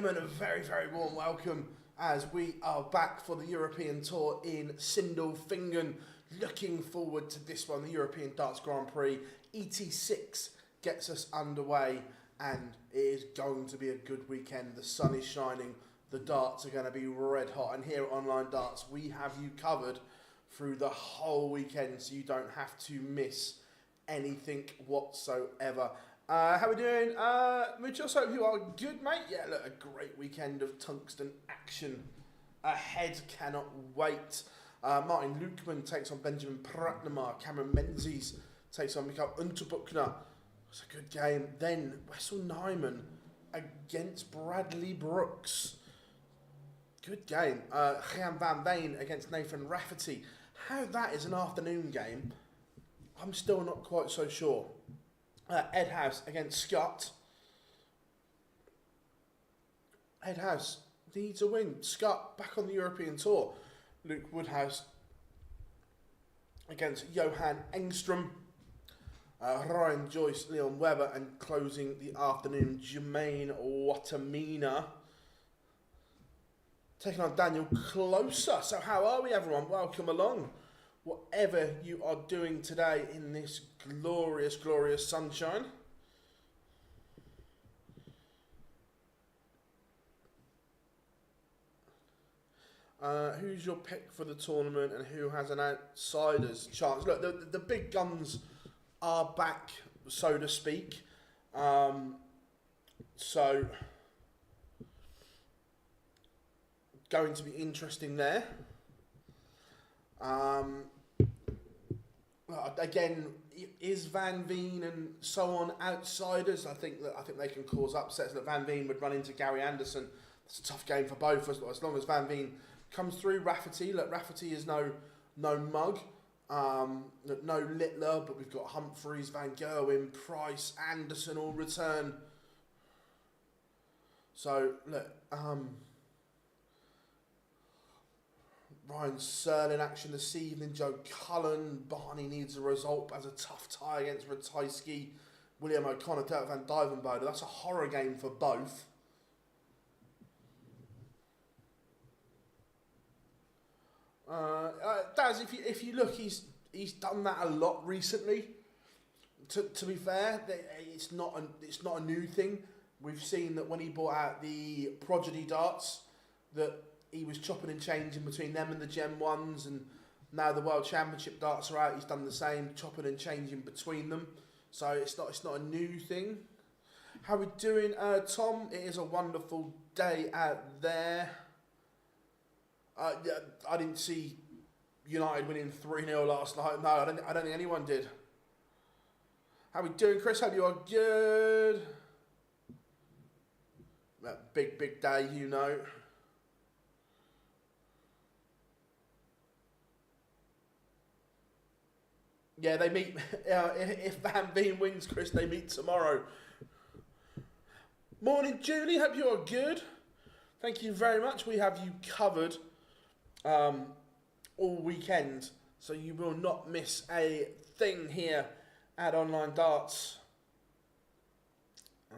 gentlemen, a very, very warm welcome as we are back for the European Tour in Sindelfingen. Looking forward to this one, the European Darts Grand Prix. ET6 gets us underway and it is going to be a good weekend. The sun is shining, the darts are going to be red hot, and here at Online Darts we have you covered through the whole weekend so you don't have to miss anything whatsoever. How we doing? Muchos, hope you are good, mate. Yeah, look, a great weekend of tungsten action ahead. Cannot wait. Martin Lukeman takes on Benjamin Pratnamar. Cameron Menzies takes on Mikael Unterbuchner. It's a good game. Then Wessel Nijman against Bradley Brooks. Good game. Gian van Veen against Nathan Rafferty. How that is an afternoon game, I'm still not quite so sure. Edhouse against Scott. Edhouse needs a win. Scott back on the European Tour. Luke Woodhouse against Johan Engstrom. Ryan Joyce, Leon Webber, and closing the afternoon, Jermaine Watamina taking on Daniel Closer. So how are we, everyone? Welcome along. Whatever you are doing today in this glorious, glorious sunshine. Who's your pick for the tournament and who has an outsider's chance? Look, the big guns are back, so to speak. So, going to be interesting there. Again, is Van Veen and so on outsiders? I think they can cause upsets. That Van Veen would run into Gary Anderson. It's a tough game for both. As long as Van Veen comes through, Rafferty. Look, Rafferty is no mug. No Littler, but we've got Humphreys, Van Gerwen, Price, Anderson all return. So look, Ryan Searle in action this evening. Joe Cullen. Barney needs a result as a tough tie against Ratajski. William O'Connor, Dirk van Dijvenbode. That's a horror game for both. Daz, if you look, he's done that a lot recently. To be fair, it's not a new thing. We've seen that when he brought out the Prodigy darts, that he was chopping and changing between them and the Gem 1s, and now the World Championship darts are out, he's done the same, chopping and changing between them. So it's not a new thing. How we doing, Tom? It is a wonderful day out there. Yeah, I didn't see United winning 3-0 last night. No, I don't think anyone did. How we doing, Chris? Hope you are good. That big day, you know. Yeah, they meet. If Van Veen wins, Chris, they meet tomorrow. Morning, Julie. Hope you are good. Thank you very much. We have you covered all weekend, so you will not miss a thing here at Online Darts.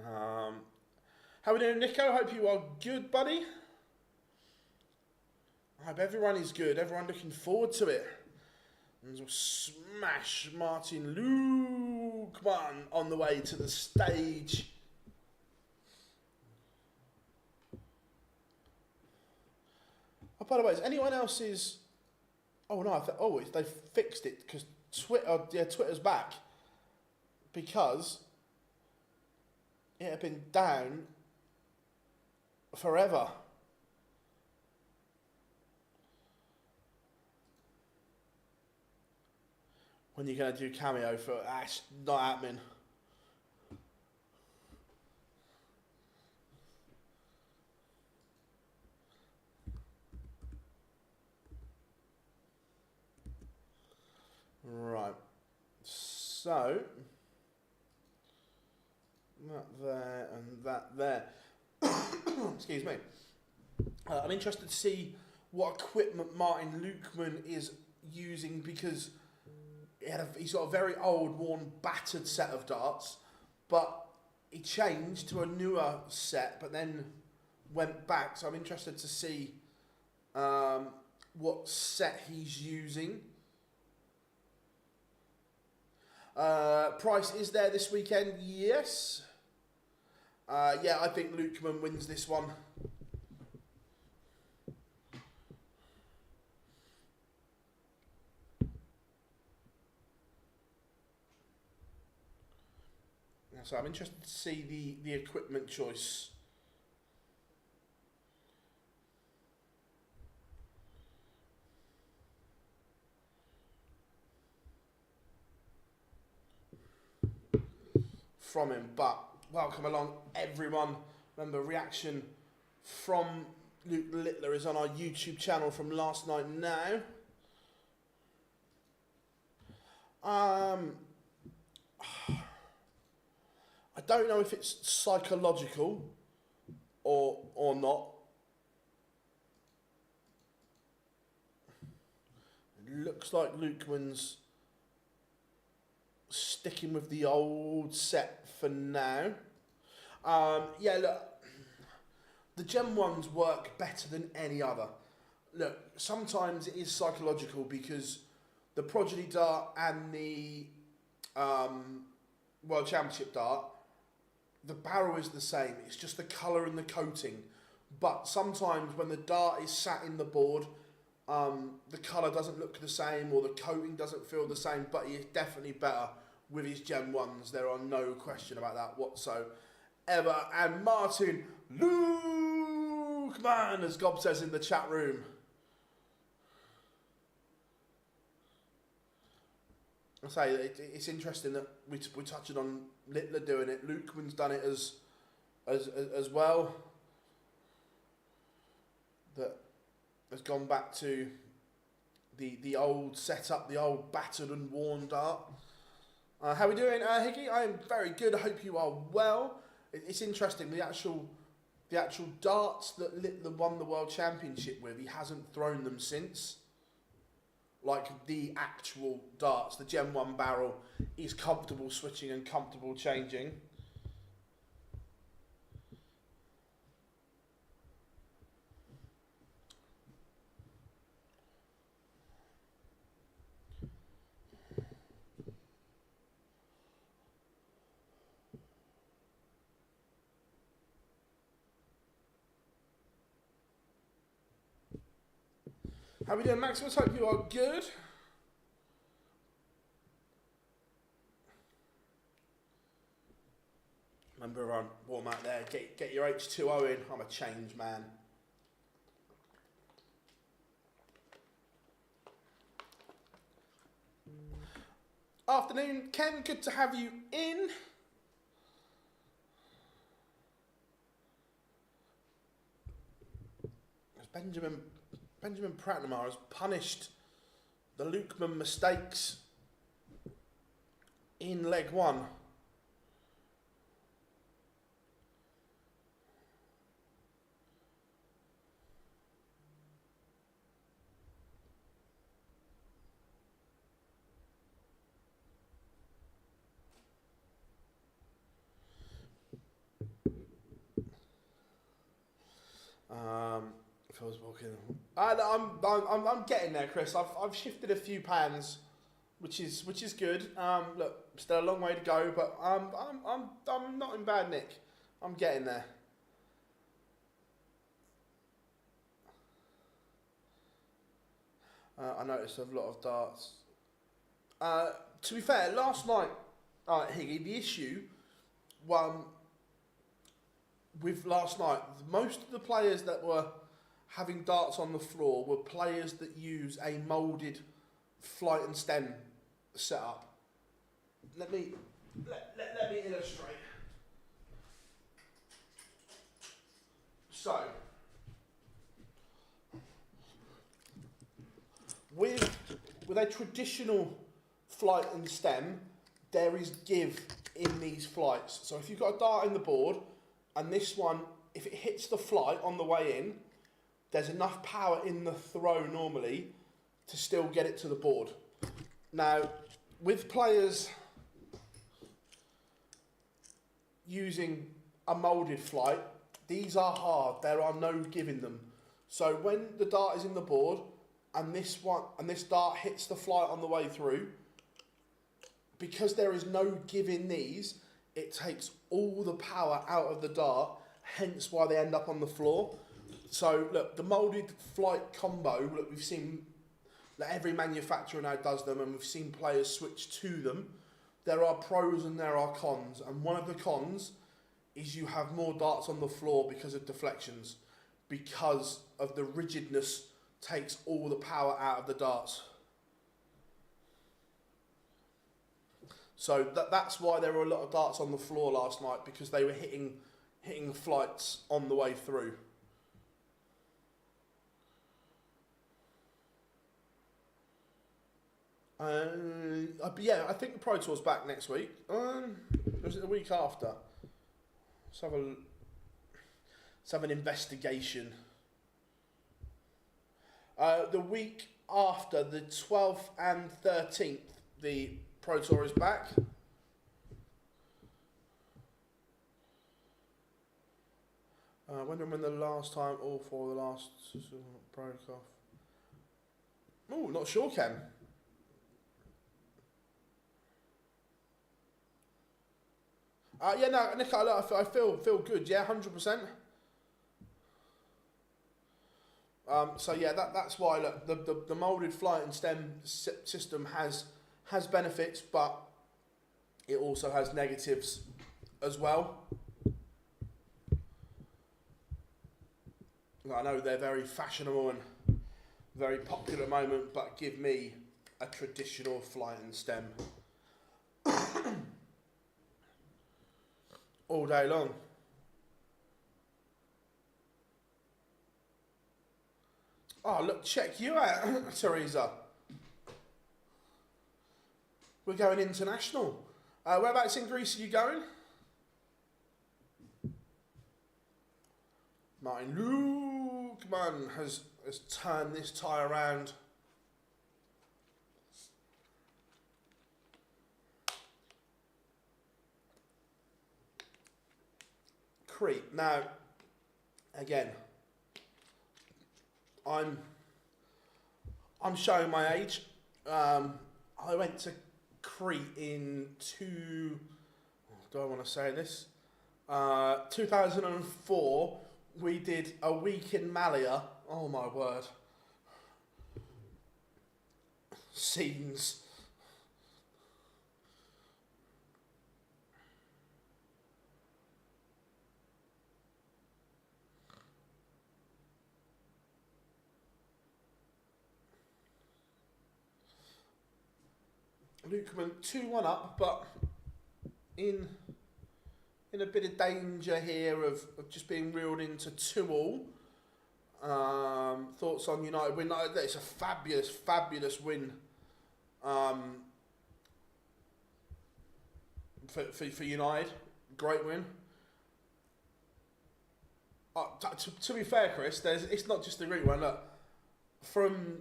How we doing, Nico? Hope you are good, buddy. I hope everyone is good. Everyone looking forward to it. And we'll smash Martin Lukeman on the way to the stage. Oh, by the way, is anyone else's... Oh, no, they fixed it because Twitter's back. Because it had been down forever. When you're going to do cameo for... That's not happening. Right. So... that there and that there. Excuse me. I'm interested to see what equipment Martin Lukeman is using, because he's got a very old, worn, battered set of darts, but he changed to a newer set, but then went back, so I'm interested to see what set he's using. Price is there this weekend, yes. Yeah, I think Nijman wins this one. So I'm interested to see the equipment choice. From him, but welcome along everyone. Remember, reaction from Luke Littler is on our YouTube channel from last night now. I don't know if it's psychological or not. It looks like Nijman's sticking with the old set for now. Yeah, look, the Gen 1s work better than any other. Look, sometimes it is psychological because the Prodigy dart and the World Championship dart, the barrel is the same. It's just the colour and the coating. But sometimes when the dart is sat in the board, the colour doesn't look the same or the coating doesn't feel the same, but he is definitely better with his Gen 1s. There are no question about that whatsoever. And Martin Lukeman, as Gob says in the chat room. I say it's interesting that we're touching on Littler doing it. Lukeman's done it as well. That has gone back to the old setup, the old battered and worn dart. How are we doing, Higgy? I am very good. I hope you are well. It's interesting. The actual darts that Littler won the World Championship with, he hasn't thrown them since. Like the actual darts, the Gen 1 barrel, he's comfortable switching and comfortable changing. How are we doing, Maximus? Hope you are good. Remember, everyone, warm out there. Get your H2O in. I'm a change man. Afternoon, Ken. Good to have you in. Benjamin Pratnamar has punished the Lukeman mistakes in leg one. Phil's walking. I'm getting there, Chris. I've shifted a few pans, which is good. Look, still a long way to go, but I'm not in bad nick. I'm getting there. I noticed a lot of darts. To be fair, last night, Higgy, the issue with last night, most of the players that were having darts on the floor were players that use a moulded flight and stem setup. Let me illustrate. So, with a traditional flight and stem, there is give in these flights. So if you've got a dart in the board, and this one, if it hits the flight on the way in, there's enough power in the throw normally to still get it to the board. Now, with players using a moulded flight, These are hard. There are no giving them. So when the dart is in the board and this dart hits the flight on the way through, because there is no giving these, it takes all the power out of the dart, hence why they end up on the floor. So look, the moulded flight combo, look, we've seen that every manufacturer now does them, and we've seen players switch to them. There are pros and there are cons, and one of the cons is you have more darts on the floor because of deflections, because of the rigidness takes all the power out of the darts. So that's why there were a lot of darts on the floor last night, because they were hitting flights on the way through. Yeah, I think the Pro Tour's back next week. Or is it the week after? Let's have an investigation. The week after, the 12th and 13th, the Pro Tour is back. Wondering when the last time all four of the last broke off. Oh, not sure, Ken. Yeah, no, Nick, I feel good. Yeah, 100%. So yeah, that's why look, the moulded flight and stem system has benefits, but it also has negatives as well. I know they're very fashionable and very popular at the moment, but give me a traditional flight and stem all day long. Oh, look, check you out, Teresa. We're going international. Whereabouts in Greece are you going? Martin Nijman has turned this tie around. Crete. Now, again, I'm showing my age. I went to Crete in do I want to say this? 2004. We did a week in Malia. Oh my word. Scenes. Lukeman 2-1 up, but in a bit of danger here of just being reeled into 2-all. Thoughts on United win? It's a fabulous win for United. Great win. To be fair, Chris, it's not just a great one. Look, from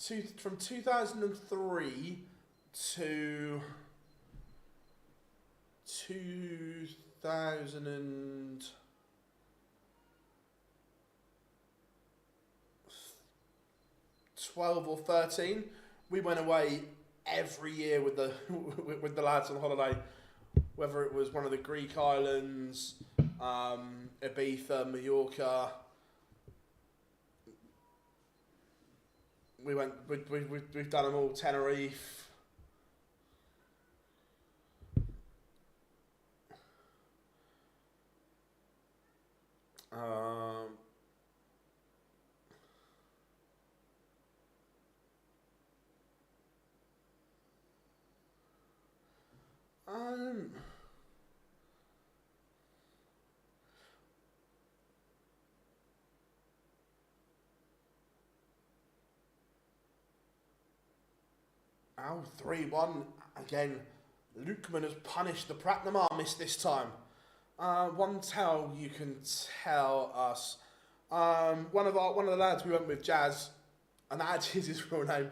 2003 to 2012 or 13, we went away every year with the with the lads on holiday, whether it was one of the Greek islands, Ibiza, Mallorca. We've done them all. Tenerife. Now 3-1 again. Lukeman has punished the Platinum Armist this time. One tell you can tell us. One of the lads we went with, Jazz, and that is his real name.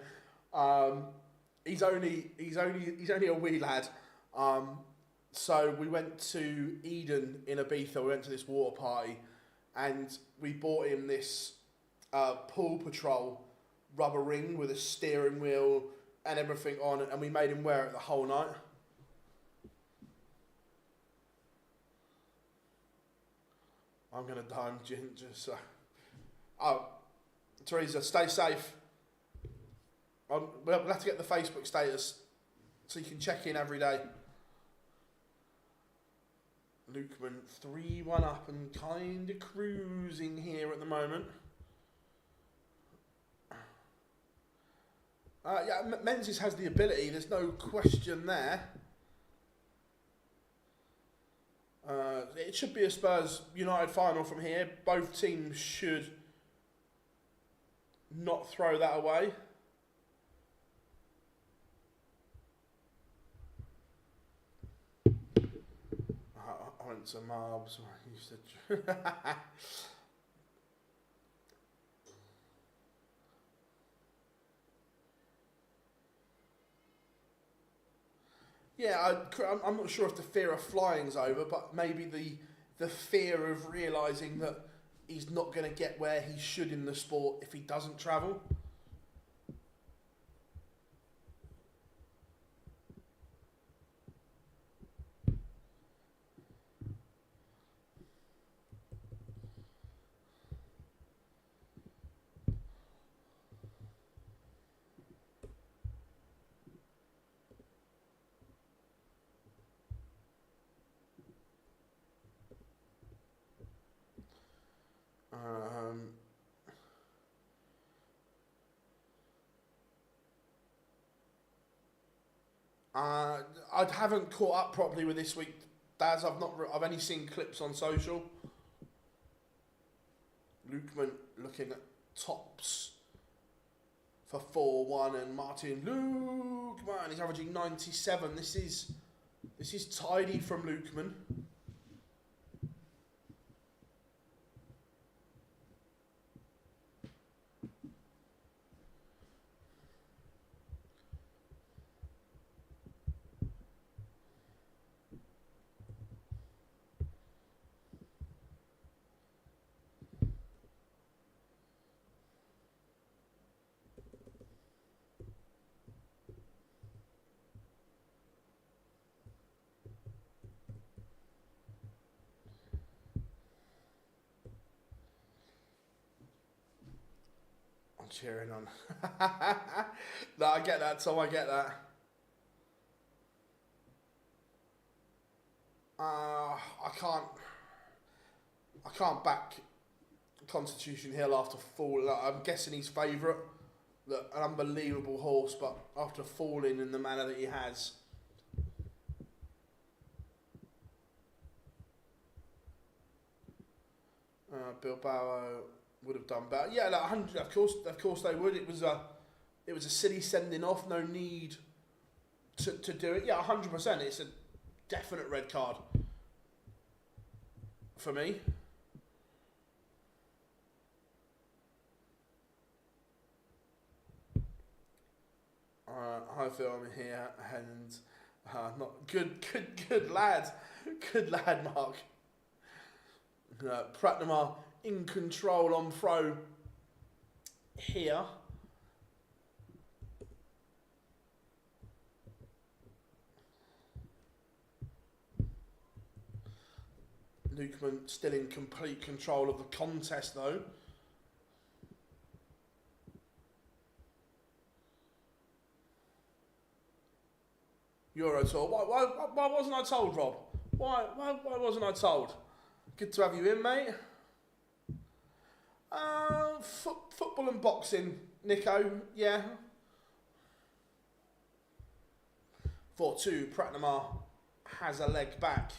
He's only a wee lad. So we went to Eden in Ibiza. We went to this water party, and we bought him this Paw Patrol rubber ring with a steering wheel and everything on it, and we made him wear it the whole night. I'm going to die in ginger, so... Oh, Teresa, stay safe. We'll have to get the Facebook status so you can check in every day. Lukeman 3-1 up and kind of cruising here at the moment. Yeah, Menzies has the ability, there's no question there. It should be a Spurs United final from here. Both teams should not throw that away. I went to Marbs. You said. Yeah, I'm not sure if the fear of flying's over, but maybe the fear of realising that he's not going to get where he should in the sport if he doesn't travel. I haven't caught up properly with this week, Daz. I've only seen clips on social. Lukeman looking at tops for 4-1, and Martin Lukeman is averaging 97. This is tidy from Lukeman. Cheering on. No, I get that, Tom. I get that. I can't back Constitution Hill after falling. I'm guessing he's favourite. Look, an unbelievable horse, but after falling in the manner that he has. Bilbao would have done better. Yeah, like 100. Of course they would. It was a silly sending off. No need to do it. Yeah, 100%. It's a definite red card for me. I feel I'm here and not good lad, Mark. Pratnam in control on throw here. Lukeman still in complete control of the contest though. Euro Tour. Why wasn't I told, Rob? Why wasn't I told? Good to have you in, mate. Football and boxing, Nico. Yeah. 4-2. Pratnam has a leg back.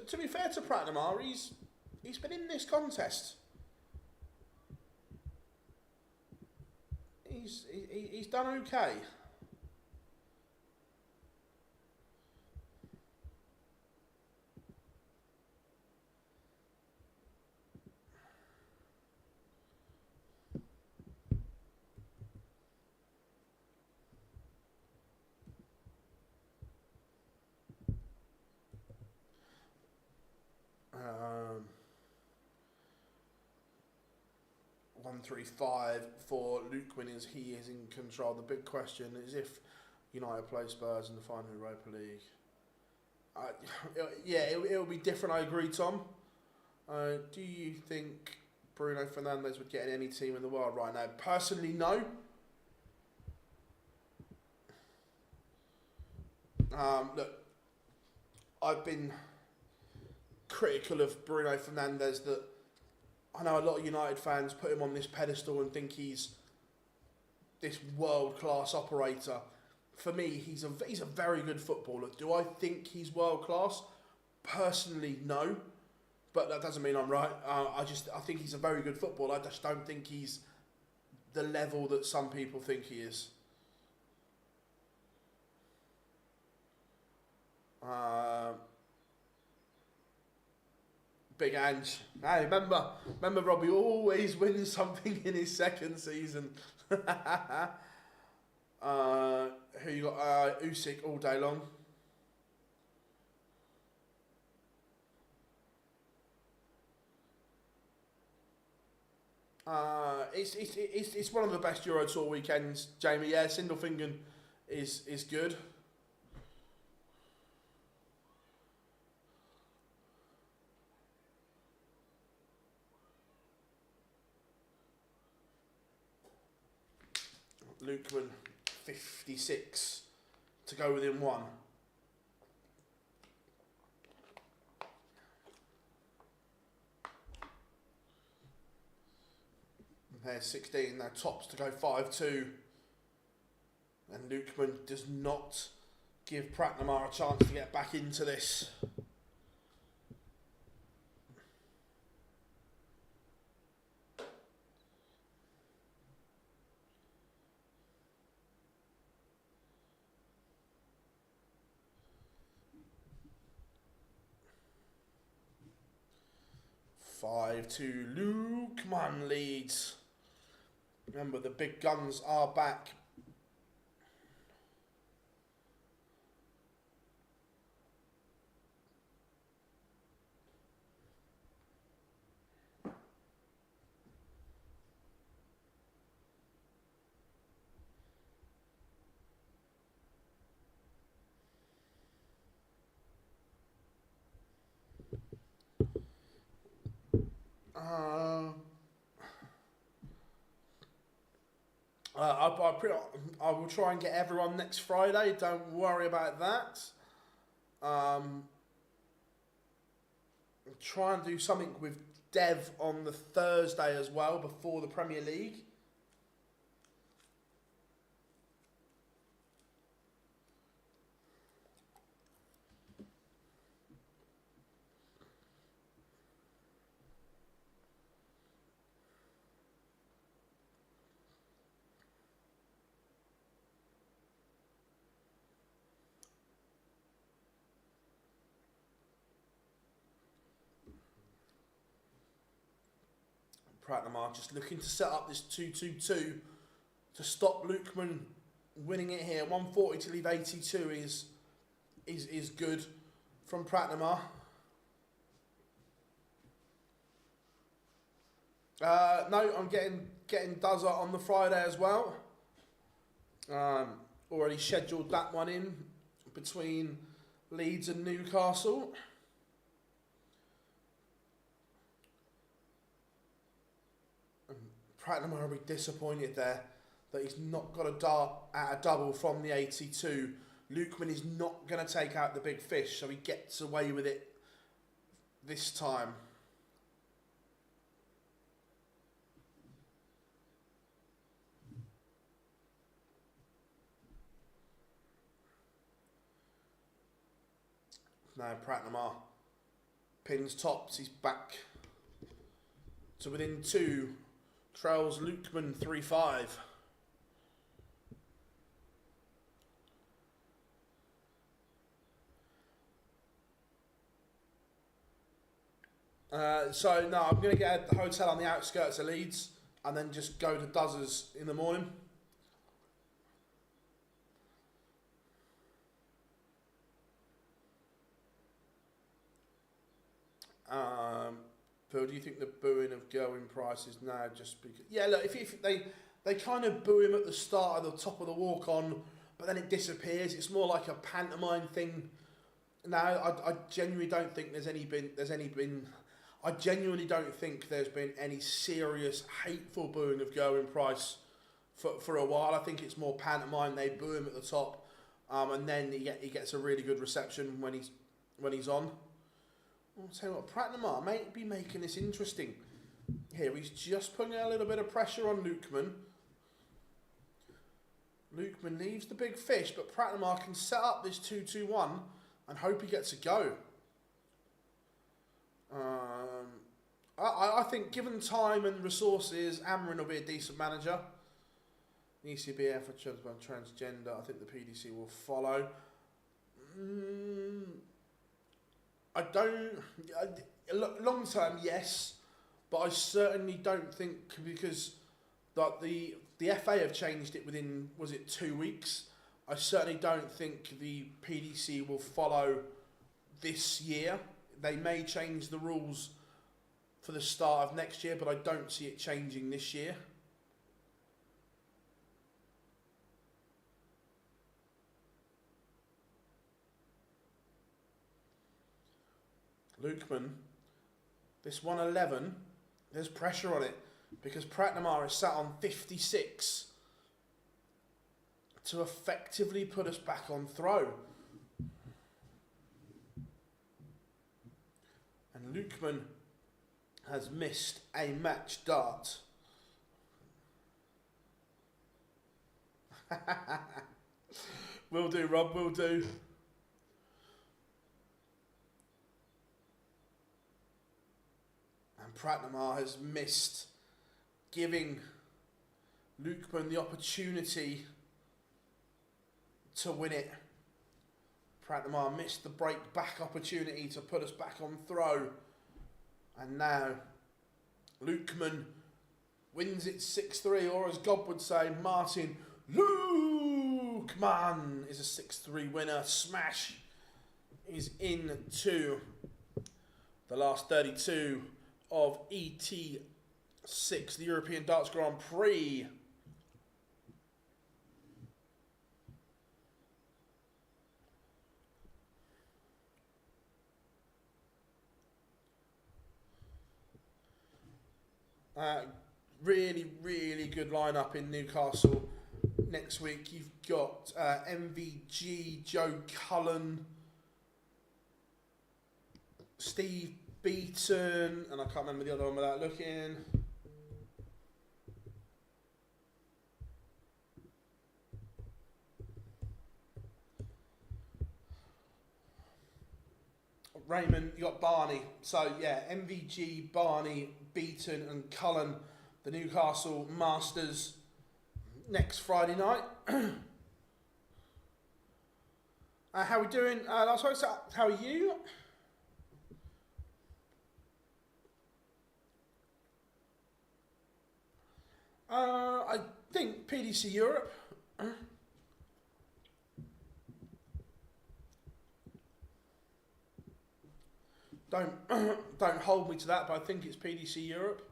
To be fair to Pratnam, he's been in this contest. He's done okay. 135 for Luke Winners. He is in control. The big question is if United play Spurs in the final Europa League. Yeah, it'll be different. I agree, Tom. Do you think Bruno Fernandes would get in any team in the world right now? Personally, no. Look, I've been critical of Bruno Fernandes, that I know a lot of United fans put him on this pedestal and think he's this world-class operator. For me, he's a very good footballer. Do I think he's world-class? Personally, no. But that doesn't mean I'm right. I think he's a very good footballer. I just don't think he's the level that some people think he is. Big Ange. Hey, remember Robbie always wins something in his second season. Who you got? Usyk all day long. It's one of the best Euro Tour weekends, Jamie. Yeah, Sindelfingen is good. Lukeman 56 to go within one. There's 16 now, tops to go 5-2. And Lukeman does not give Pratnamar a chance to get back into this. Five to Lukeman leads. Remember, the big guns are back. I will try and get everyone next Friday. Don't worry about that. Try and do something with Dev on the Thursday as well before the Premier League. Pratnamar just looking to set up this 2-2-2 to stop Lukeman winning it here. 140 to leave 82 is good from Pratnamar. No, I'm getting Duzza on the Friday as well. Already scheduled that one in between Leeds and Newcastle. Pratnamar will be disappointed there that he's not got a dart at a double from the 82. Lukeman is not going to take out the big fish, so he gets away with it this time. Now Pratnamar pins tops, he's back to within two. Trails Lukeman 3-5. So no, I'm going to get a hotel on the outskirts of Leeds and then just go to Duzza's in the morning. Phil, do you think the booing of going price is now just because... Yeah, look, if they kind of boo him at the start of the top of the walk-on, but then it disappears. It's more like a pantomime thing. Now, I genuinely don't think I genuinely don't think there's been any serious hateful booing of going price for a while. I think it's more pantomime. They boo him at the top, and then he gets a really good reception when he's on. I'll tell you what, Pratnamar may be making this interesting. Here, he's just putting a little bit of pressure on Nijman. Nijman leaves the big fish, but Pratnamar can set up this 2-2-1 and hope he gets a go. I think given time and resources, Amrin will be a decent manager. The ECBF for transgender, I think the PDC will follow. Long term, yes, but I certainly don't think, because like the FA have changed it within, was it 2 weeks? I certainly don't think the PDC will follow this year. They may change the rules for the start of next year, but I don't see it changing this year. Nijman, this 111, there's pressure on it because Pratnamar is sat on 56 to effectively put us back on throw. And Nijman has missed a match dart. Will do, Rob, will do. And Pratnamar has missed, giving Nijman the opportunity to win it. Pratnamar missed the break back opportunity to put us back on throw. And now Nijman wins it 6-3, or as God would say, Martin Nijman is a 6-3 winner. Smash is into the last 32 of ET6, the European Darts Grand Prix. Really, really good lineup in Newcastle next week. You've got MVG, Joe Cullen, Steve Beaton, and I can't remember the other one without looking. Raymond, you got Barney. So yeah, MVG, Barney, Beaton and Cullen, the Newcastle Masters next Friday night. How are we doing? Last week, how are you? I think PDC Europe. Don't hold me to that, but I think it's PDC Europe.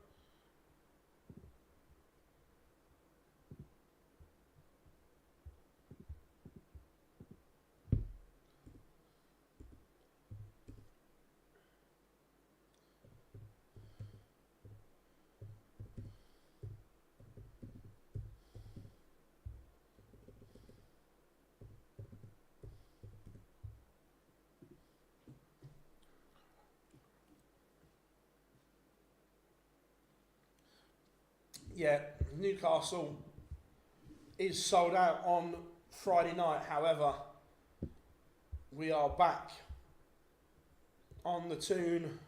Yeah, Newcastle is sold out on Friday night. However, we are back on the tune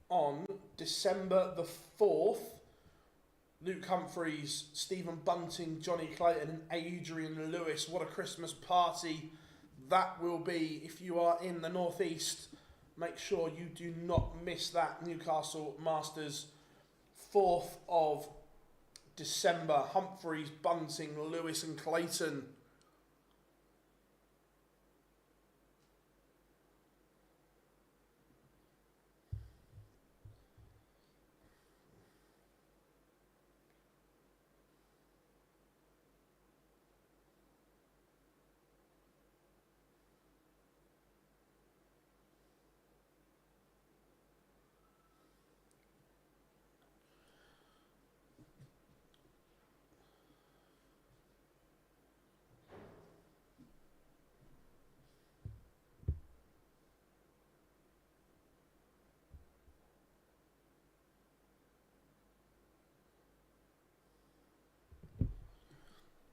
on December the 4th. Luke Humphreys, Stephen Bunting, Johnny Clayton and Adrian Lewis. What a Christmas party that will be. If you are in the northeast, make sure you do not miss that. Newcastle Masters, 4th of December. Humphreys, Bunting, Lewis and Clayton.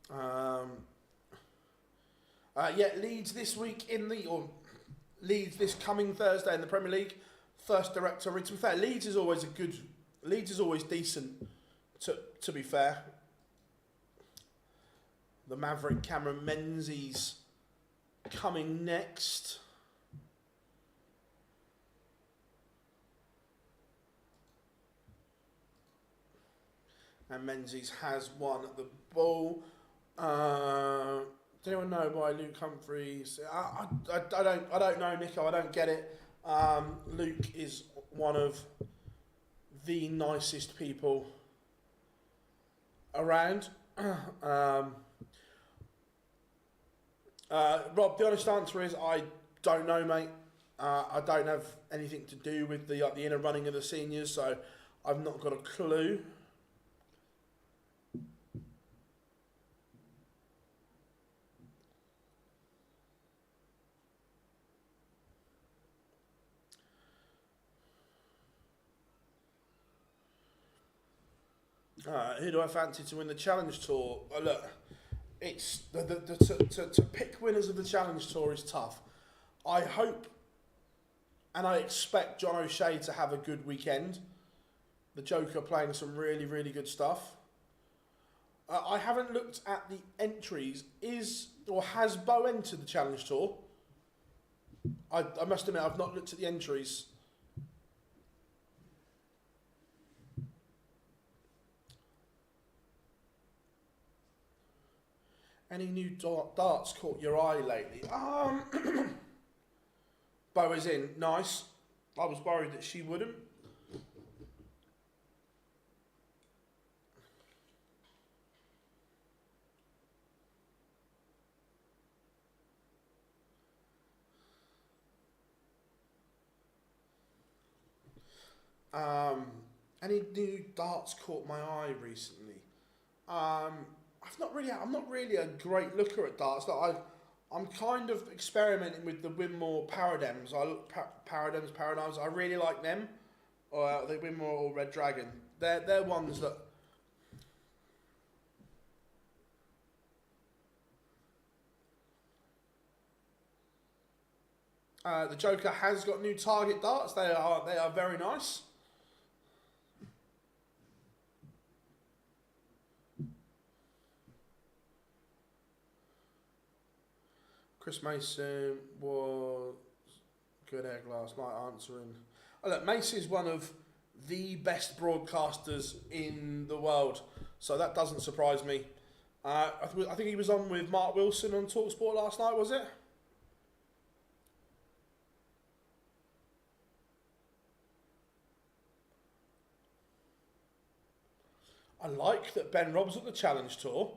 Yeah, Leeds this week Leeds this coming Thursday in the Premier League. First director. To be fair, Leeds is always decent. To be fair, the Maverick Cameron Menzies coming next. And Menzies has won the ball. Does anyone know why Luke Humphreys? I don't know, Nico. I don't get it. Luke is one of the nicest people around. Rob, the honest answer is I don't know, mate. I don't have anything to do with the inner running of the seniors, so I've not got a clue. Who do I fancy to win the Challenge Tour? Look, it's to pick winners of the Challenge Tour is tough. I hope and I expect John O'Shea to have a good weekend. The Joker playing some really, really good stuff. I haven't looked at the entries. Has Bo entered the Challenge Tour? I must admit, I've not looked at the entries. Any new darts caught your eye lately? Bo is in. Nice. I was worried that she wouldn't. Any new darts caught my eye recently? I'm not really a great looker at darts. I'm kind of experimenting with the Winmore Paradigms. Paradigms. I really like them. Or the Winmore or Red Dragon. They're ones that. The Joker has got new target darts. They are very nice. Chris Mason was good egg last night answering. Oh, look, Mason is one of the best broadcasters in the world, so that doesn't surprise me. I think he was on with Mark Wilson on TalkSport last night, was it? I like that Ben Robb's at the Challenge Tour.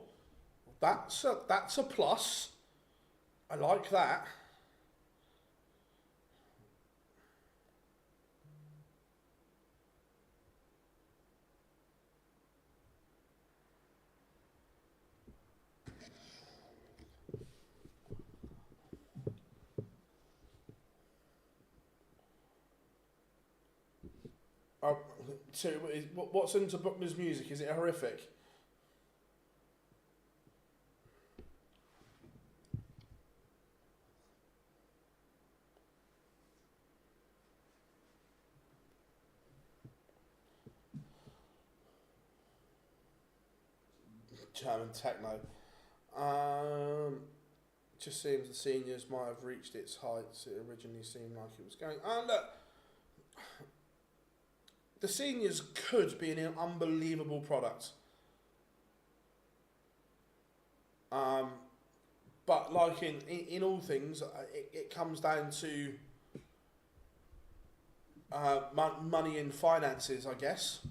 That's a plus. I like that. So what's into Buckner's music? Is it horrific? German techno. Just seems the seniors might have reached its heights. It originally seemed like it was going. And look, the seniors could be an unbelievable product. But like in all things, it comes down to money and finances, I guess.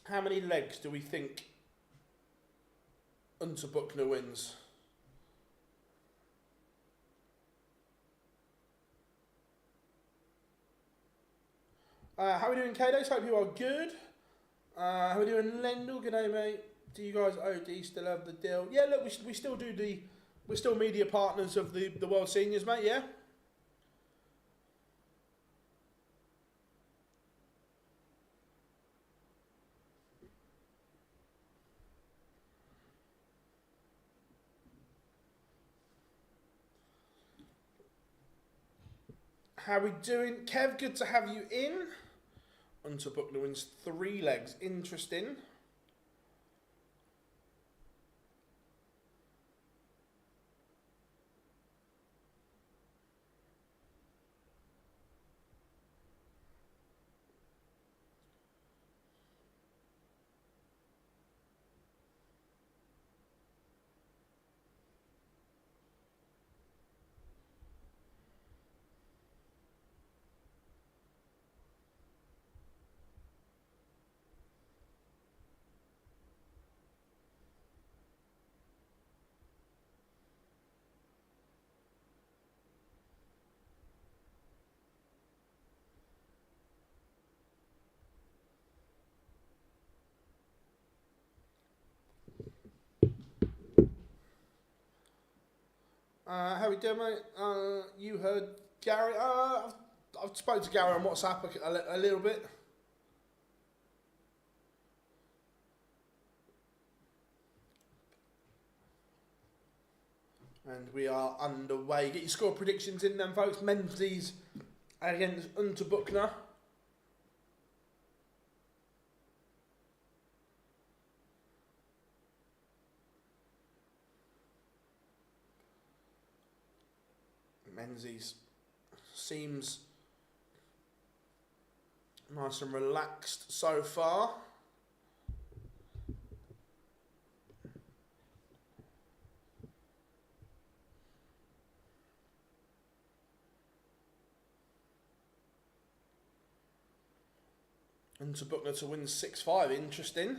How many legs do we think Unter Buchner wins? How are we doing, Kados? Hope you are good. How are we doing, Lendl? Good day, mate. Do you guys OD still have the deal? Yeah, look, we still do the We're still media partners of the World Seniors, mate, yeah? How we doing? Kev, good to have you in. Until Buckner wins 3 legs. Interesting. How we doing, mate? You heard Gary? I've spoken to Gary on WhatsApp a little bit. And we are underway. Get your score predictions in then, folks. Menzies against Buckner. Menzies seems nice and relaxed so far. And to Buckner to win 6-5, interesting.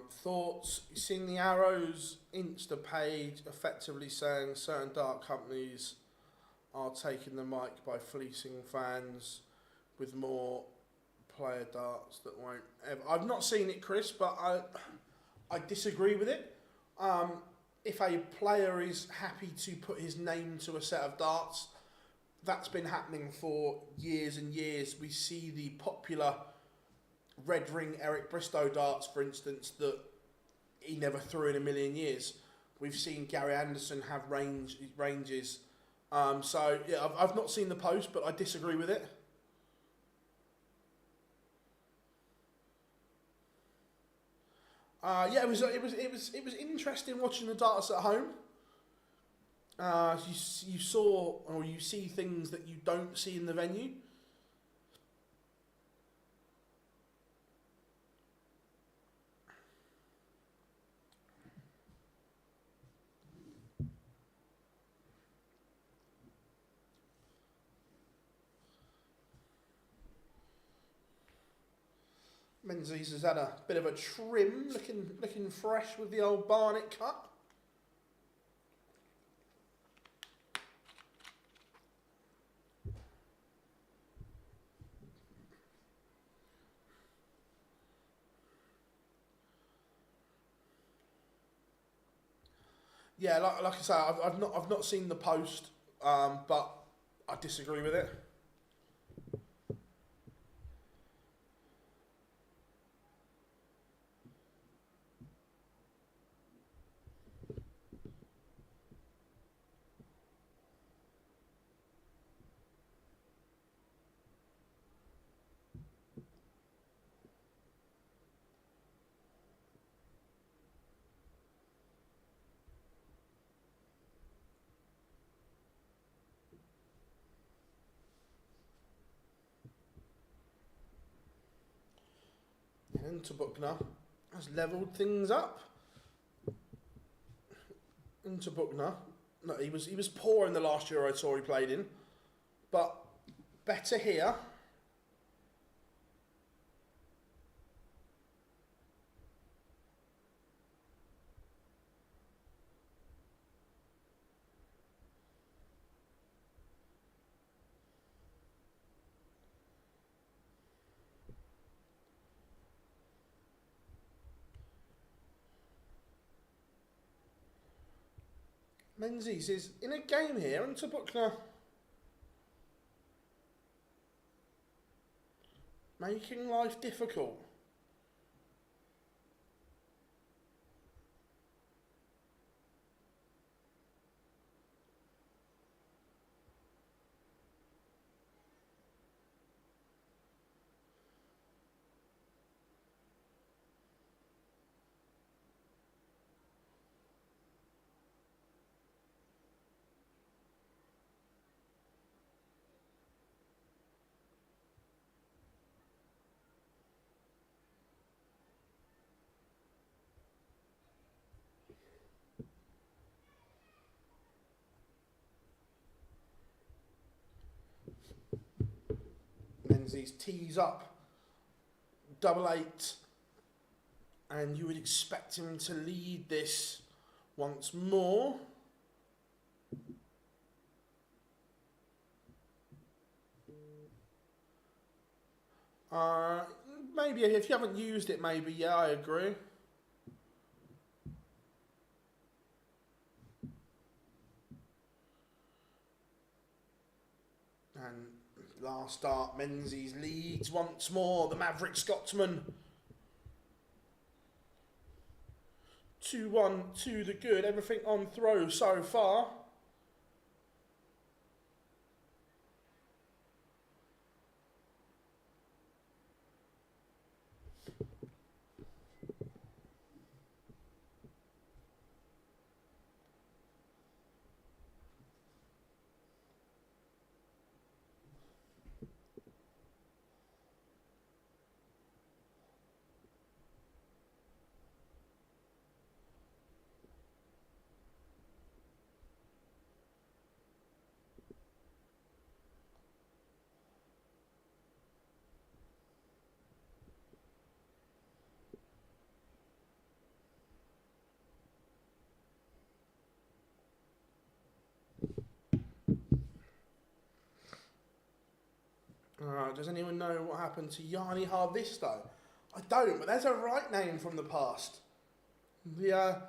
Thoughts? You seen the Arrows Insta page effectively saying certain dart companies are taking the mic by fleecing fans with more player darts that won't ever. I've not seen it, Chris, but I disagree with it. If a player is happy to put his name to a set of darts, that's been happening for years and years. We see the popular Red Ring Eric Bristow darts, for instance, that he never threw in a million years. We've seen Gary Anderson have ranges. So yeah, I've not seen the post, but I disagree with it. Yeah, it was interesting watching the darts at home. You saw, or you see things that you don't see in the venue. Menzies has had a bit of a trim, looking fresh with the old Barnet cut. Yeah, like I say, I've not seen the post, but I disagree with it. Into Buckner has levelled things up. Into Buckner, no, he was poor in the last Euro Tour he played in, but better here. Menzies is in a game here, and to Buckner making life difficult. Menzies tees up, double eight, and you would expect him to lead this once more. Maybe if you haven't used it, maybe, yeah, I agree. And last start, Menzies leads once more, the Maverick Scotsman. 2-1 to the good, everything on throw so far. Does anyone know what happened to Yanni Harvisto? I don't, but there's a right name from the past. The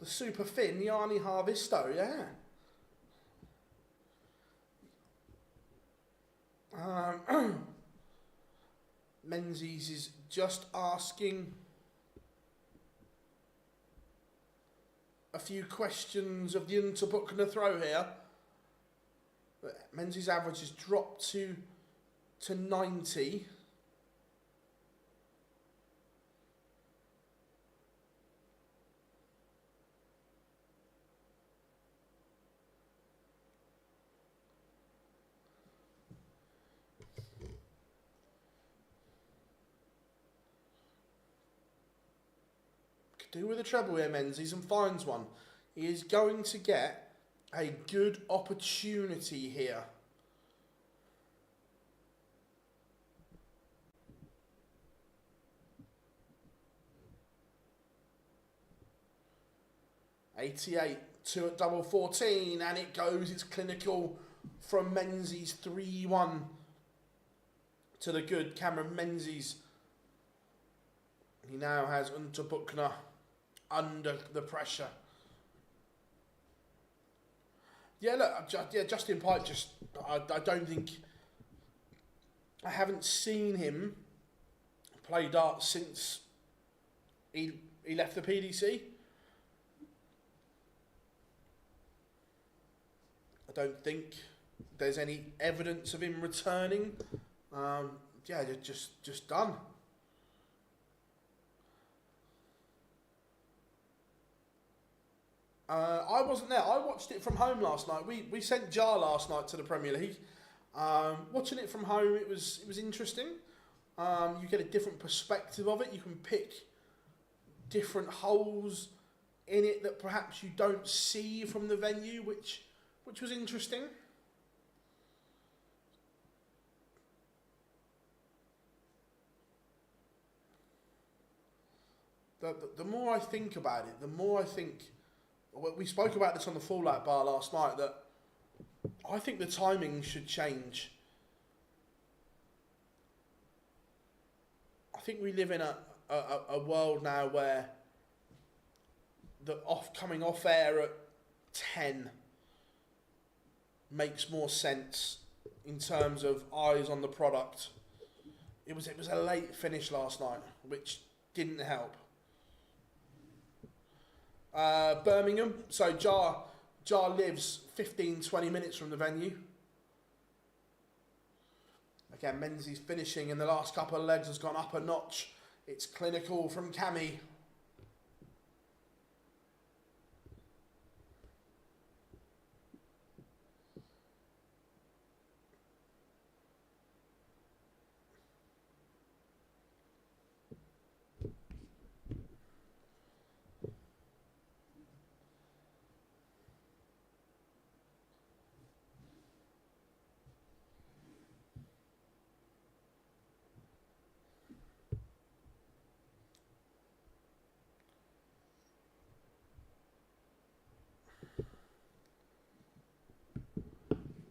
super Finn, Yanni Harvisto, yeah. Menzies is just asking a few questions of the Unterbuchner throw here. Menzies' average has dropped to 90. Could do with a treble here, Menzies, and finds one. He is going to get a good opportunity here. $88 to at double 14, and it goes. It's clinical from Menzies, 3-1 to the good. Cameron Menzies. He now has Unterbuchner under the pressure. Yeah, look, Justin Pike I don't think, I haven't seen him play darts since he left the PDC. I don't think there's any evidence of him returning. Yeah, just done. I wasn't there. I watched it from home last night. We sent Jar last night to the Premier League. Watching it from home, it was interesting. You get a different perspective of it. You can pick different holes in it that perhaps you don't see from the venue, which was interesting. The more I think about it, the more I think, we spoke about this on the Fallout Bar last night, that I think the timing should change. I think we live in a world now where coming off air at 10 makes more sense in terms of eyes on the product. It was a late finish last night, which didn't help. Birmingham, so Jar lives 15-20 minutes from the venue. Again, Menzies finishing in the last couple of legs has gone up a notch. It's clinical from Cammy.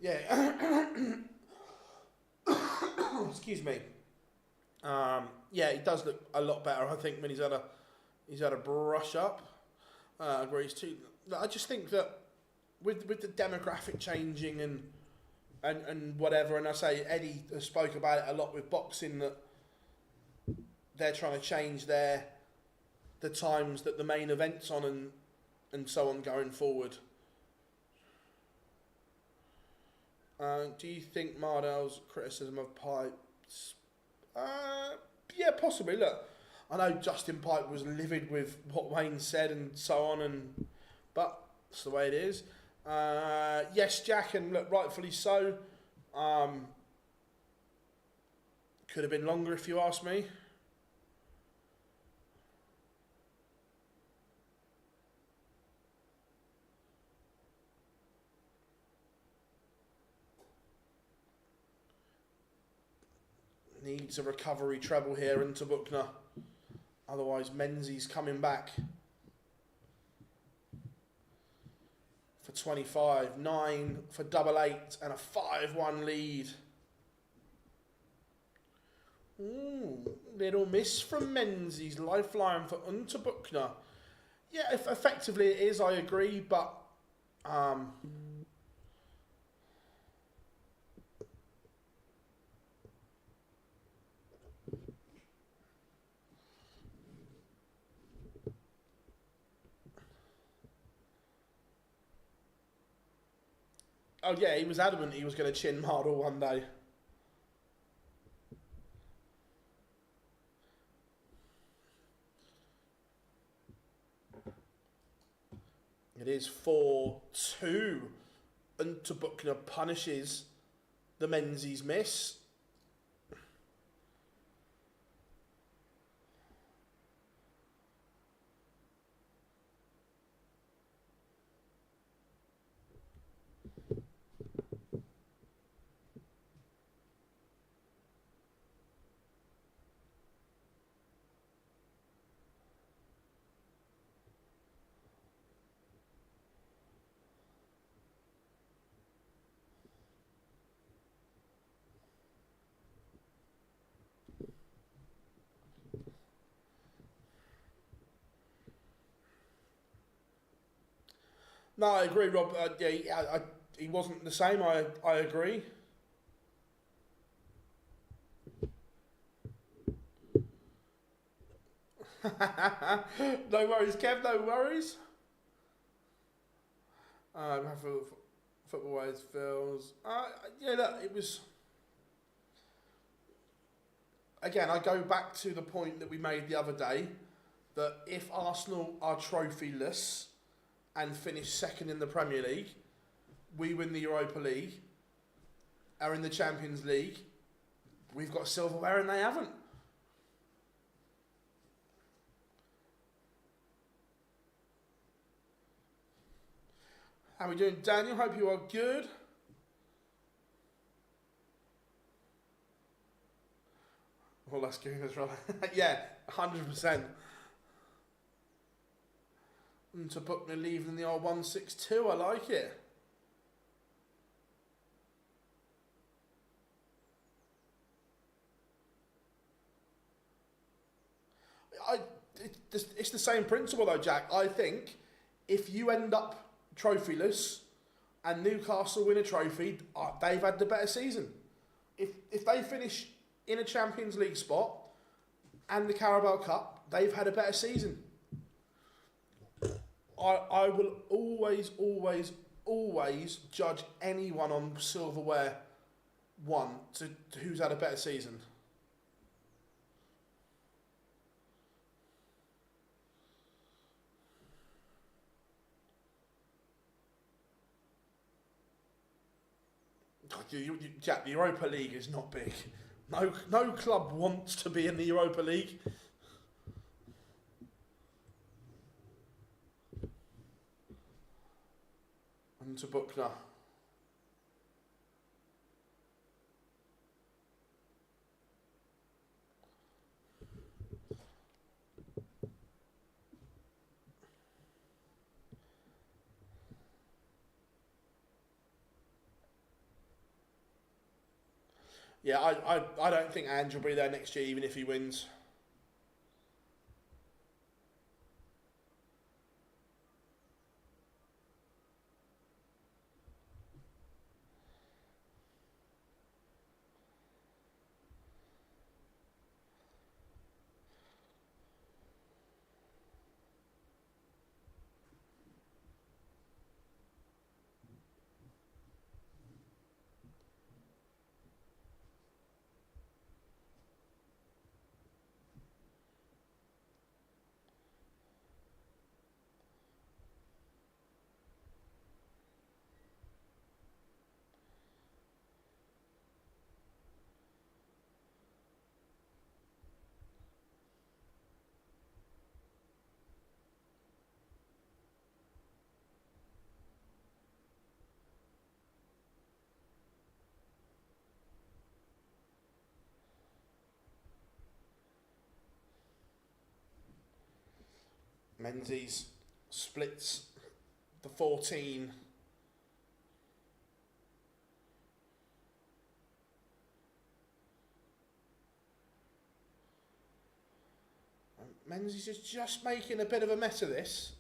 Yeah. Excuse me. Yeah, he does look a lot better, I think, when he's had a brush up. Agrees too. I just think that with the demographic changing and whatever, and I say Eddie spoke about it a lot with boxing, that they're trying to change the times that the main event's on and so on going forward. Do you think Mardell's criticism of Pipes? Yeah, possibly. Look, I know Justin Pipe was livid with what Wayne said and so on, but it's the way it is. Yes, Jack, and look, rightfully so. Could have been longer if you ask me. Needs a recovery treble here into Buckner. Otherwise, Menzies coming back for 25. 9 for double 8 and a 5-1 lead. Ooh, little miss from Menzies. Lifeline for Unter Buckner. Yeah, effectively it is, I agree, but oh yeah, he was adamant he was going to chin Mardell one day. It is 4-2. Unter Buckner punishes the Menzies miss. No, I agree, Rob. Yeah, he wasn't the same. I agree. No worries, Kev. No worries. Football ways feels. Yeah, look, it was. Again, I go back to the point that we made the other day, that if Arsenal are trophyless and finish second in the Premier League, we win the Europa League, are in the Champions League, we've got silverware and they haven't. How are we doing, Daniel? Hope you are good. Well, that's good as well. Yeah, 100%. And to put me leaving the old 162, I like it. It's the same principle though, Jack. I think if you end up trophyless and Newcastle win a trophy, they've had the better season. If they finish in a Champions League spot and the Carabao Cup, they've had a better season. I will always judge anyone on silverware one to who's had a better season. Jack, the Europa League is not big. No club wants to be in the Europa League. And to Buckner. Yeah, I don't think Ange will be there next year, even if he wins. Menzies splits the 14. Menzies is just making a bit of a mess of this.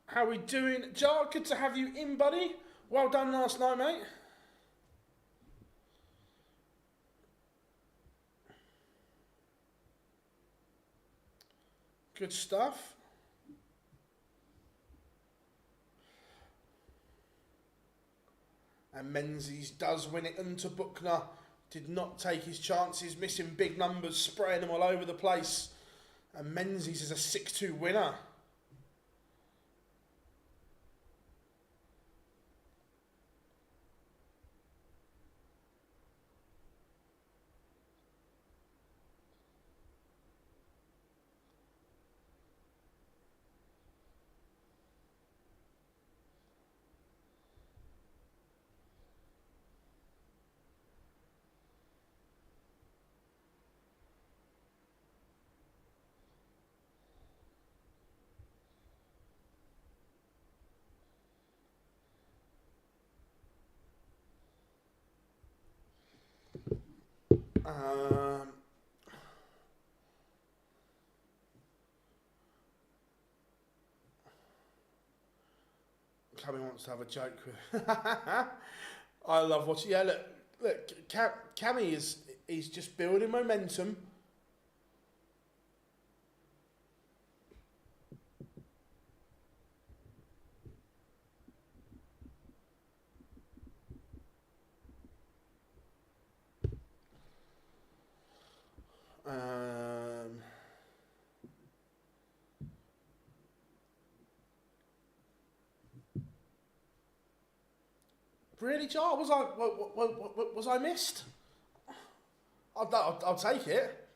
How we doing? Jar, good to have you in, buddy. Well done last night, mate. Good stuff. And Menzies does win it into Buckner. Did not take his chances, missing big numbers, spraying them all over the place. And Menzies is a 6-2 winner. Cammy wants to have a joke with. I love watching. Yeah, look. Cammy is just building momentum. Really, Jar? Was I missed? I'll take it.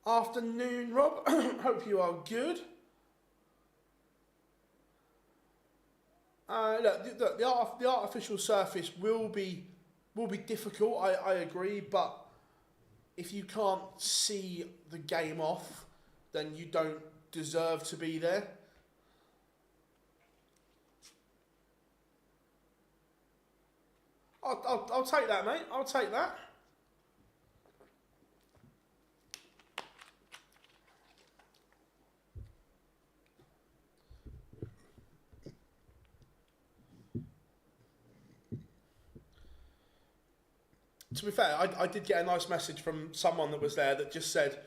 Afternoon, Rob. Hope you are good. Look, the artificial surface will be difficult. I agree, but if you can't see the game off, then you don't deserve to be there. I'll take that, mate. I'll take that. To be fair, I did get a nice message from someone that was there that just said,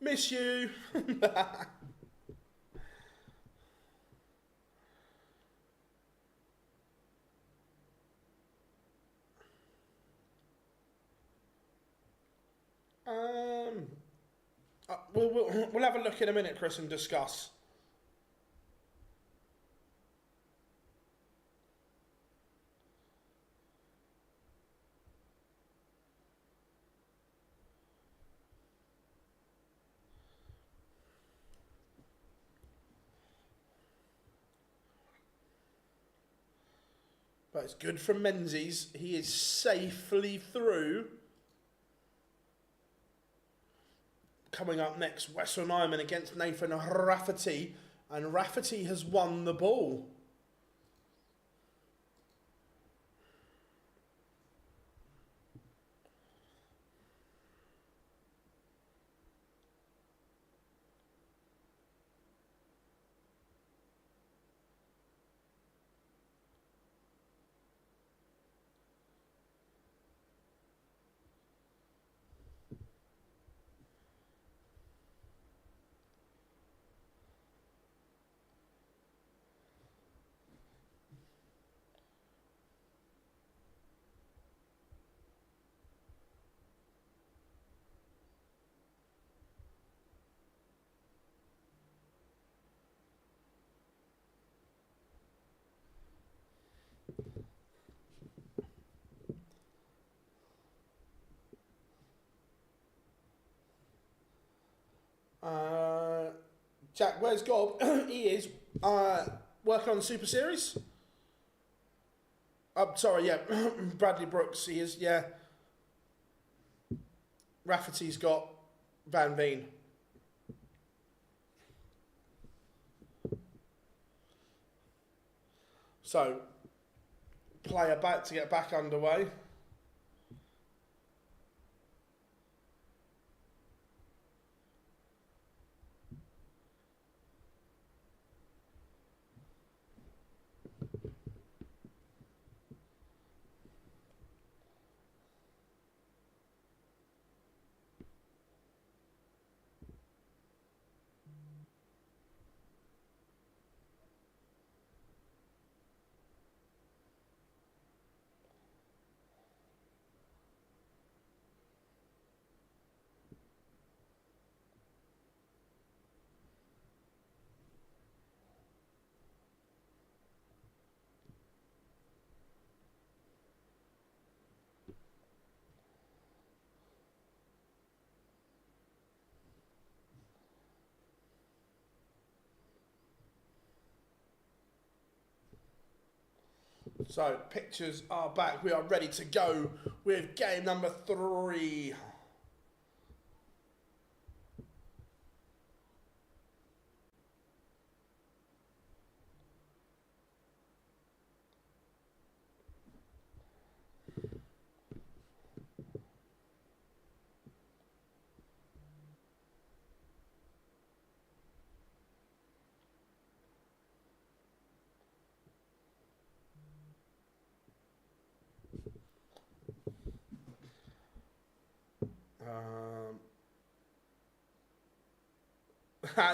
"Miss you." We'll have a look in a minute, Chris, and discuss. But it's good from Menzies. He is safely through. Coming up next, Wessel Nijman against Nathan Rafferty. And Rafferty has won the ball. Jack, where's Gob? He is working on the Super Series. Sorry, yeah. Bradley Brooks, he is, yeah. Rafferty's got Van Veen. So, player back to get back underway. So, pictures are back. We are ready to go with game number 3.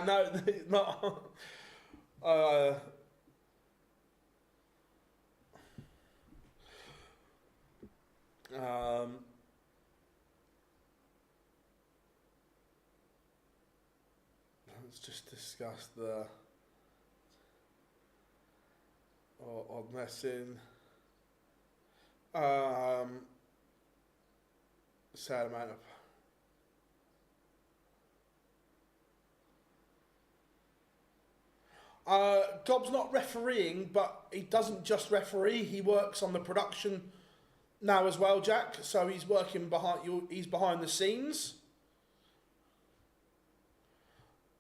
No, not. Let's just discuss the odd messing. Sad amount of. Gob's not refereeing, but he doesn't just referee. He works on the production now as well, Jack. So he's working behind you. He's behind the scenes.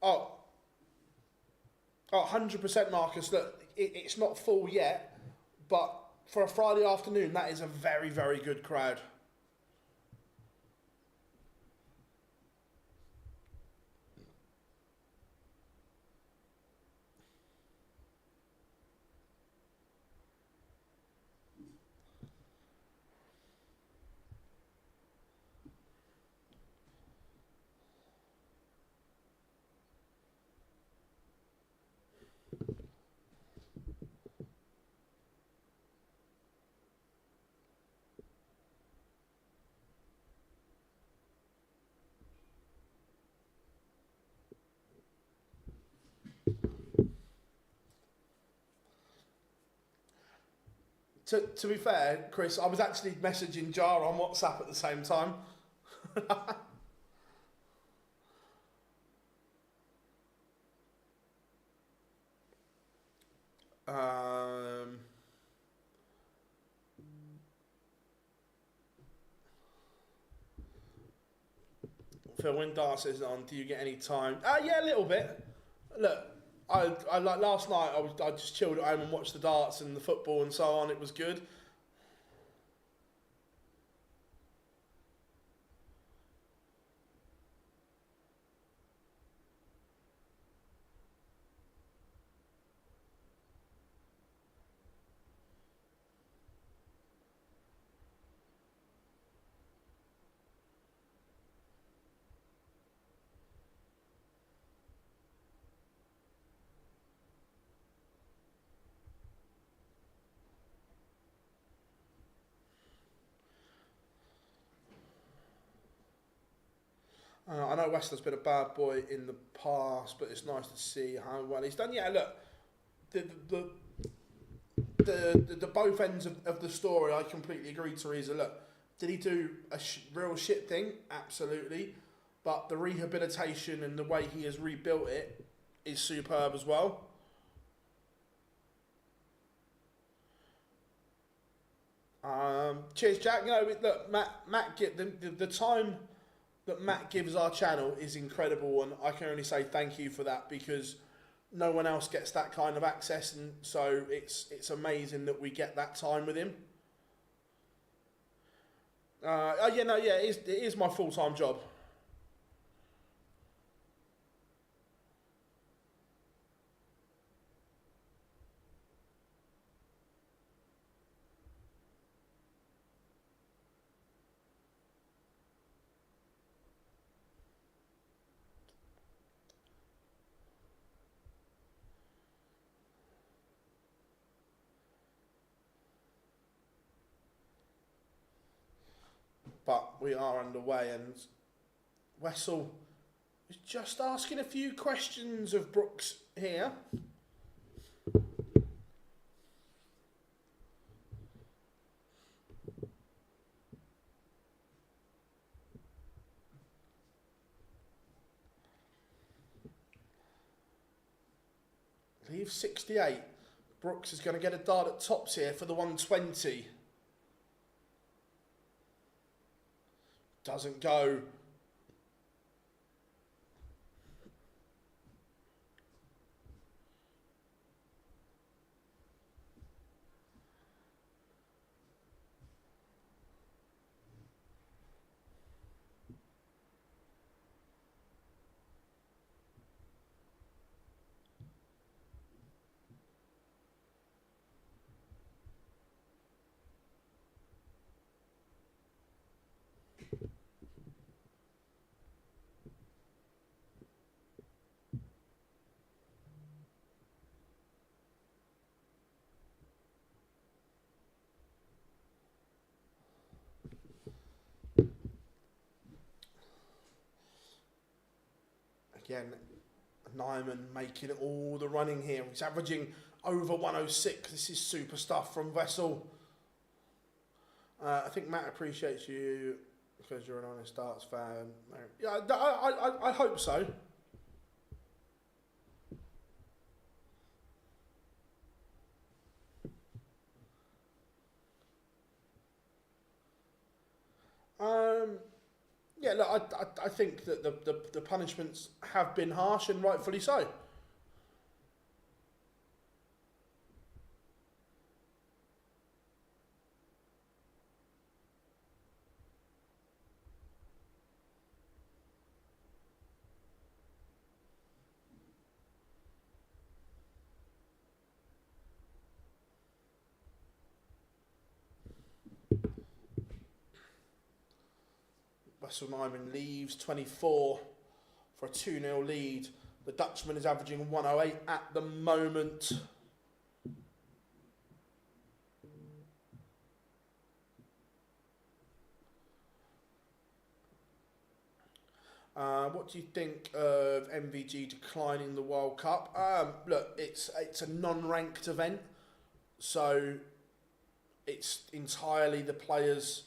Oh, 100%, Marcus. Look, it's not full yet, but for a Friday afternoon, that is a very, very good crowd. To be fair, Chris, I was actually messaging Jar on WhatsApp at the same time. um, Phil, when darts isn't on, do you get any time? Yeah, a little bit. Look, I like last night. I just chilled at home and watched the darts and the football and so on. It was good. I know Westler's been a bad boy in the past, but it's nice to see how well he's done. Yeah, look, the the the both ends of the story, I completely agree, Teresa. Look, did he do a real shit thing? Absolutely. But the rehabilitation and the way he has rebuilt it is superb as well. Cheers, Jack. You know, look, Matt get the time that Matt gives our channel is incredible, and I can only say thank you for that because no one else gets that kind of access, and so it's amazing that we get that time with him. Oh yeah, no, yeah, it is my full time job. But we are underway, and Wessel is just asking a few questions of Brooks here. Leave 68. Brooks is going to get a dart at tops here for the 120. Doesn't go. Again, Nijman making all the running here. He's averaging over 106. This is super stuff from Wessel. I think Matt appreciates you because you're an honest darts fan. Yeah, I hope so. Yeah, look, I think that the punishments have been harsh and rightfully so. Nijman leaves 24 for a 2-0 lead. The Dutchman is averaging 108 at the moment. What do you think of MVG declining the World Cup? Look, it's a non-ranked event, so it's entirely the players'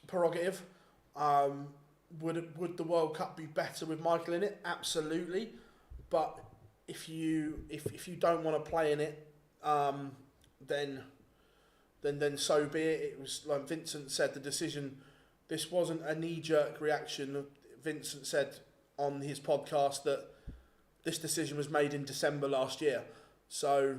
prerogative. Would the World Cup be better with Michael in it? Absolutely, but if you don't want to play in it, then so be it. It was like Vincent said, the decision. This wasn't a knee-jerk reaction. Vincent said on his podcast that this decision was made in December last year. So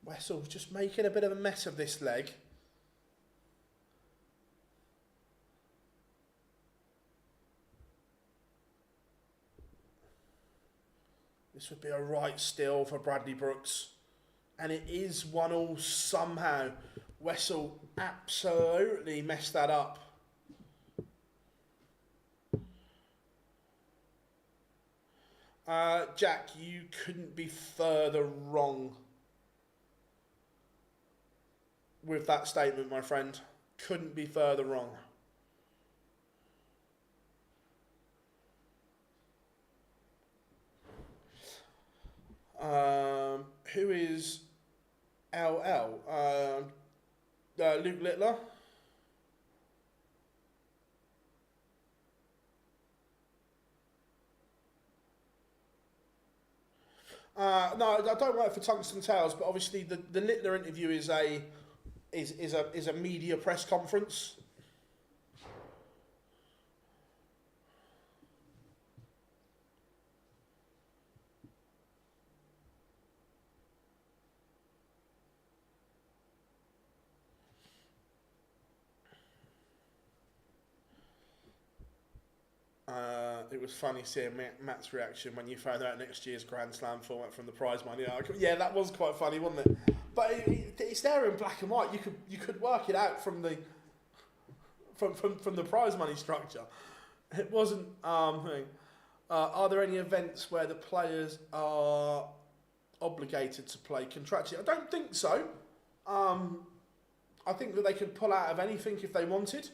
Wessel's just making a bit of a mess of this leg. This would be a right steal for Bradley Brooks. And it is 1-1 somehow. Wessel absolutely messed that up. Jack, you couldn't be further wrong with that statement, my friend. Couldn't be further wrong. Who is LL? Luke Littler. No, I don't work for Tungsten Tales, but obviously the Littler interview is a media press conference. It was funny seeing Matt's reaction when you found out next year's Grand Slam format from the prize money. Yeah, that was quite funny, wasn't it? But it's there in black and white. You could work it out from the prize money structure. It wasn't. Are there any events where the players are obligated to play contractually? I don't think so. I think that they could pull out of anything if they wanted.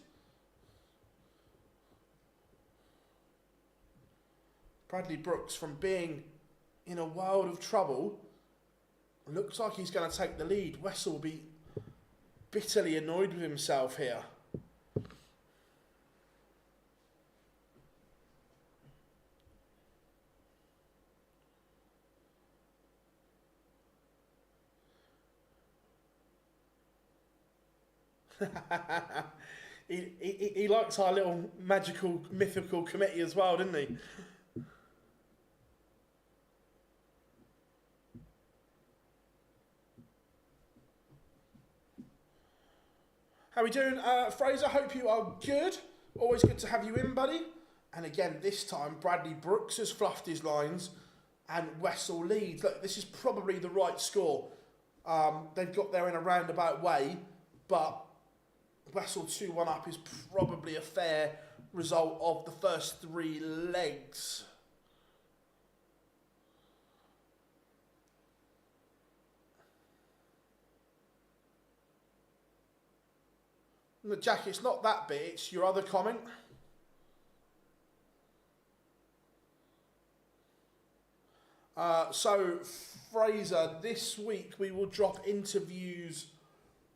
Bradley Brooks, from being in a world of trouble, looks like he's going to take the lead. Wessel will be bitterly annoyed with himself here. He likes our little magical, mythical committee as well, didn't he? How are we doing? Fraser, hope you are good. Always good to have you in, buddy. And again, this time, Bradley Brooks has fluffed his lines and Wessel leads. Look, this is probably the right score. They've got there in a roundabout way, but Wessel 2-1 up is probably a fair result of the first 3 legs. Jack, it's not that bit, it's your other comment. So, Fraser, this week we will drop interviews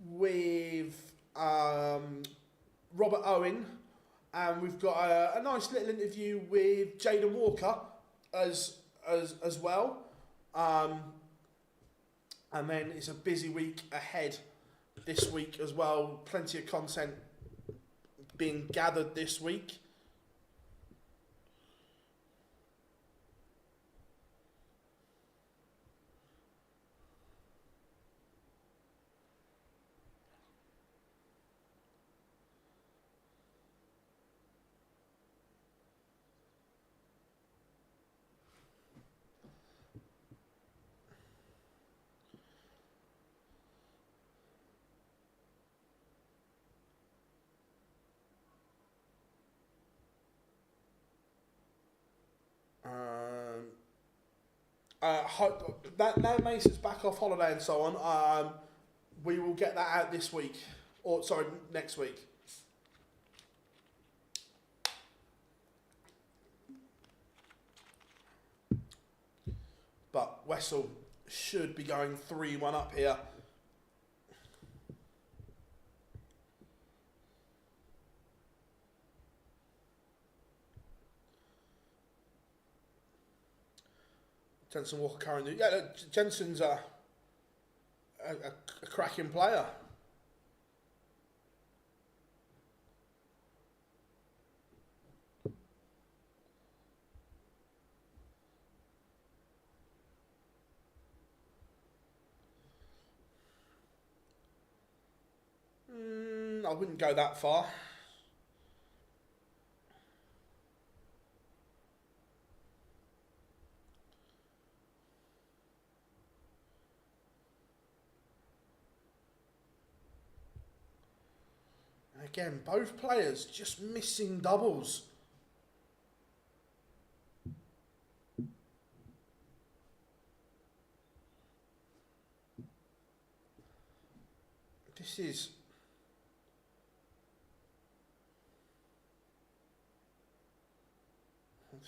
with Robert Owen, and we've got a nice little interview with Jaden Walker as well. And then it's a busy week ahead this week as well. Plenty of content being gathered this week. Now Mason's back off holiday and so on. We will get that out this week, or sorry, next week. But Wessel should be going 3-1 up here. Jensen Walker currently. Yeah, look, Jensen's a cracking player. I wouldn't go that far. Again, both players just missing doubles. This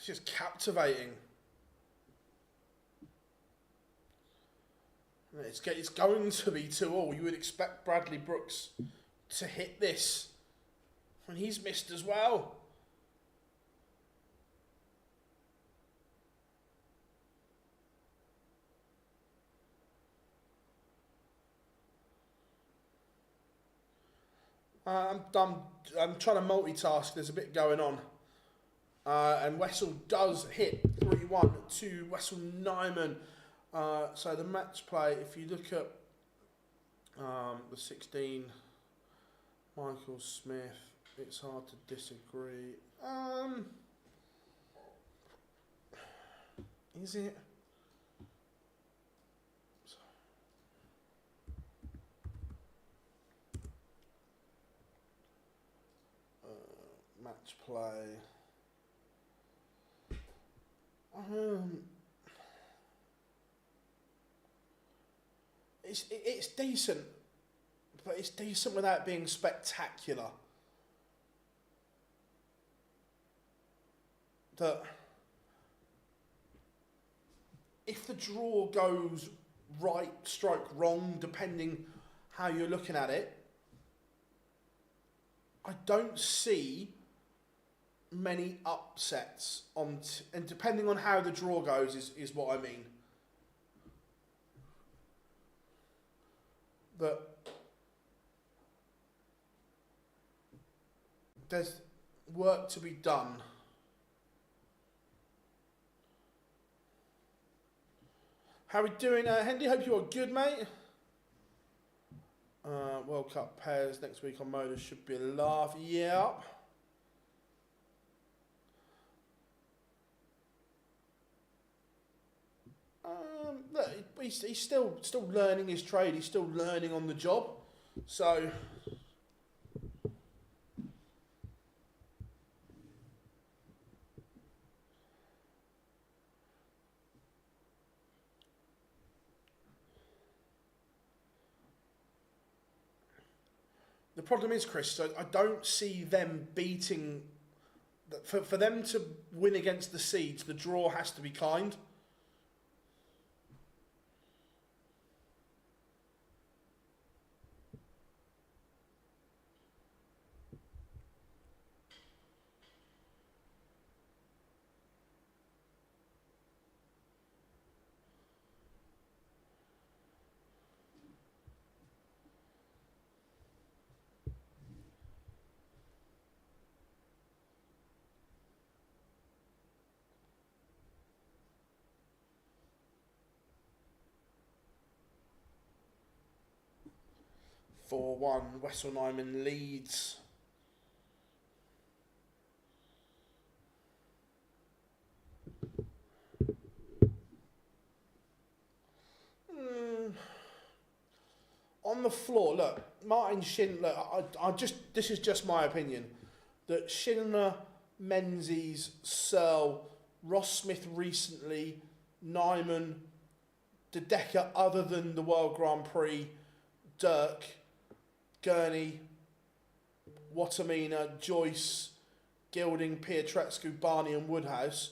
is captivating. It's going to be 2-2. You would expect Bradley Brooks to hit this when he's missed as well. I'm trying to multitask. There's a bit going on. And Wessel does hit 3-1 to Wessel Nijman. So the match play, if you look at the 16, Michael Smith, it's hard to disagree. Is it? Match play. It's decent, but it's decent without being spectacular. That if the draw goes right, stroke wrong, depending how you're looking at it, I don't see many upsets and depending on how the draw goes is what I mean. But there's work to be done. How are we doing, Hendy? Hope you are good, mate. World Cup pairs next week on MODUS should be a laugh. Yeah. Look, he's still learning his trade. He's still learning on the job. So the problem is, Chris, I don't see them beating. For them to win against the seeds, the draw has to be kind. 4-1, Wessel Nijman leads. On the floor, look, Martin Schindler, this is just my opinion, that Schindler, Menzies, Searle, Ross Smith recently, Nijman, De Decker, other than the World Grand Prix, Dirk, Gurney, Watamina, Joyce, Gilding, Pietretscu, Barney and Woodhouse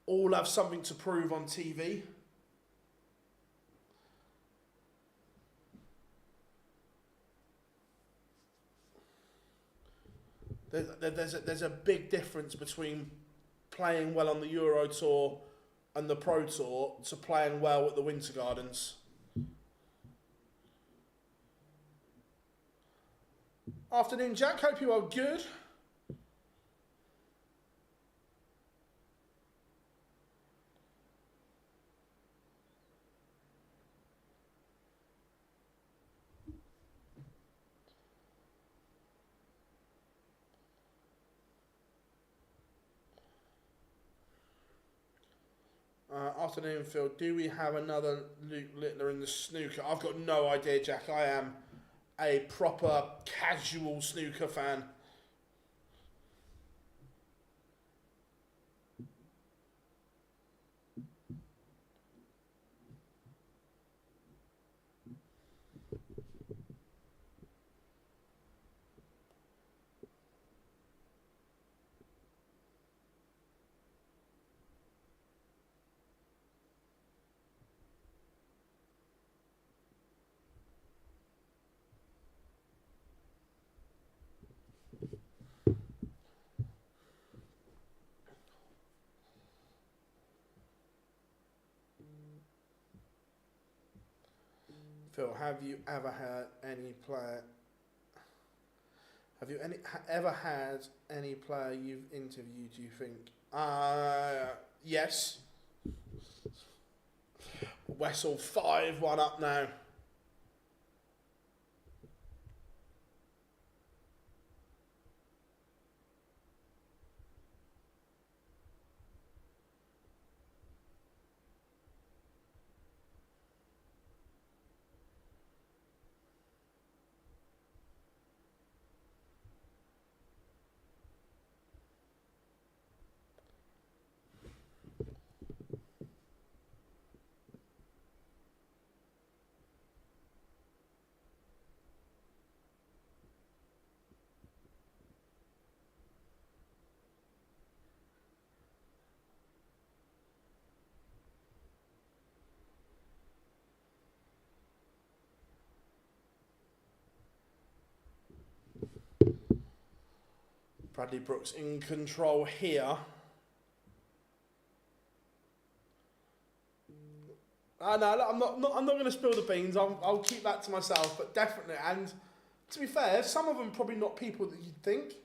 all have something to prove on TV. There's a big difference between playing well on the Euro Tour and the Pro Tour to playing well at the Winter Gardens. Afternoon, Jack. Hope you are good. Afternoon, Phil. Do we have another Luke Littler in the snooker? I've got no idea, Jack. I am a proper casual snooker fan. Phil, have you ever had any player? Have you ever had any player you've interviewed? Do you think? Yes. Wessel 5-1 up now. Bradley Brooks in control here. No, I'm not going to spill the beans. I'll keep that to myself. But definitely, and to be fair, some of them probably not people that you'd think.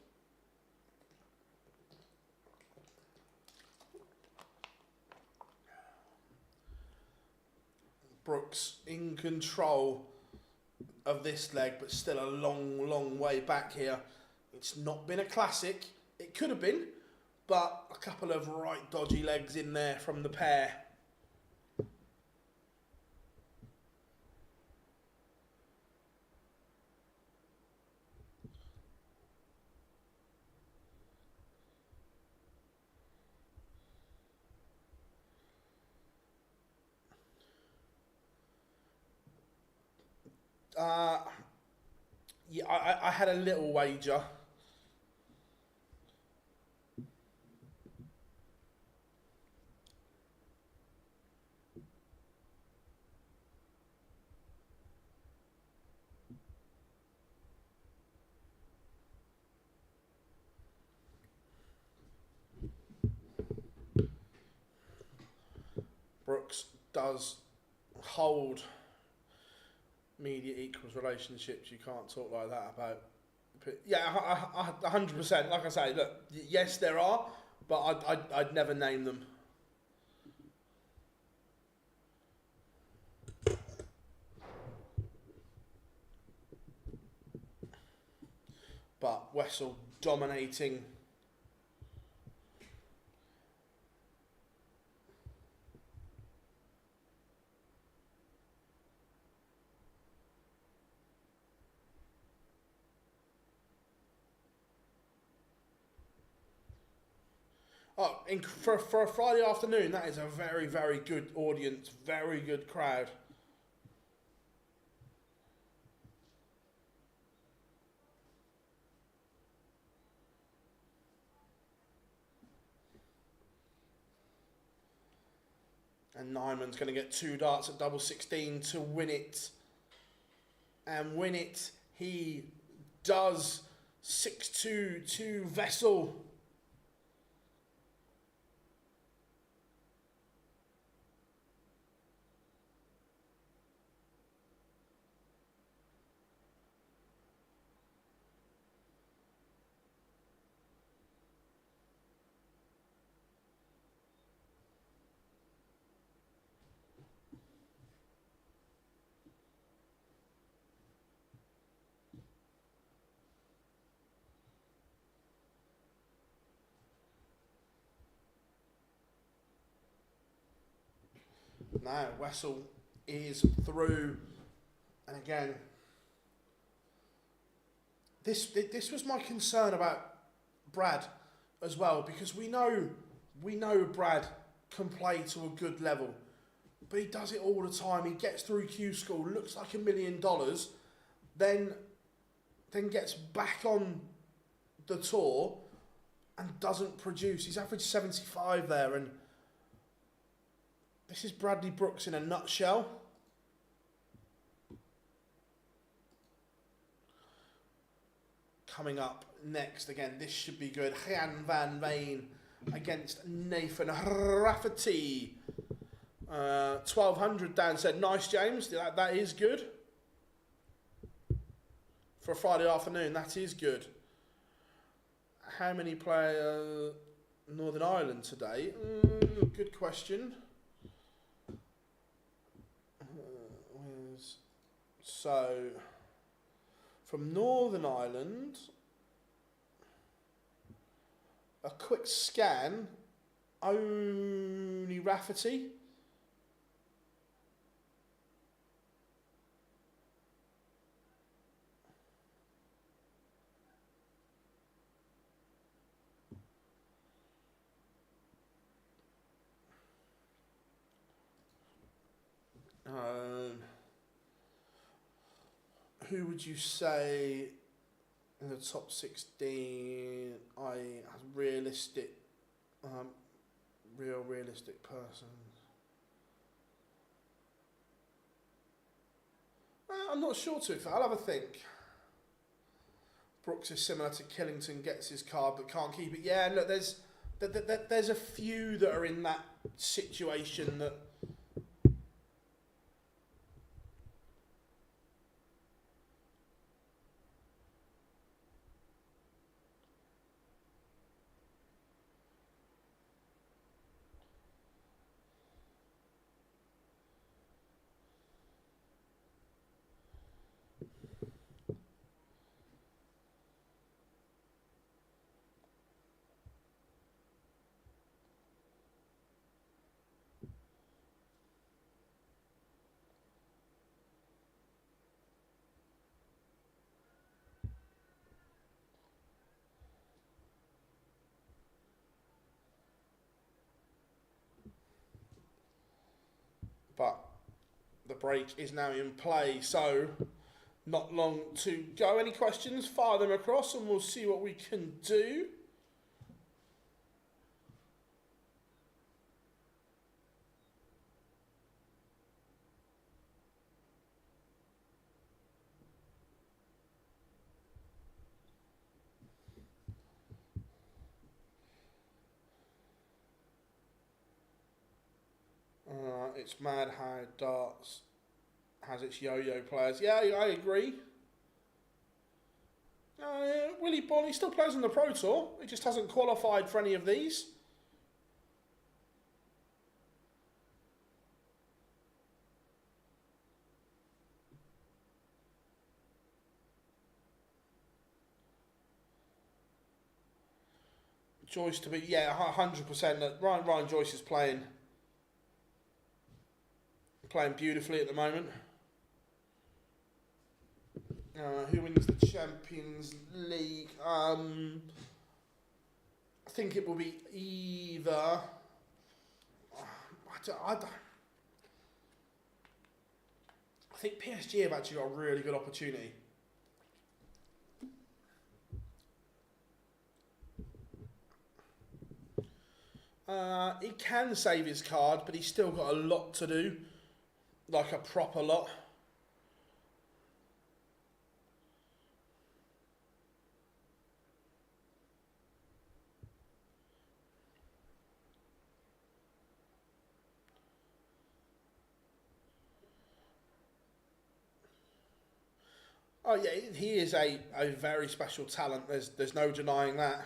Brooks in control of this leg, but still a long way back here. It's not been a classic. It could have been, but a couple of right dodgy legs in there from the pair. Yeah, I had a little wager. Brooks does hold media equals relationships. You can't talk like that about. Yeah, 100%. Like I say, look, yes, there are, but I'd never name them. but Wessel dominating. Oh, for a Friday afternoon, that is a very, very good audience, very good crowd. And Nijman's going to get 2 darts at double 16 to win it. And win it, he does. 6-2 to Wessel. Now Wessel is through, and again, this was my concern about Brad as well, because we know Brad can play to a good level, but he does it all the time. He gets through Q School, looks like $1 million, then gets back on the tour and doesn't produce. He's averaged 75 there, and this is Bradley Brooks in a nutshell. Coming up next, again, this should be good. Jan van Veen against Nathan Rafferty. 1200 Dan said, nice James, that is good. For a Friday afternoon, that is good. How many play Northern Ireland today? Good question. So, from Northern Ireland, a quick scan, only Rafferty. Who would you say in the top 16? Realistic person. I'm not sure to. I'll have a think. Brooks is similar to Killington, gets his card but can't keep it. Yeah, look, there's a few that are in that situation that. But the break is now in play, so not long to go. Any questions? Fire them across and we'll see what we can do. It's mad how darts has its yo-yo players. Yeah, I agree. Willie Bonny still plays on the Pro Tour. He just hasn't qualified for any of these. Joyce to be, yeah, 100%. Ryan Joyce is playing beautifully at the moment. Who wins the Champions League? I think it will be either. I think PSG have actually got a really good opportunity. He can save his card, but he's still got a lot to do, like a proper lot. Oh yeah, he is a very special talent. There's no denying that.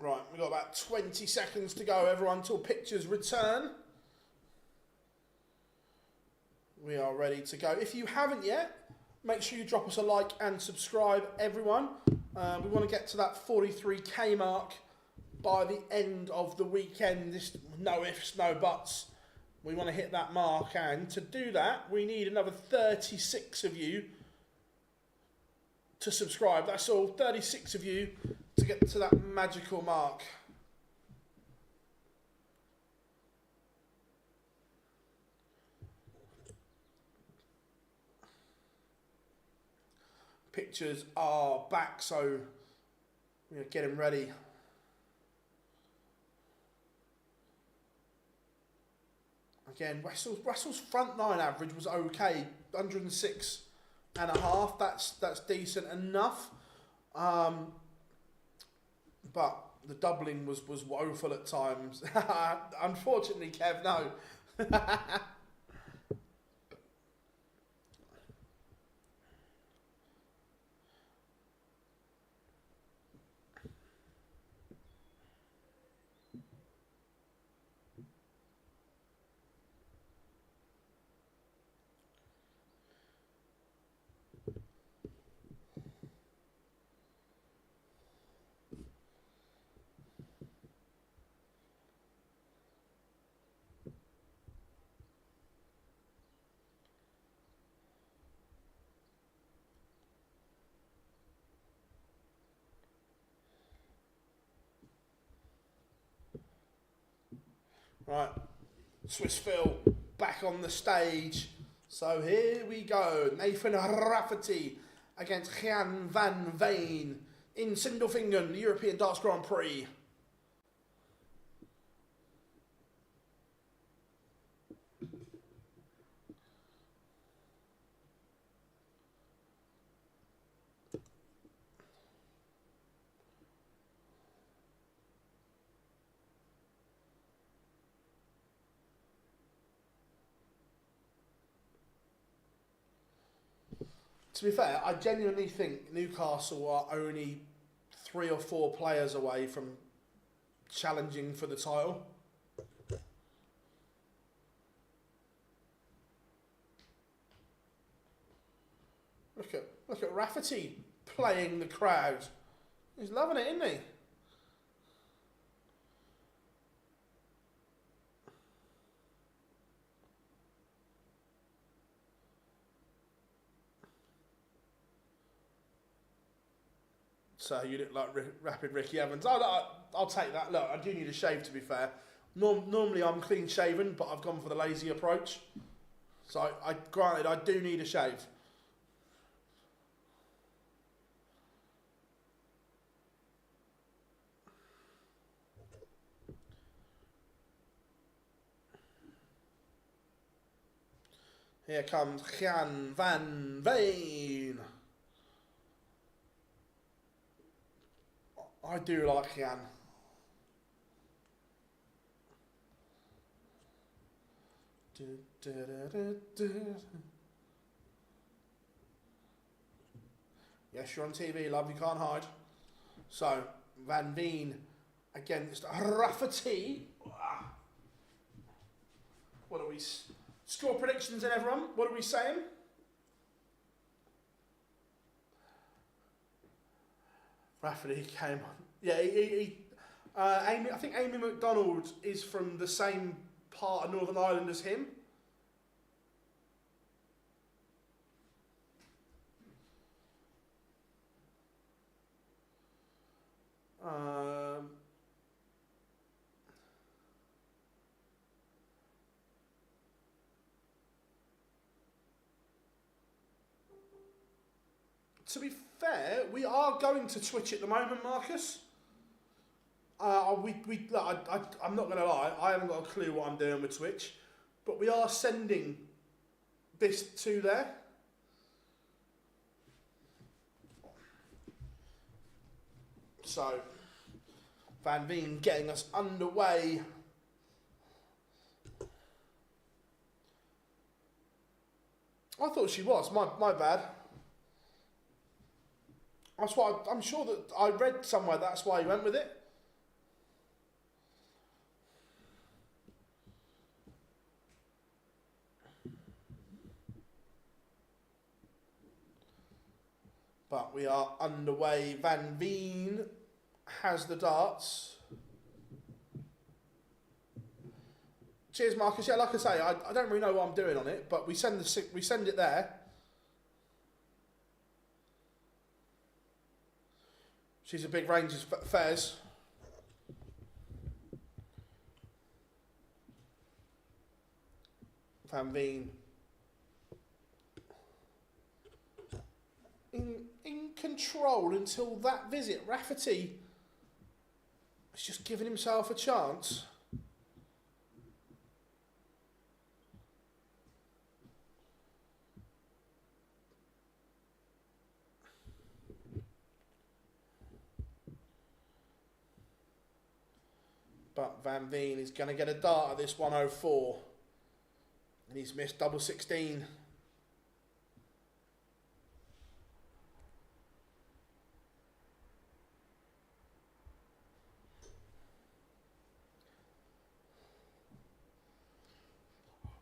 Right, we've got about 20 seconds to go, everyone, till pictures return. We are ready to go. If you haven't yet, make sure you drop us a like and subscribe, everyone. We want to get to that 43k mark by the end of the weekend. This, no ifs, no buts. We want to hit that mark, and to do that, we need another 36 of you to subscribe. That's all, 36 of you to get to that magical mark. Pictures are back, so we're getting ready. Again, Russell's front line average was okay, 106.5. That's decent enough. But the doubling was woeful at times. Unfortunately, Kev, no. Right, Swiss Phil back on the stage. So here we go. Nathan Rafferty against Jan van Veen in Sindelfingen, the European Darts Grand Prix. To be fair, I genuinely think Newcastle are only 3 or 4 players away from challenging for the title. Look at Rafferty playing the crowd. He's loving it, isn't he? So you look like rapid Ricky Evans. I'll take that. Look, I do need a shave, to be fair. Normally I'm clean shaven, but I've gone for the lazy approach. So granted, I do need a shave. Here comes Jan van Veen. I do like Jan. Yes, you're on TV, love, you can't hide. So, Van Veen against Rafferty. What are we... Score predictions then, everyone. What are we saying? Rafferty came on. Yeah, Amy, I think Amy McDonald is from the same part of Northern Ireland as him. To be fair, we are going to Twitch at the moment, Marcus. I'm not going to lie, I haven't got a clue what I'm doing with Twitch, but we are sending this to there. So, Van Veen getting us underway. I thought she was, my bad. That's why I'm sure that I read somewhere that's why he went with it. But we are underway. Van Veen has the darts. Cheers, Marcus. Yeah, like I say, I don't really know what I'm doing on it, but we send it there. She's a big Rangers Fez. Van Veen. In control until that visit. Rafferty has just given himself a chance. But Van Veen is going to get a dart at this 104. And he's missed double 16.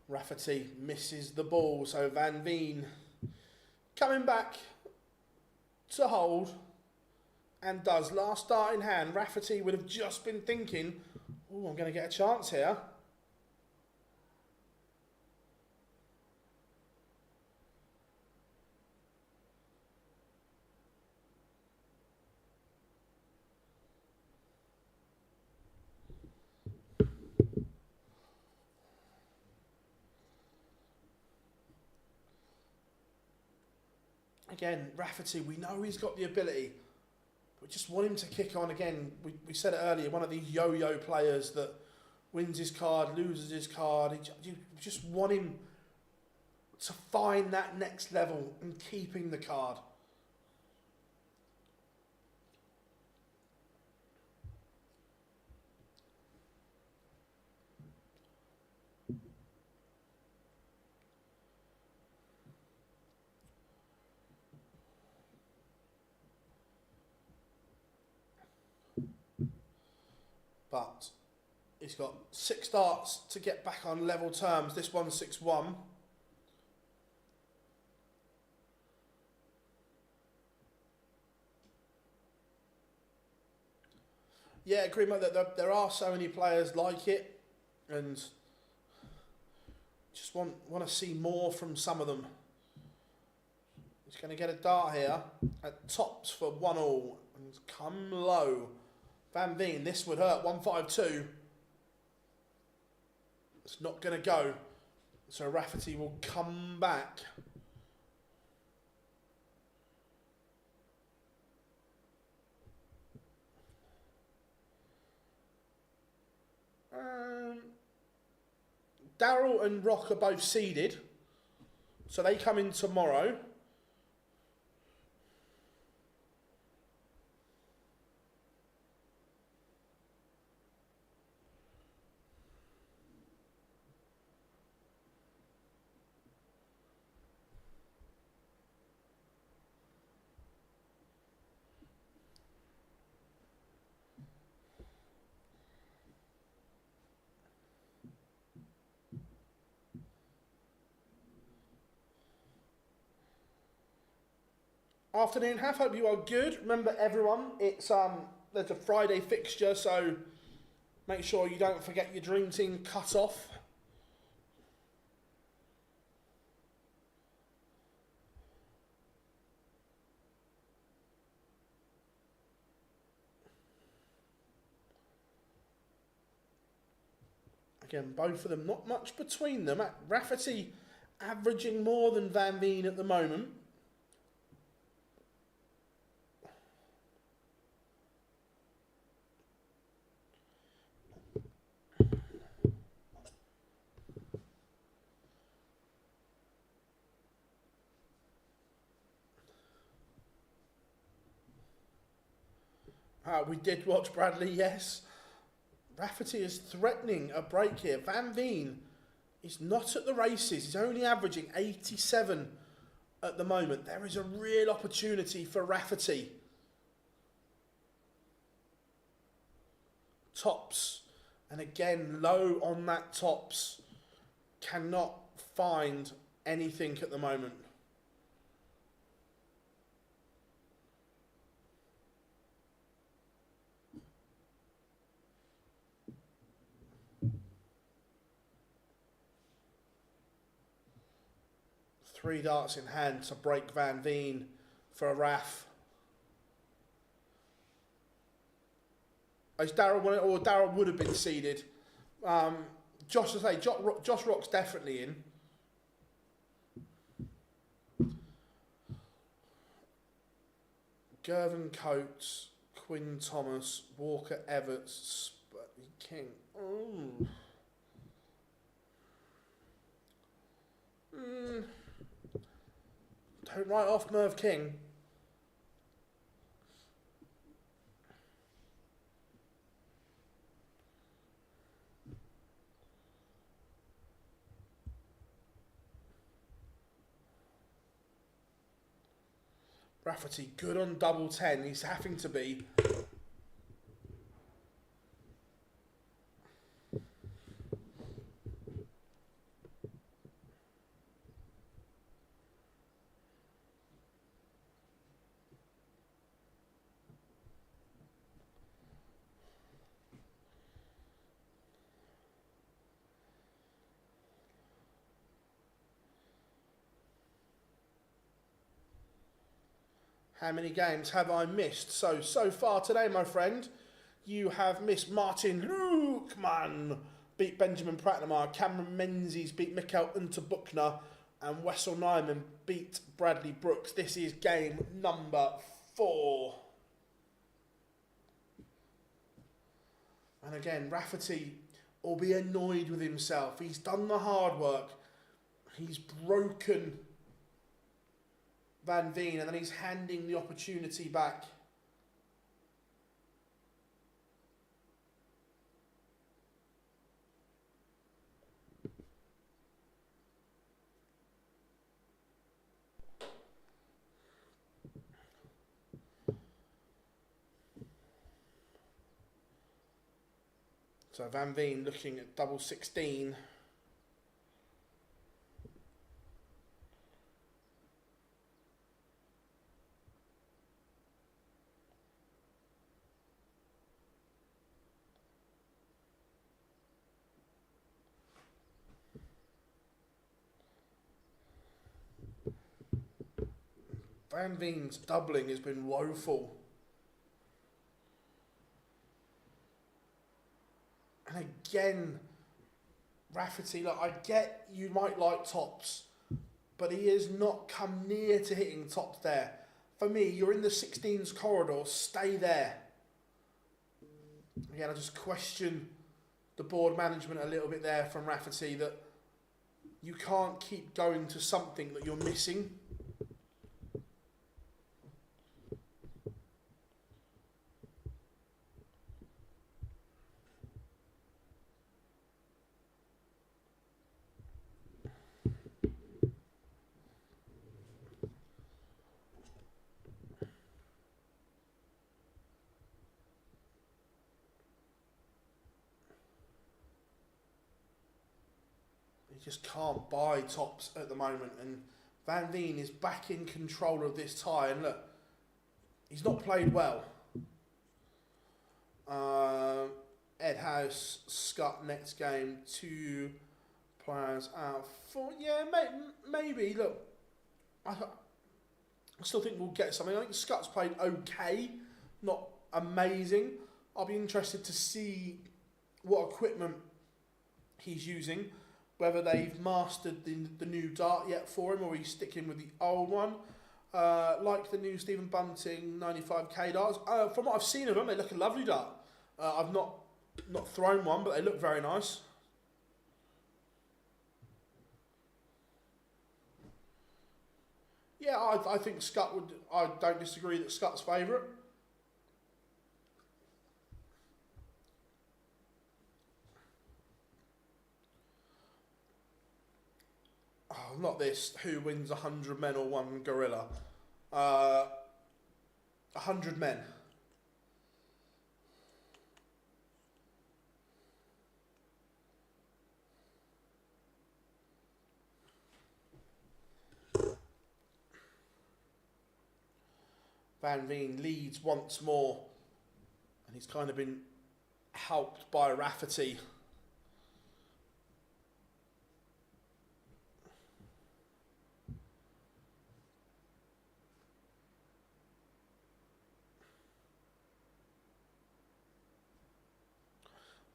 Rafferty misses the ball, so Van Veen coming back to hold and does. Last dart in hand. Rafferty would have just been thinking, oh, I'm going to get a chance here. Again, Rafferty, we know he's got the ability. We just want him to kick on again. We said it earlier, one of these yo-yo players that wins his card, loses his card. You just want him to find that next level and keeping the card. But he's got 6 darts to get back on level terms. This one's 6-1. Yeah, agree, mate, that there are so many players like it, and just want to see more from some of them. He's going to get a dart here at tops for 1-all and come low. Van Veen, this would hurt. 152. It's not going to go. So Rafferty will come back. Darrell and Rock are both seeded, so they come in tomorrow. Afternoon, Half. Hope you are good. Remember, everyone, it's there's a Friday fixture, so make sure you don't forget your dream team cut off. Again, both of them, not much between them. Rafferty averaging more than Van Veen at the moment. We did watch Bradley, yes. Rafferty is threatening a break here. Van Veen is not at the races. He's only averaging 87 at the moment. There is a real opportunity for Rafferty. Tops. And again, low on that tops. Cannot find anything at the moment. Three darts in hand to break Van Veen for a RAF. As Darrell would have been seeded. Josh Rock's definitely in. Gervin Coates, Quinn Thomas, Walker Everts, King. Don't write off Merv King. Rafferty good on double 10. He's having to be. How many games have I missed? So far today, my friend, you have missed Martin Lukeman beat Benjamin Pratnamar, Cameron Menzies beat Mikkel Unterbuchner, and Wessel Nijman beat Bradley Brooks. This is game number 4. And again, Rafferty will be annoyed with himself. He's done the hard work. He's broken Van Veen, and then he's handing the opportunity back. So Van Veen looking at double 16. Van Veen's doubling has been woeful. And again, Rafferty, look, I get you might like tops, but he has not come near to hitting tops there. For me, you're in the 16s corridor, stay there. Again, I just question the board management a little bit there from Rafferty, that you can't keep going to something that you're missing. Just can't buy tops at the moment, and Van Veen is back in control of this tie, and look, he's not played well. Edhouse, Scott next game, 2 players out for, yeah, maybe, look, I still think we'll get something. I think Scott's played okay, not amazing. I'll be interested to see what equipment he's using, whether they've mastered the new dart yet for him, or he's sticking with the old one. Like the new Stephen Bunting 95k darts. From what I've seen of them, they look a lovely dart. I've not thrown one, but they look very nice. Yeah, I think Scott would. I don't disagree that Scott's favourite. Oh, not this. Who wins 100 men or 1 gorilla? 100 men. Van Veen leads once more, and he's kind of been helped by Rafferty.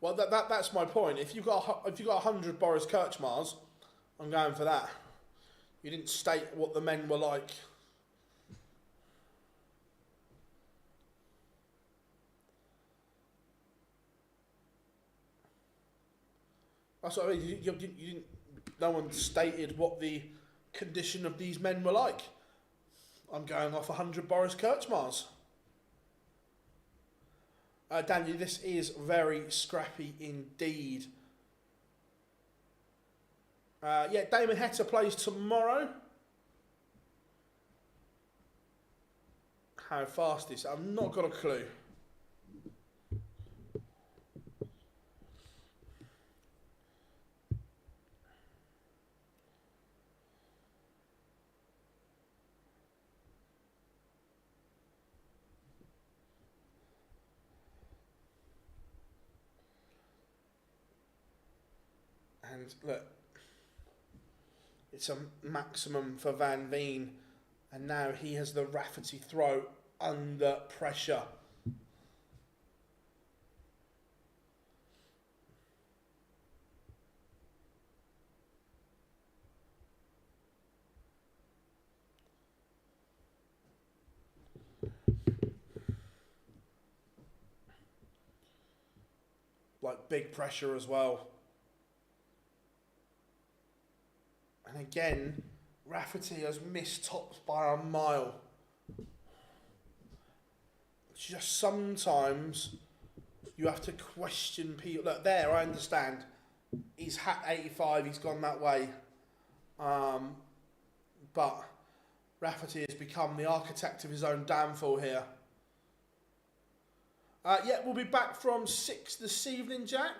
Well, that's my point. If you've got 100 Boris Kirchmars, I'm going for that. You didn't state what the men were like. That's what I mean. You didn't. No one stated what the condition of these men were like. I'm going off 100 Boris Kirchmars. Daniel, this is very scrappy indeed. Yeah, Damon Heta plays tomorrow. How fast is it? I've not got a clue. And look, it's a maximum for Van Veen, and now he has the Rafferty throw under pressure. Like big pressure as well. And again, Rafferty has missed tops by a mile. Just sometimes you have to question people. Look, there, I understand. He's hat 85, he's gone that way. But Rafferty has become the architect of his own downfall here. Yeah, we'll be back from 6 this evening, Jack.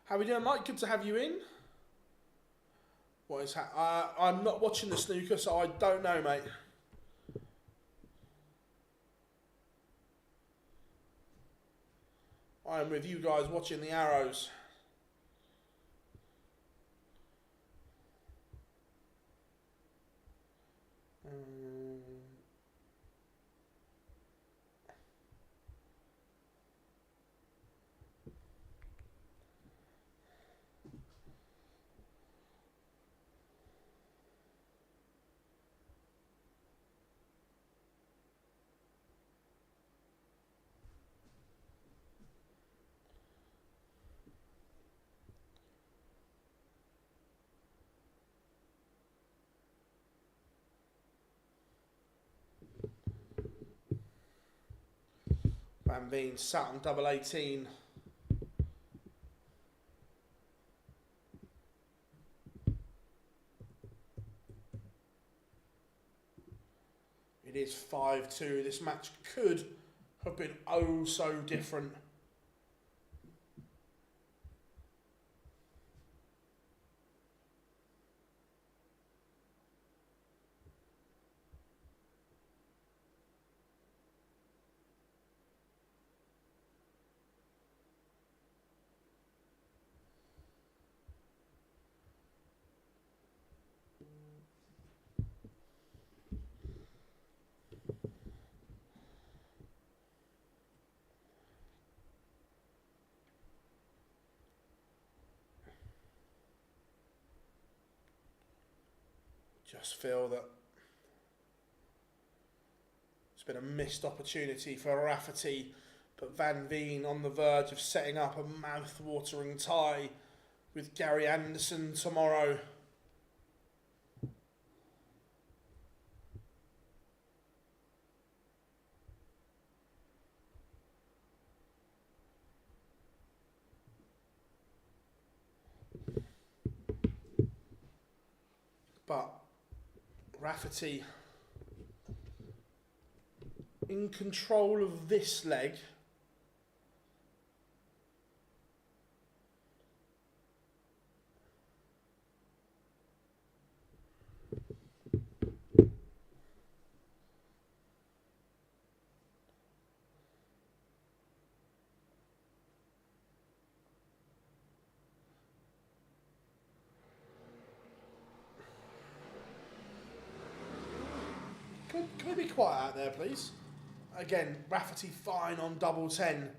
How are we doing, Mike? Good to have you in. What is I'm not watching the snooker, so I don't know, mate. I am with you guys watching the arrows. Van Veen sat on double 18. It is 5-2. This match could have been oh so different. Just feel that it's been a missed opportunity for Rafferty, but Van Veen on the verge of setting up a mouth-watering tie with Gary Anderson tomorrow. But Rafferty in control of this leg. Can we be quiet out there, please? Again, Rafferty fine on double 10.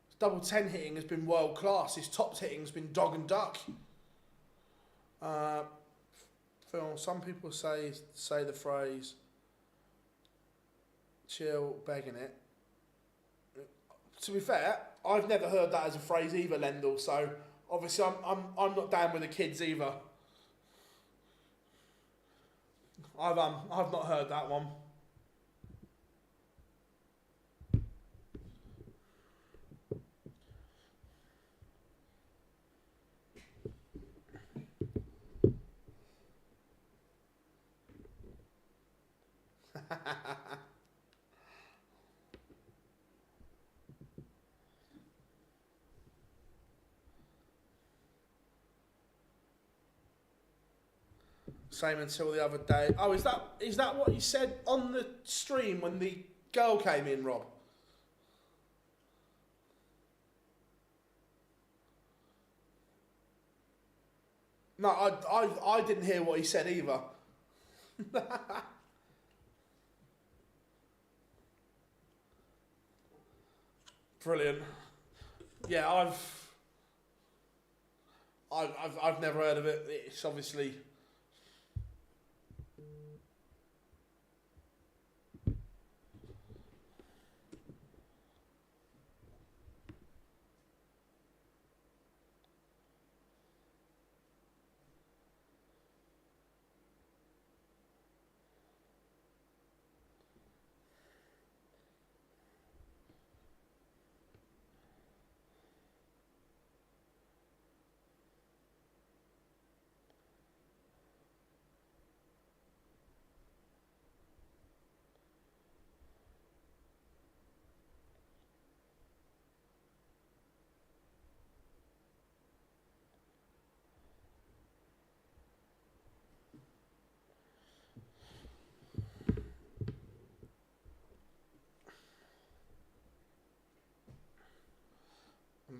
His double 10 hitting has been world class. His tops hitting has been dog and duck. Phil, some people say the phrase "chill, begging it." To be fair, I've never heard that as a phrase either, Lendl. So obviously, I'm not down with the kids either. I've not heard that one. Same until the other day. Oh, is that what you said on the stream when the girl came in, Rob? No, I didn't hear what he said either. Brilliant. Yeah, I've never heard of it. It's obviously.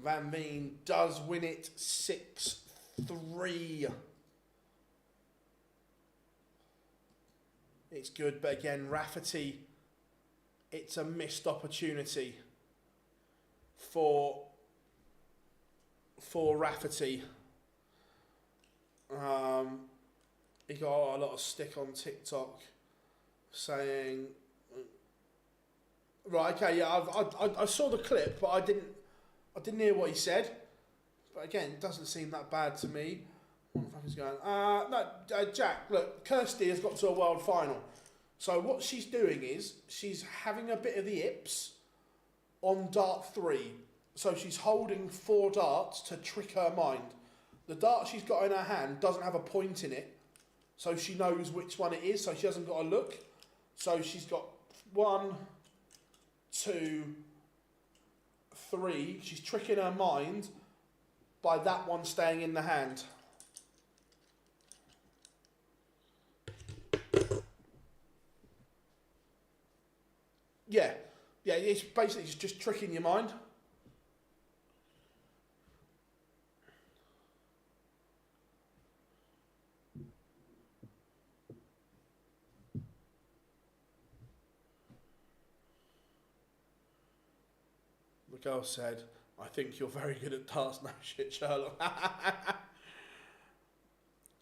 Van Veen does win it 6-3. It's good, but again, Rafferty, it's a missed opportunity for Rafferty. He got a lot of stick on TikTok saying, right, okay, yeah, I saw the clip, but I didn't hear what he said. But again, it doesn't seem that bad to me. What the fuck is going on? No, Jack, look, Kirsty has got to a world final. So what she's doing is, she's having a bit of the yips on dart 3. So she's holding 4 darts to trick her mind. The dart she's got in her hand doesn't have a point in it, so she knows which one it is, so she hasn't got to look. So she's got 1, 2, 3. She's tricking her mind by that one staying in the hand. Yeah, it's basically just tricking your mind. The girl said, "I think you're very good at darts." No shit, Sherlock.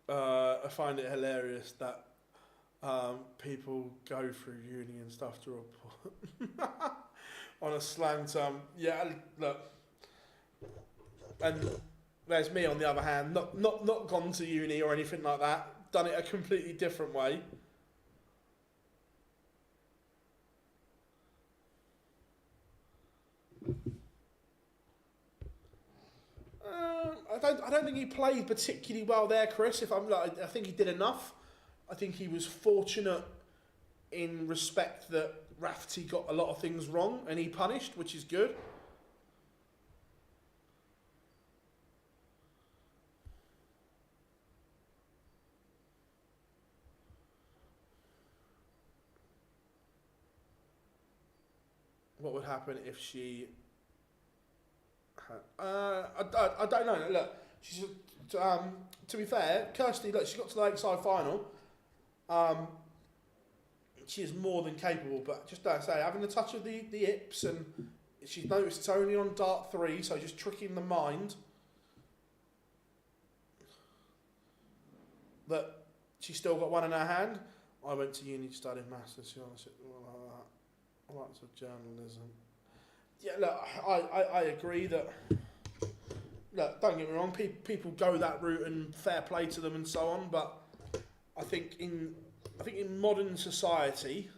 I find it hilarious that people go through uni and stuff to report on a slang term. Yeah, look, and there's me on the other hand, not gone to uni or anything like that, done it a completely different way. I don't think he played particularly well there, Chris. I think he did enough. I think he was fortunate in respect that Rafferty got a lot of things wrong and he punished, which is good. What would happen if she... I don't know. Look, she's to be fair, Kirsty. Look, she got to the Lakeside final. She is more than capable, but just don't say having the touch of the hips, and she's noticed it's only on dart 3, so just tricking the mind that she's still got one in her hand. I went to uni to study maths. I like journalism. Yeah, look, I agree that. Look, don't get me wrong. People go that route, and fair play to them, and so on. But I think in modern society,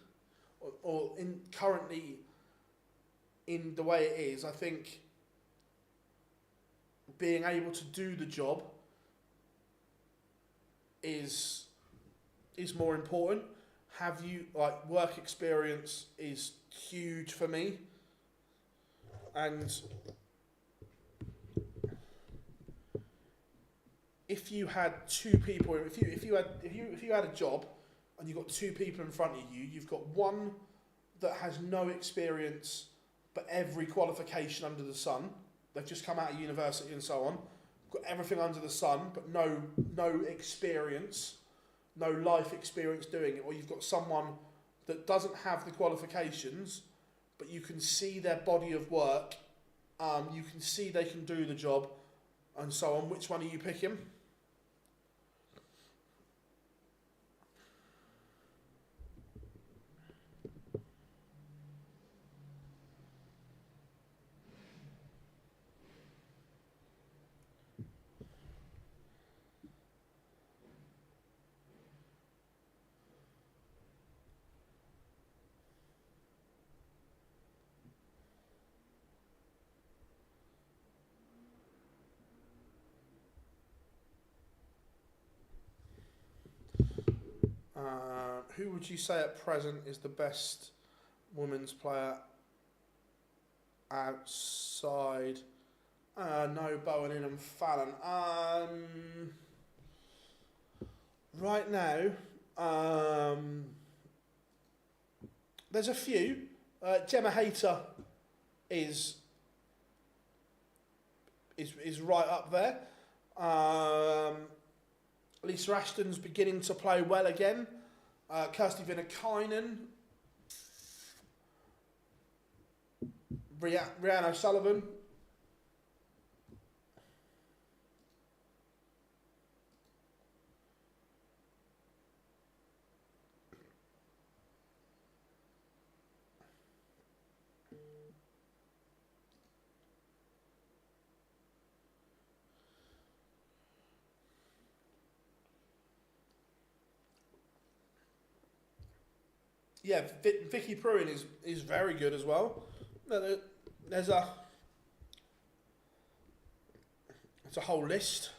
or in currently in the way it is, I think being able to do the job is more important. Have you work experience is huge for me. And if you had 2 people, if you had a job and you got 2 people in front of you, you've got one that has no experience but every qualification under the sun. They've just come out of university and so on, got everything under the sun but no experience, no life experience doing it. Or you've got someone that doesn't have the qualifications, but you can see their body of work, you can see they can do the job, and so on. Which one are you picking? Who would you say at present is the best women's player outside? No, Bowen and Fallon. Right now, there's a few. Gemma Hayter is right up there. Lisa Ashton's beginning to play well again. Kirsty Vinakainen. Rhiannon O'Sullivan. Yeah, Vicky Pruin is very good as well. there's a whole list.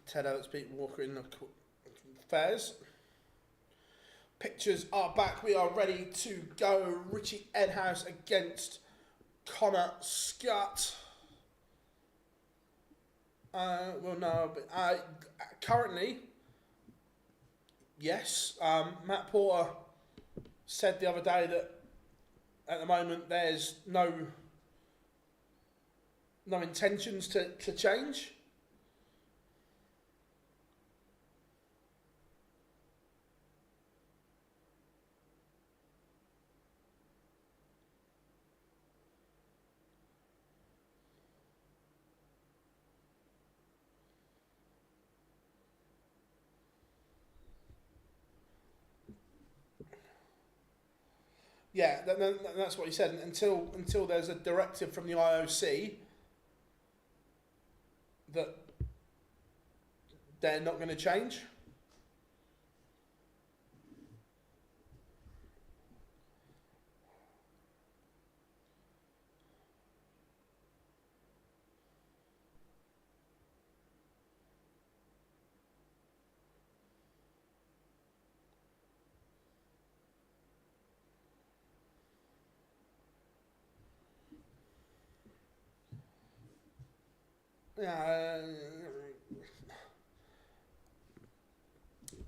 Ted Ellis beat Walker in the fairs. Pictures are back. We are ready to go. Richie Edhouse against Connor Scott. Well, no, but currently, yes. Matt Porter said the other day that at the moment there's no intentions to change. Yeah, that's what he said. Until there's a directive from the IOC that they're not going to change.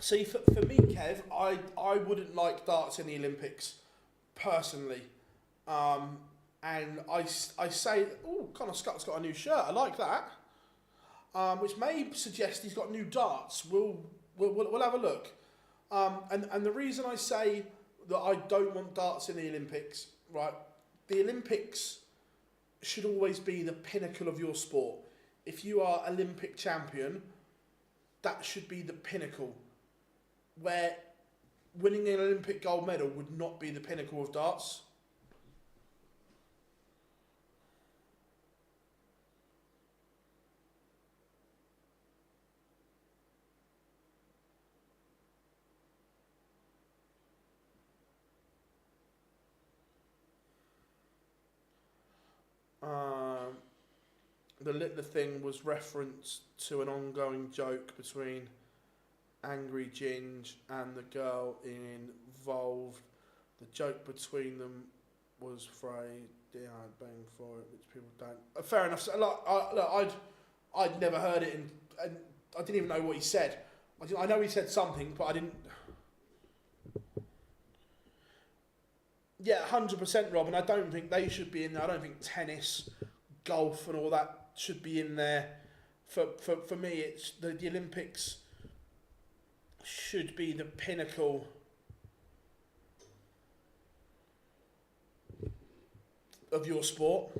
See, for me, Kev, I wouldn't like darts in the Olympics, personally. And I say, oh, Connor Scott's got a new shirt. I like that. Which may suggest he's got new darts. We'll have a look. And the reason I say that I don't want darts in the Olympics, right? The Olympics should always be the pinnacle of your sport. If you are Olympic champion, that should be the pinnacle. Where winning an Olympic gold medal would not be the pinnacle of darts. The thing was reference to an ongoing joke between Angry Ginge and the girl involved. The joke between them was phrased, yeah, I'd bang for it, which people don't. Fair enough. So, look, I'd never heard it, and I didn't even know what he said. I know he said something, but I didn't. Yeah, 100%, Rob, and I don't think they should be in there. I don't think tennis, golf, and all that should be in there. For me, it's the Olympics should be the pinnacle of your sport.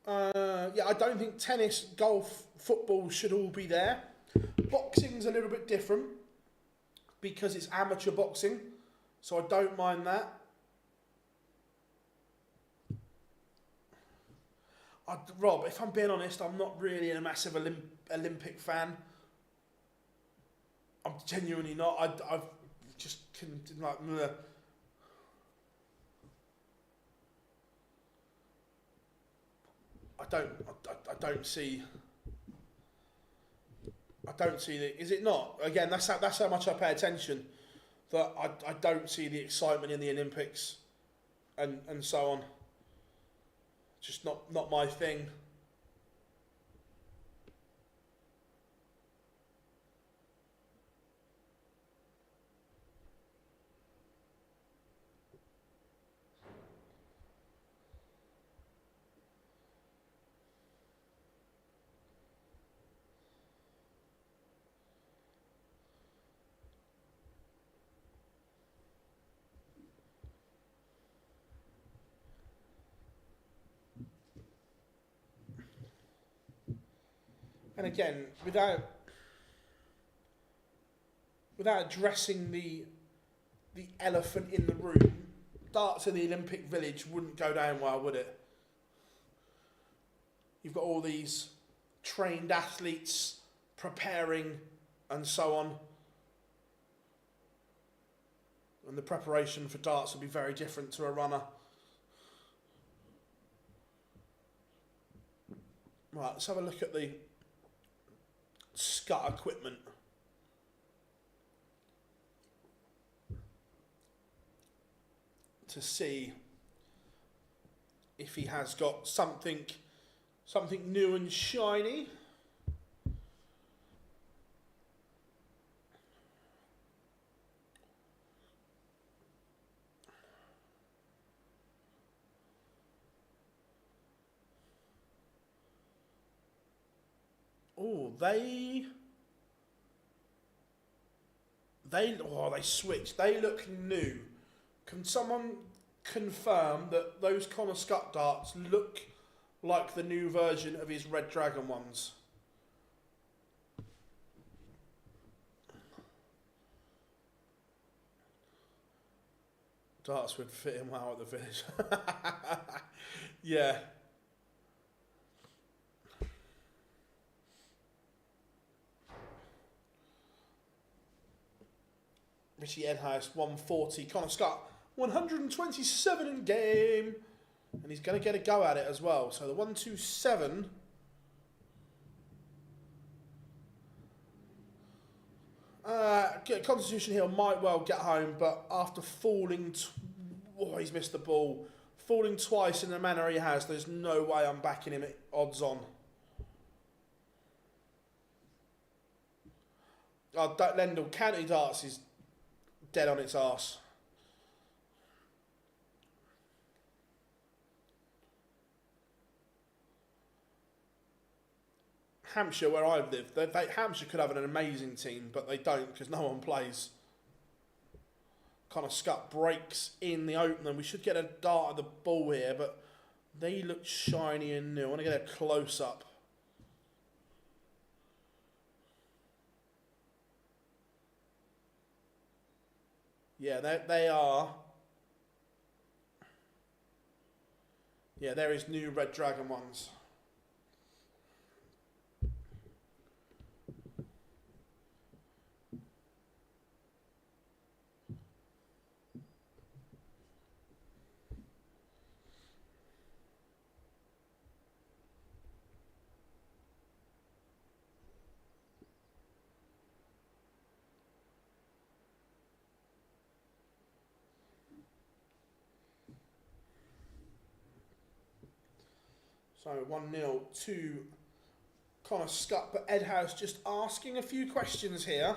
Yeah, I don't think tennis, golf, football should all be there. Boxing's a little bit different because it's amateur boxing, so I don't mind that. Rob, if I'm being honest, I'm not really a massive Olympic fan. I'm genuinely not. I've just couldn't like. Bleh. I don't see. I don't see the. Is it not? Again, that's how much I pay attention. That I don't see the excitement in the Olympics, and so on. Just not my thing. And again, without addressing the elephant in the room, darts in the Olympic Village wouldn't go down well, would it? You've got all these trained athletes preparing and so on. And the preparation for darts would be very different to a runner. Right, let's have a look at the scut equipment. To see if he has got something new and shiny. Oh, they switched. They look new. Can someone confirm that those Connor Scut darts look like the new version of his Red Dragon ones? Darts would fit him well at the Village. Yeah. Richie Edhouse, 140. Connor Scott, 127 in game. And he's going to get a go at it as well. So the 127. Constitution Hill might well get home, but after falling... he's missed the ball. Falling twice in the manner he has, there's no way I'm backing him at odds on. Lendl, county darts is dead on its arse. Hampshire, where I've lived, Hampshire could have an amazing team, but they don't because no one plays. Connor Scut breaks in the opener. We should get a dart at the ball here, but they look shiny and new. I want to get a close-up. Yeah, they are. Yeah, there is new Red Dragon ones. So 1-0 to Connor Scut, but Edhouse just asking a few questions here.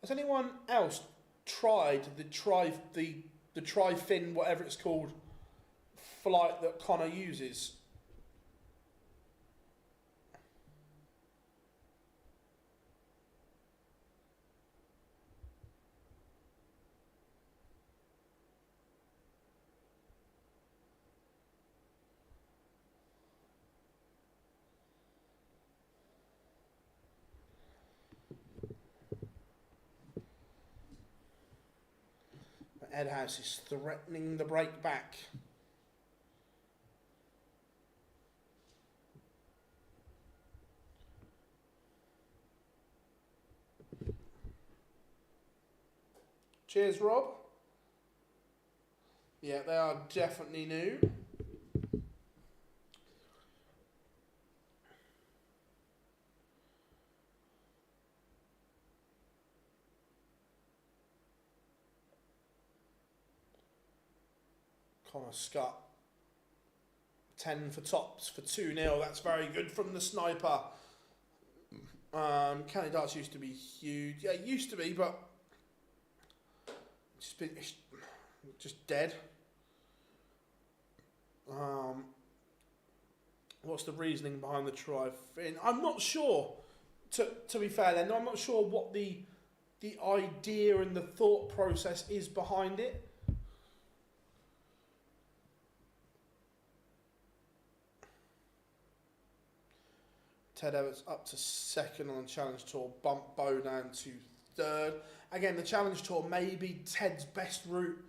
Has anyone else tried the tri-fin, whatever it's called, flight that Connor uses? Edhouse is threatening the break back. Cheers, Rob. Yeah, they are definitely new. Connor Scut, 10 for tops for 2-0. That's very good from the sniper. County darts used to be huge. Yeah, it used to be, but it's just dead. What's the reasoning behind the tri-fin? I'm not sure. To be fair, then I'm not sure what the idea and the thought process is behind it. Ted Evans up to second on the Challenge Tour, bump Bo down to third. Again, the Challenge Tour may be Ted's best route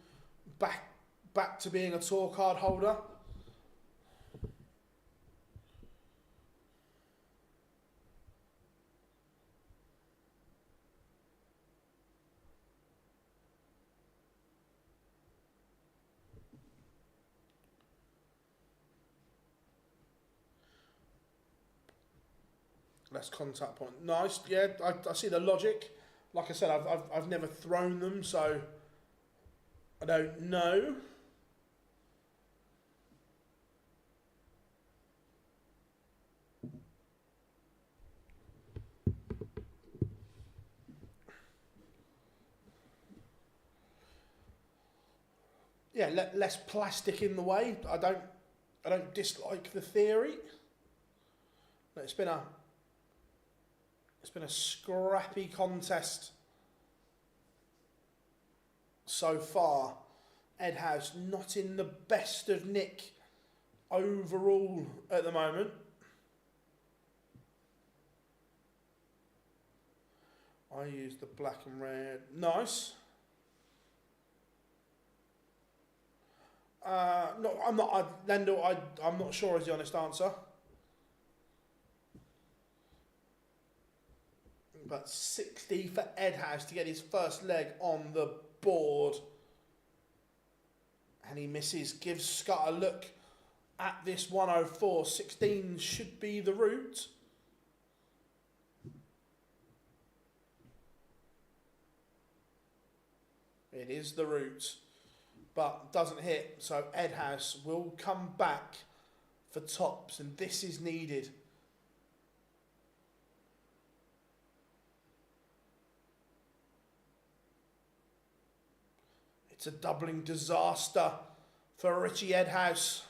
back to being a tour card holder. Less contact point. Nice. Yeah, I see the logic. Like I said, I've never thrown them, so I don't know. Yeah, less plastic in the way. I don't dislike the theory. It's been a scrappy contest so far. Edhouse not in the best of nick overall at the moment. I use the black and red. Nice. No, I'm not. Lendl, I'm not sure is the honest answer. But 60 for Edhouse to get his first leg on the board. And he misses. Gives Scott a look at this 104. 16 should be the route. It is the route. But doesn't hit. So Edhouse will come back for tops. And this is needed. It's a doubling disaster for Richie Edhouse.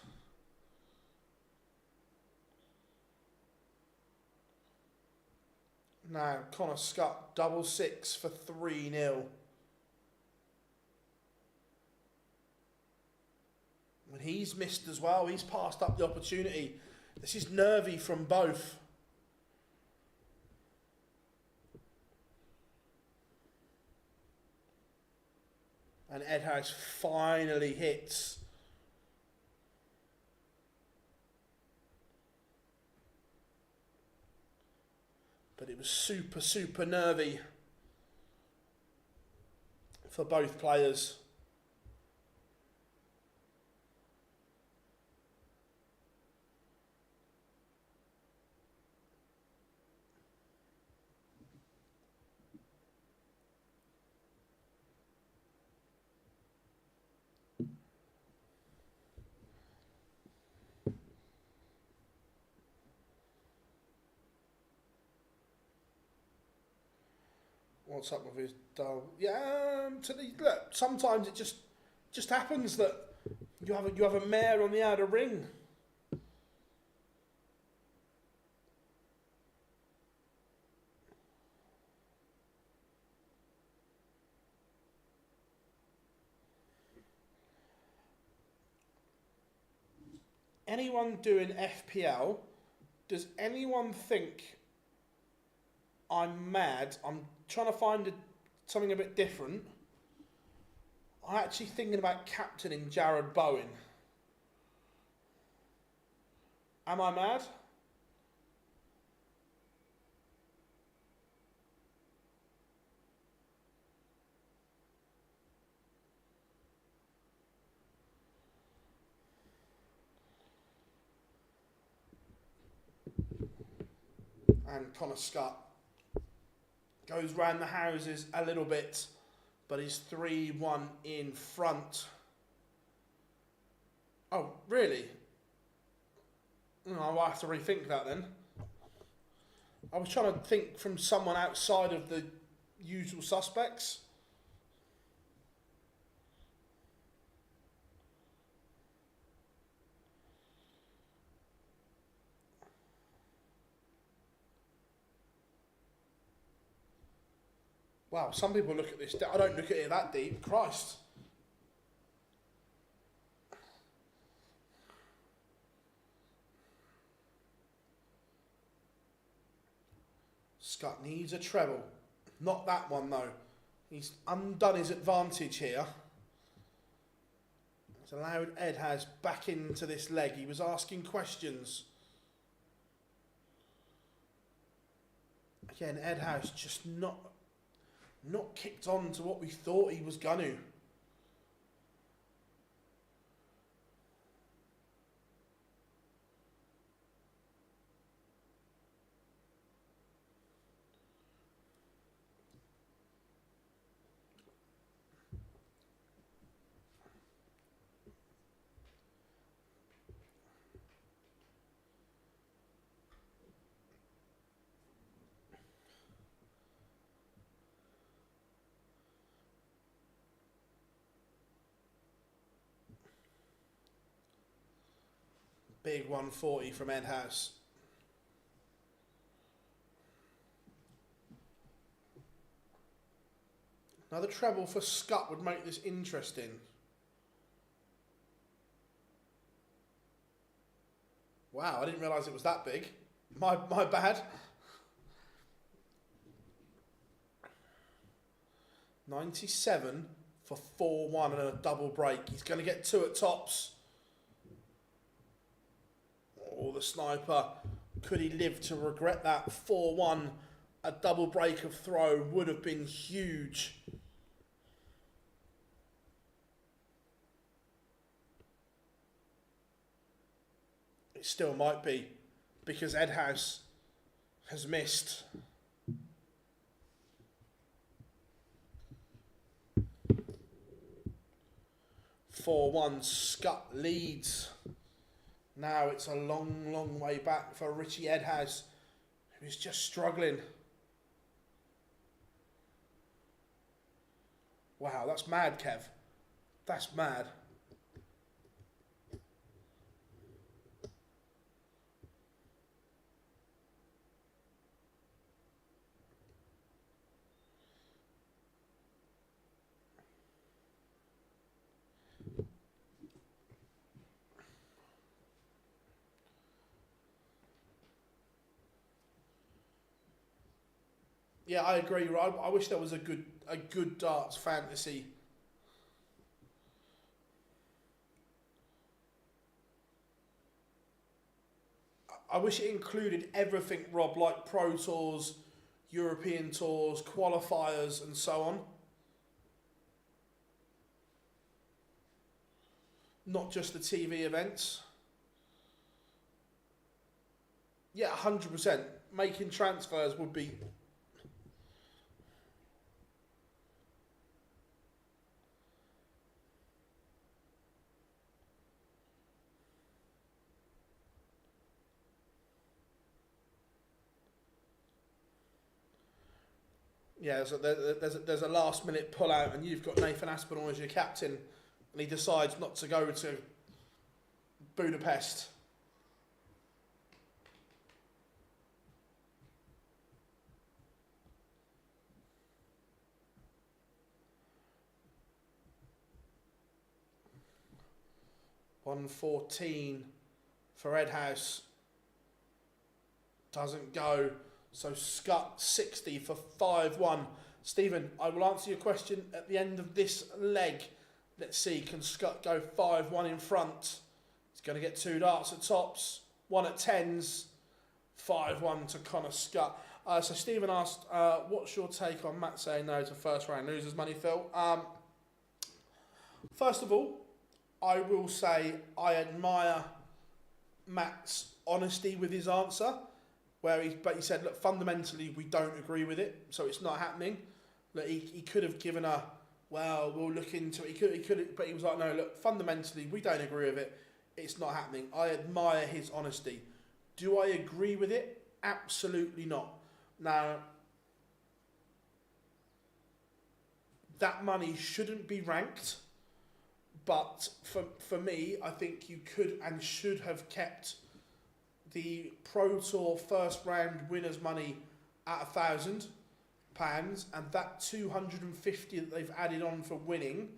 Now, Connor Scott, double six for 3-0. And he's missed as well. He's passed up the opportunity. This is nervy from both. And Edhouse finally hits. But it was super, super nervy for both players. What's up with his dull? Yeah, look. Sometimes it just happens that you have a mare on the outer ring. Anyone doing FPL? Does anyone think I'm mad? I'm trying to find something a bit different. I'm actually thinking about captaining Jared Bowen. Am I mad? And Connor Scott goes round the houses a little bit, but he's 3-1 in front. Oh, really? I'll have to rethink that then. I was trying to think from someone outside of the usual suspects. Wow, some people look at this. I don't look at it that deep. Christ. Scott needs a treble. Not that one though. He's undone his advantage here. He's allowed Edhouse back into this leg. He was asking questions. Again, Edhouse just not kicked on to what we thought he was going to. Big 140 from Edhouse. Now the treble for Scott would make this interesting. Wow, I didn't realise it was that big. My bad. 97 for 4-1 and a double break. He's going to get 2 at tops. Oh, the sniper. Could he live to regret that? 4-1. A double break of throw would have been huge. It still might be, because Edhouse has missed. (4-1) Scott leads. Now it's a long, long way back for Richie Edhouse, who's just struggling. Wow, that's mad, Kev. That's mad. Yeah, I agree. I wish there was a good darts fantasy. I wish it included everything, Rob, like Pro Tours, European Tours, qualifiers, and so on. Not just the TV events. Yeah, 100%. Making transfers would be... Yeah, so there's a last minute pull out and you've got Nathan Aspinall as your captain and he decides not to go to Budapest. $114 for Edhouse. Doesn't go. So Scott 60 for 5-1. Stephen, I will answer your question at the end of this leg. Let's see, can Scott go 5-1 in front? He's going to get 2 darts at tops, 1 at 10s, 5-1 to Connor Scott. So Stephen asked, what's your take on Matt saying no to first round losers money, Phil? First of all, I will say I admire Matt's honesty with his answer. But he said, look, fundamentally, we don't agree with it, so it's not happening. Look, he could have given a, well, we'll look into it. He could, but he was like, no, look, fundamentally, we don't agree with it. It's not happening. I admire his honesty. Do I agree with it? Absolutely not. Now, that money shouldn't be ranked, but for me, I think you could and should have kept the Pro Tour first round winners money at £1,000, and that 250 that they've added on for winning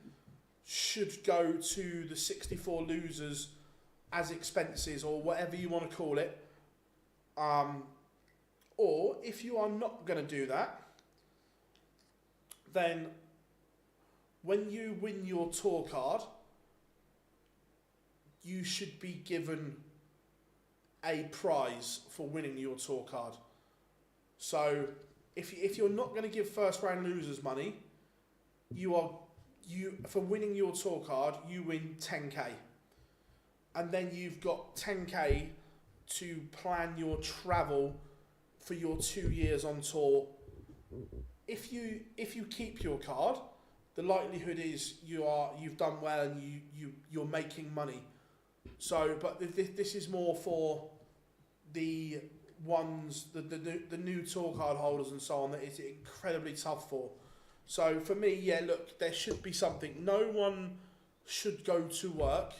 should go to the 64 losers as expenses or whatever you want to call it. Or if you are not going to do that, then when you win your tour card, you should be given a prize for winning your tour card. So if you're not going to give first round losers money, you for winning your tour card, you win 10k. And then you've got 10k to plan your travel for your 2 years on tour. If you keep your card, the likelihood is you've done well and you're making money. So, but this is more for the ones, the new tour card holders and so on, that it's incredibly tough for. So for me, yeah, look, there should be something. No one should go to work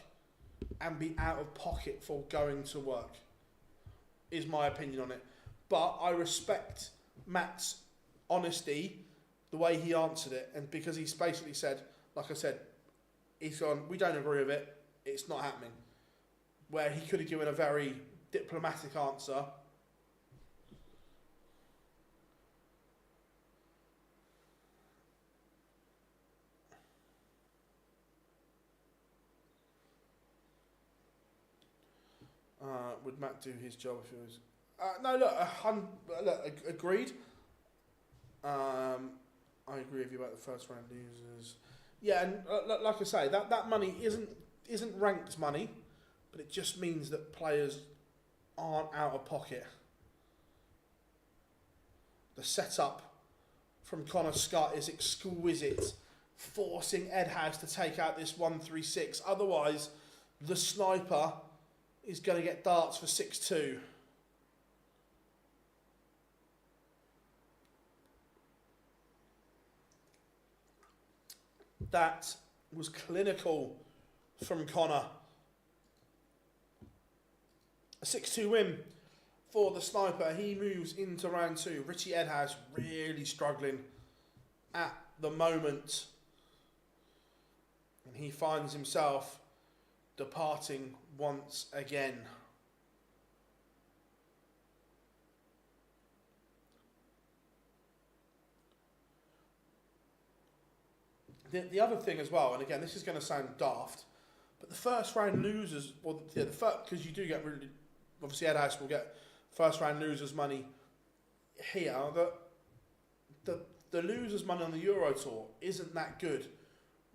and be out of pocket for going to work, is my opinion on it. But I respect Matt's honesty, the way he answered it, and because he's basically said, like I said, he's gone, we don't agree with it, it's not happening. Where he could have given a very diplomatic answer. Would Matt do his job if he was... no, look, agreed. I agree with you about the first round losers. Yeah, and like I say, that money isn't ranked money, but it just means that players aren't out of pocket. The setup from Connor Scott is exquisite, forcing Edhouse to take out this 136. Otherwise, the sniper is going to get darts for 6-2. That was clinical from Connor. A 6-2 win for the sniper. He moves into round 2. Richie Edhouse really struggling at the moment. And he finds himself departing once again. The other thing as well, and again, this is going to sound daft, but the first round losers, well, yeah, the first, because you do get really, obviously Edhouse will get first round losers money here. The losers money on the Euro Tour isn't that good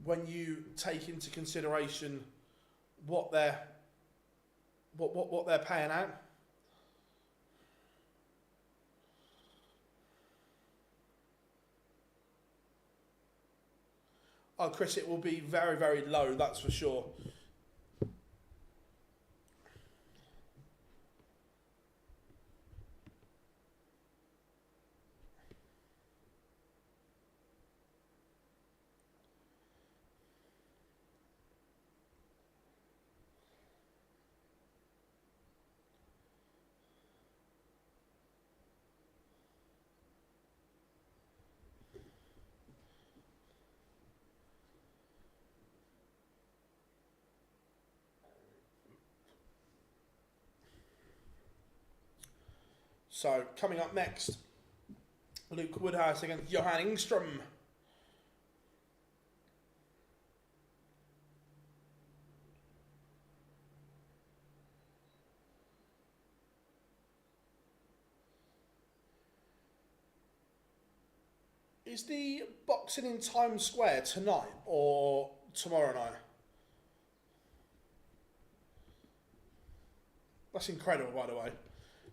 when you take into consideration what they're paying out. Oh, Chris, it will be very, very low, that's for sure. So, coming up next, Luke Woodhouse against Johan Ingstrom. Is the boxing in Times Square tonight or tomorrow night? That's incredible, by the way.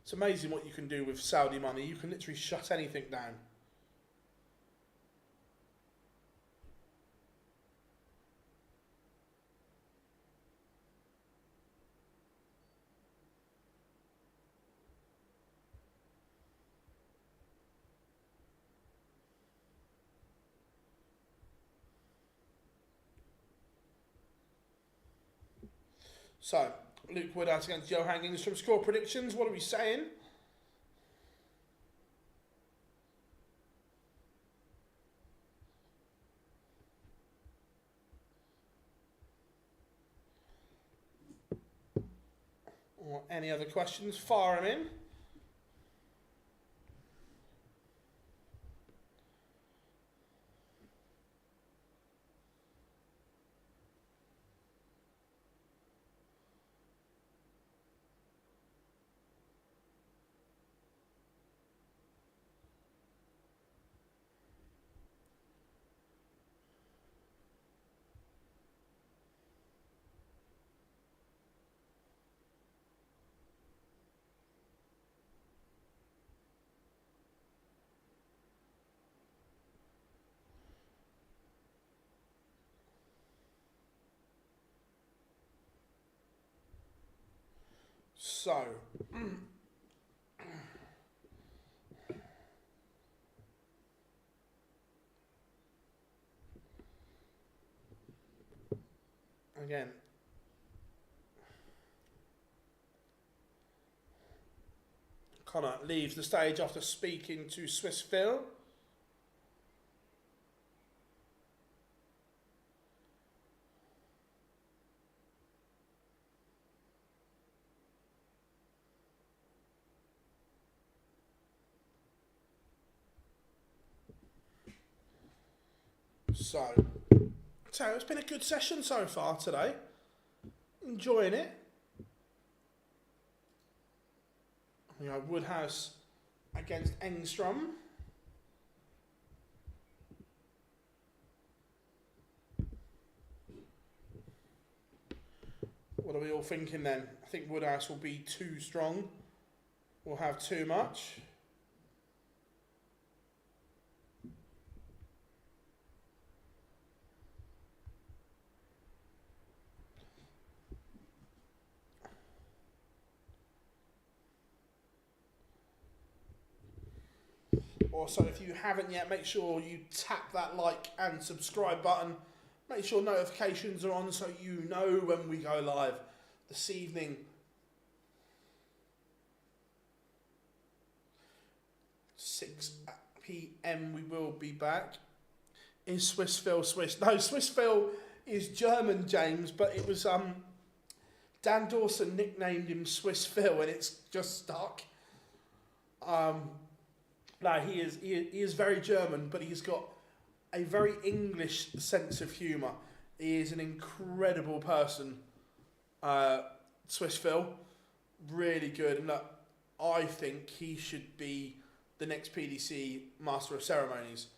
It's amazing what you can do with Saudi money. You can literally shut anything down. So, Luke Woodhouse against Johan Ingstrom. Score predictions, what are we saying? Or any other questions? Fire them in. So, again, Connor leaves the stage after speaking to Swiss Phil. So it's been a good session so far today. Enjoying it. We have Woodhouse against Engstrom. What are we all thinking then? I think Woodhouse will be too strong. We'll have too much. Also, if you haven't yet, make sure you tap that like and subscribe button. Make sure notifications are on so you know when we go live this evening. 6 p.m. we will be back. Is Swiss Phil Swiss? No, Swiss Phil is German, James, but it was Dan Dawson nicknamed him Swiss Phil and it's just stuck. No, he is very German, but he's got a very English sense of humour. He is an incredible person, Swiss Phil. Really good. And look, I think he should be the next PDC Master of Ceremonies.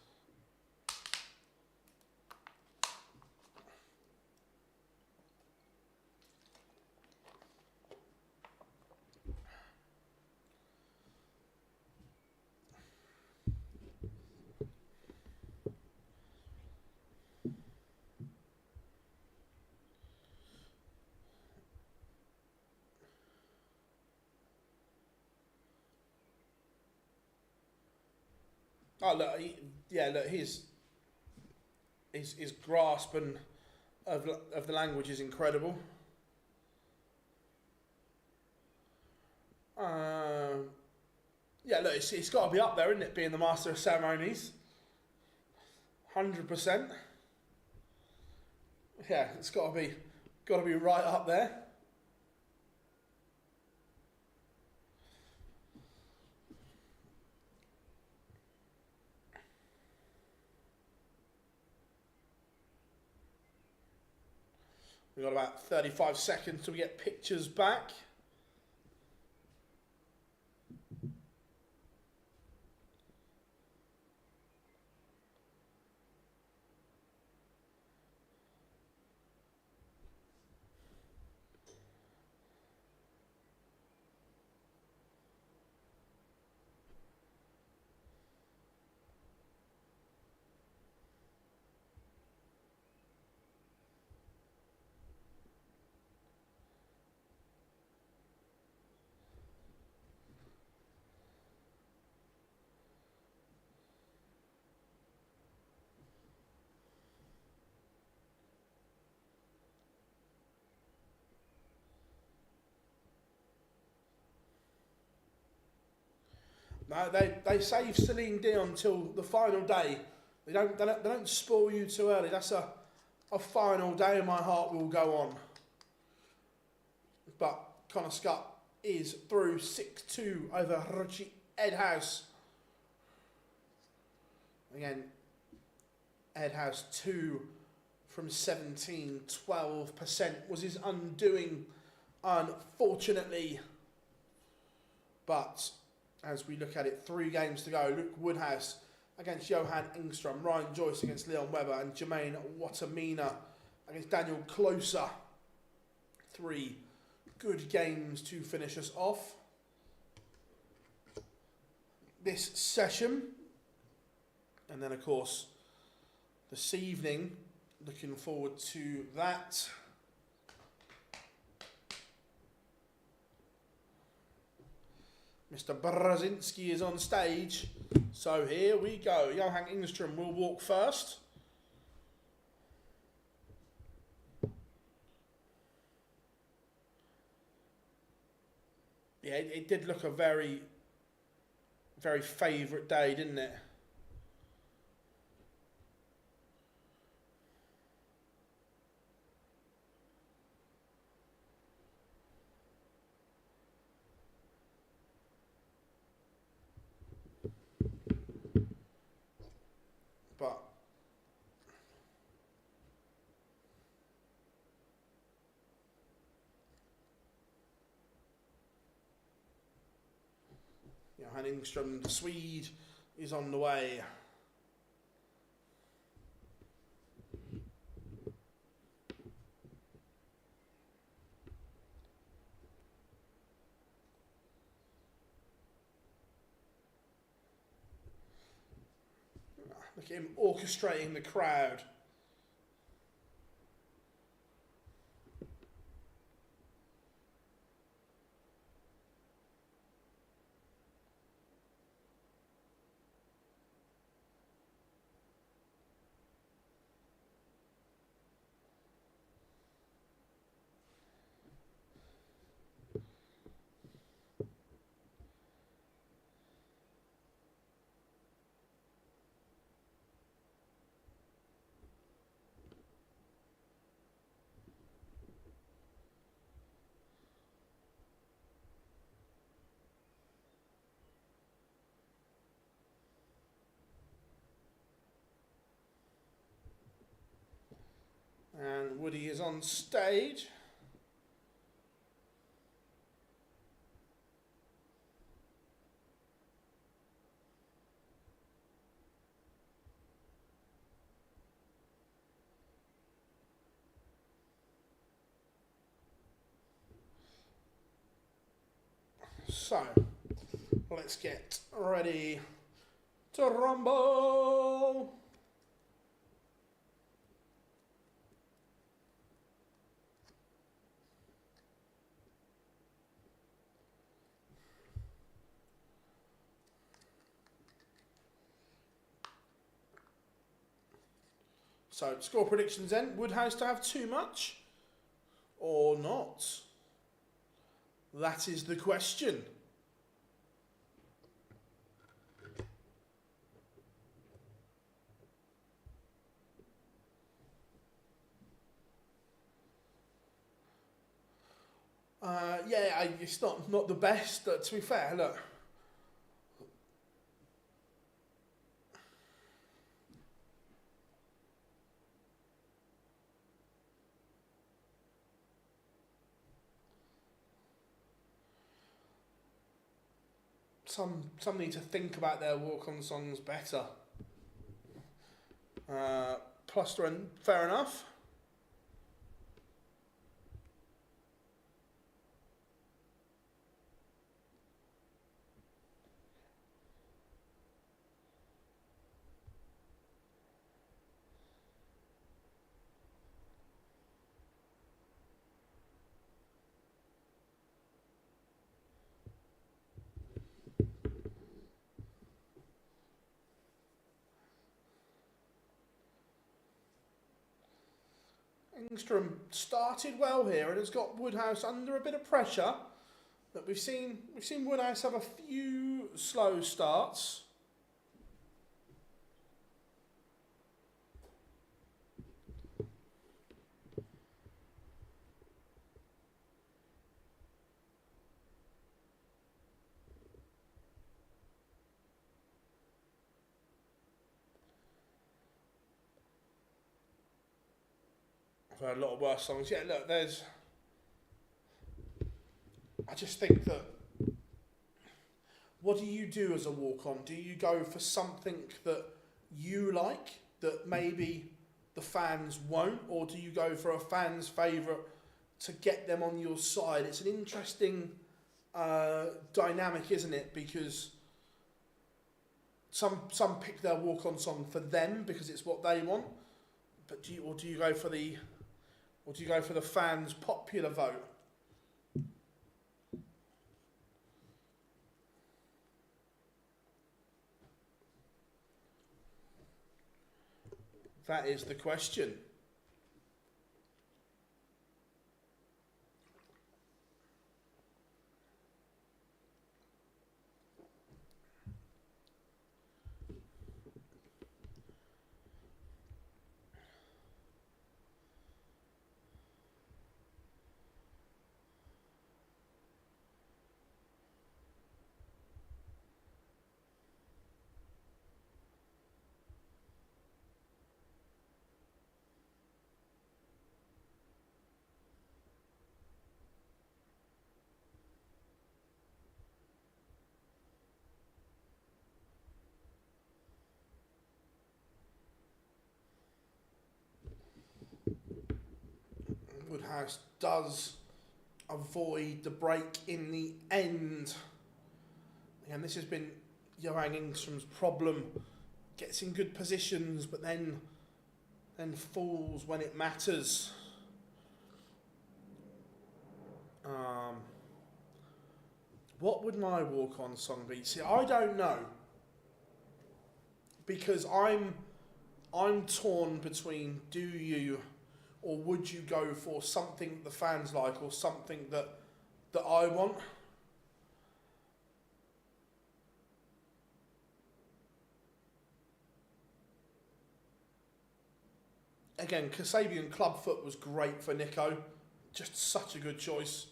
Oh look, look, his grasp of the language is incredible. Yeah, look, it's got to be up there, isn't it? Being the Master of Ceremonies, 100%. Yeah, it's got to be right up there. We've got about 35 seconds till we get pictures back. No, they save Celine Dion till the final day. They don't spoil you too early. That's a final day, and my heart will go on. But Connor Scott is through 6-2 over Richie Edhouse. Again, Edhouse 2 from 17, 12% was his undoing, unfortunately. But as we look at it, 3 games to go. Luke Woodhouse against Johan Engstrom, Ryan Joyce against Leon Webber, and Jermaine Watamina against Daniel Closer. 3 good games to finish us off this session. And then, of course, this evening, looking forward to that. Mr. Brzezinski is on stage. So here we go. Johan Engström will walk first. Yeah, it did look a very, very favourite day, didn't it? But Johan Engström, the Swede, is on the way. Look at him orchestrating the crowd. And Woody is on stage. So, let's get ready to rumble. So, score predictions then. Woodhouse to have too much or not? That is the question. Yeah, it's not the best, but to be fair, look. Some need to think about their walk-on songs better. Pluster, fair enough. Engström started well here and has got Woodhouse under a bit of pressure. But we've seen Woodhouse have a few slow starts. I've heard a lot of worse songs. Yeah, look, I just think that, what do you do as a walk-on? Do you go for something that you like, that maybe the fans won't? Or do you go for a fan's favourite to get them on your side? It's an interesting dynamic, isn't it? Because some pick their walk-on song for them because it's what they want. But do you go for the fans' popular vote? That is the question. Woodhouse does avoid the break in the end. And this has been Johan Ingstrom's problem. Gets in good positions, but then falls when it matters. What would my walk-on song be? See, I don't know, because I'm torn between do you or would you go for something the fans like or something that I want. Again, Kasabian Clubfoot was great for Nico. Just such a good choice.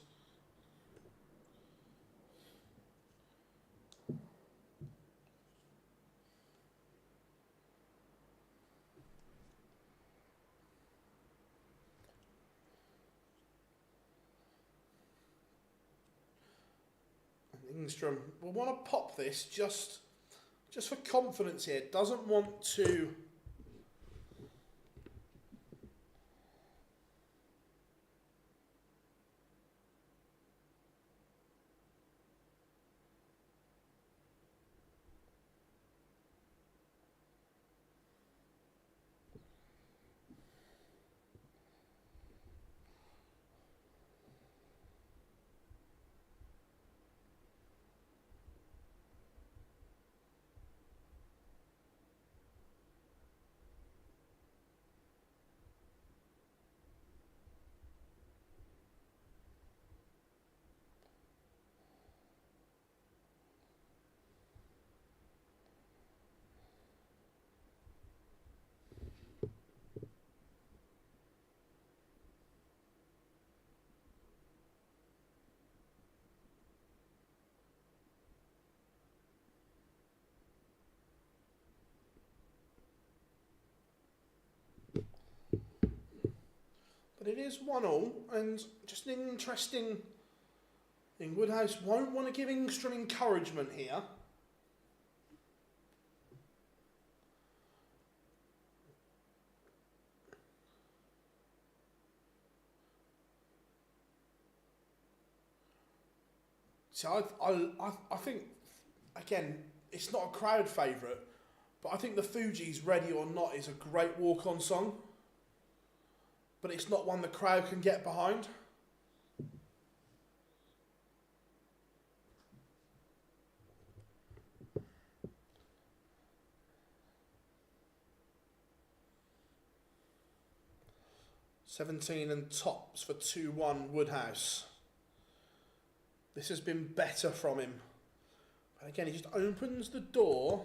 Ingstrom will want to pop this just for confidence here. Doesn't want to... But it is 1-1, and just an interesting thing. Woodhouse won't want to give Ingstrom encouragement here. So I think, again, it's not a crowd favourite, but I think the Fugees' Ready or Not is a great walk-on song. But it's not one the crowd can get behind. $17 and tops for 2-1 Woodhouse. This has been better from him. But again, he just opens the door.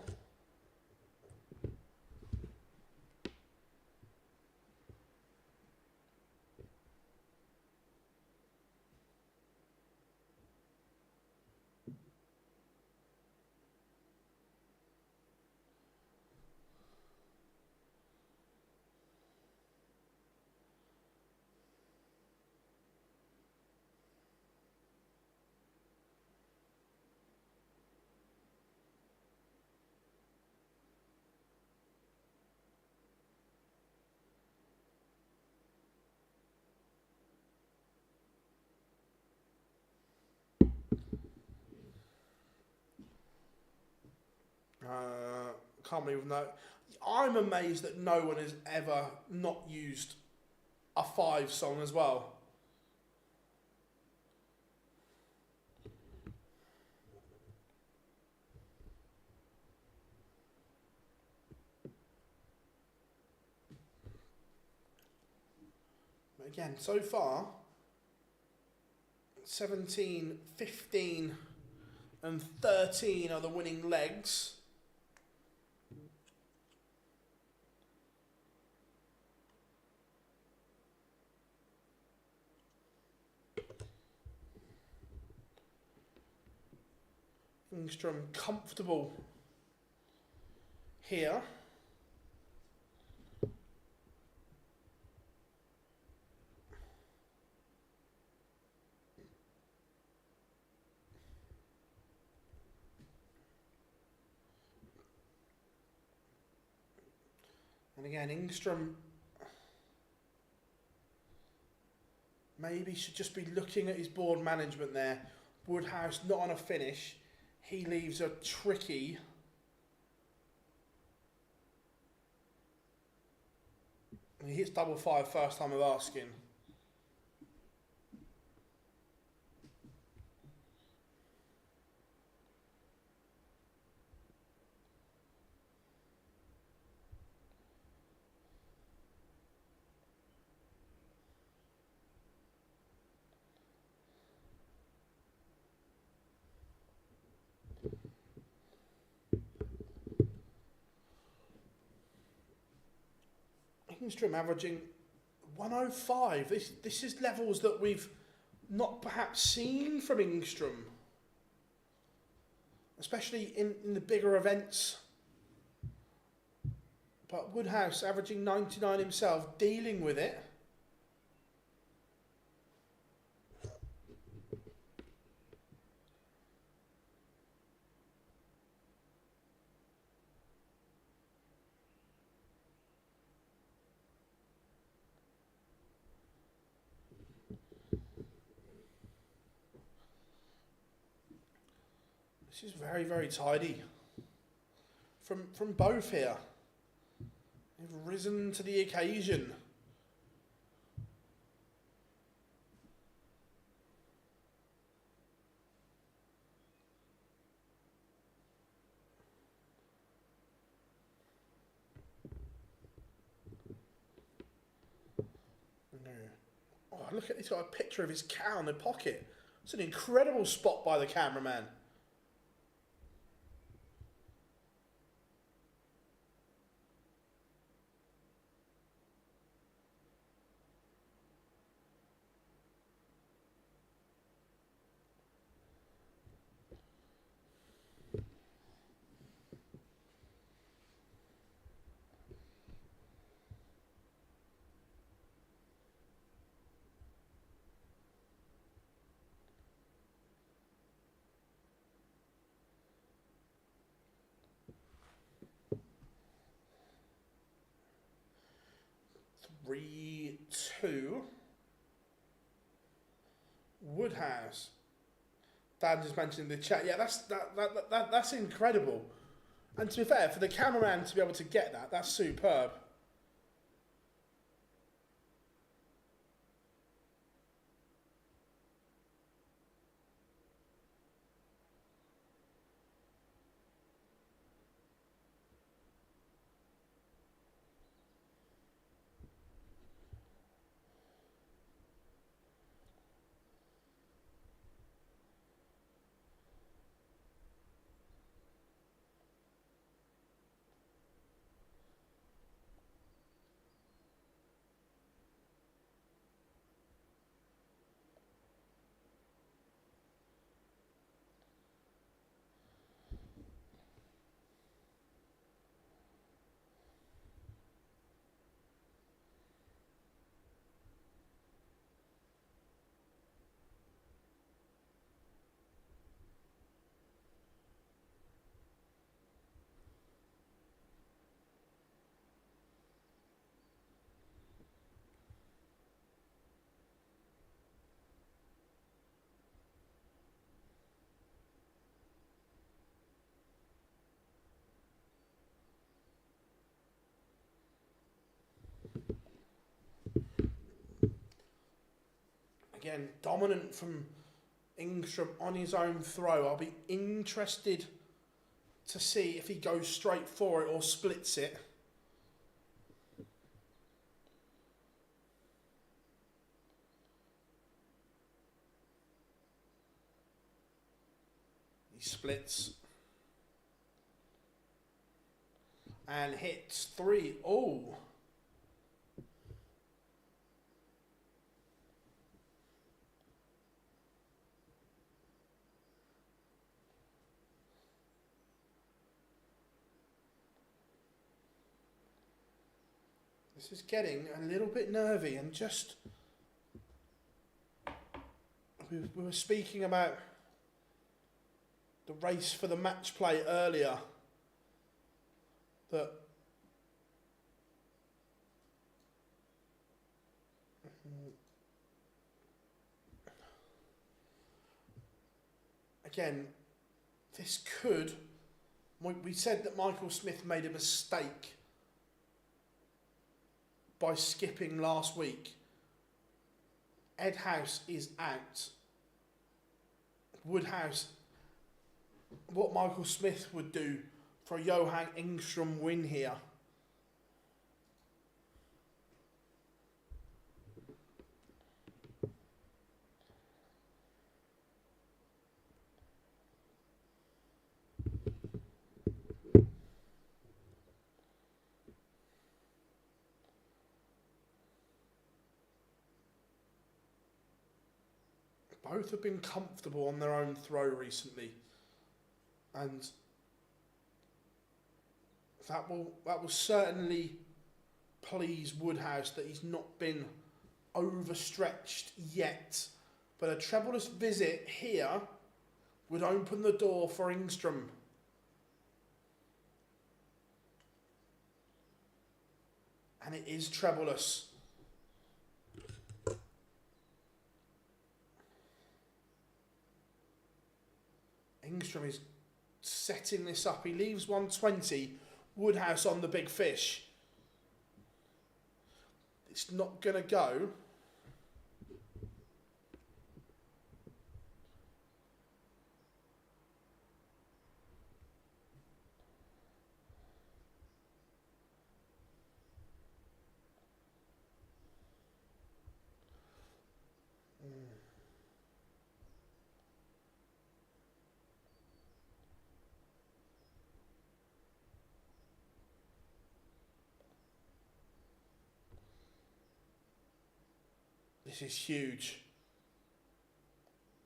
Can't believe no. I'm amazed that no one has ever not used a 5 song as well. Again, so far, 17, 15 and 13 are the winning legs. Engstrom comfortable here. And again, Engstrom maybe should just be looking at his board management there. Woodhouse not on a finish. He leaves a tricky. He hits double five first time of asking. Engstrom averaging 105. This is levels that we've not perhaps seen from Engstrom, especially in the bigger events. But Woodhouse averaging 99 himself, dealing with it. This is very, very tidy from both here. They've risen to the occasion. Oh, look at, he's got a picture of his cow in the pocket. It's an incredible spot by the cameraman. Prix 2. Woodhouse. Dan just mentioned in the chat. Yeah, that's incredible. And to be fair, for the cameraman to be able to get that, that's superb. Again, dominant from Engstrom on his own throw. I'll be interested to see if he goes straight for it or splits it. He splits. And hits 3. Oh. This is getting a little bit nervy, and just we were speaking about the race for the match play earlier, that again, this could, we said that Michael Smith made a mistake by skipping last week. Edhouse is out. Woodhouse, what Michael Smith would do for a Johan Engstrom win here. Both have been comfortable on their own throw recently, and that will certainly please Woodhouse that he's not been overstretched yet. But a trebleless visit here would open the door for Engstrom. And it is trebleless. Engstrom is setting this up. He leaves 120. Woodhouse on the big fish. It's not going to go. This is huge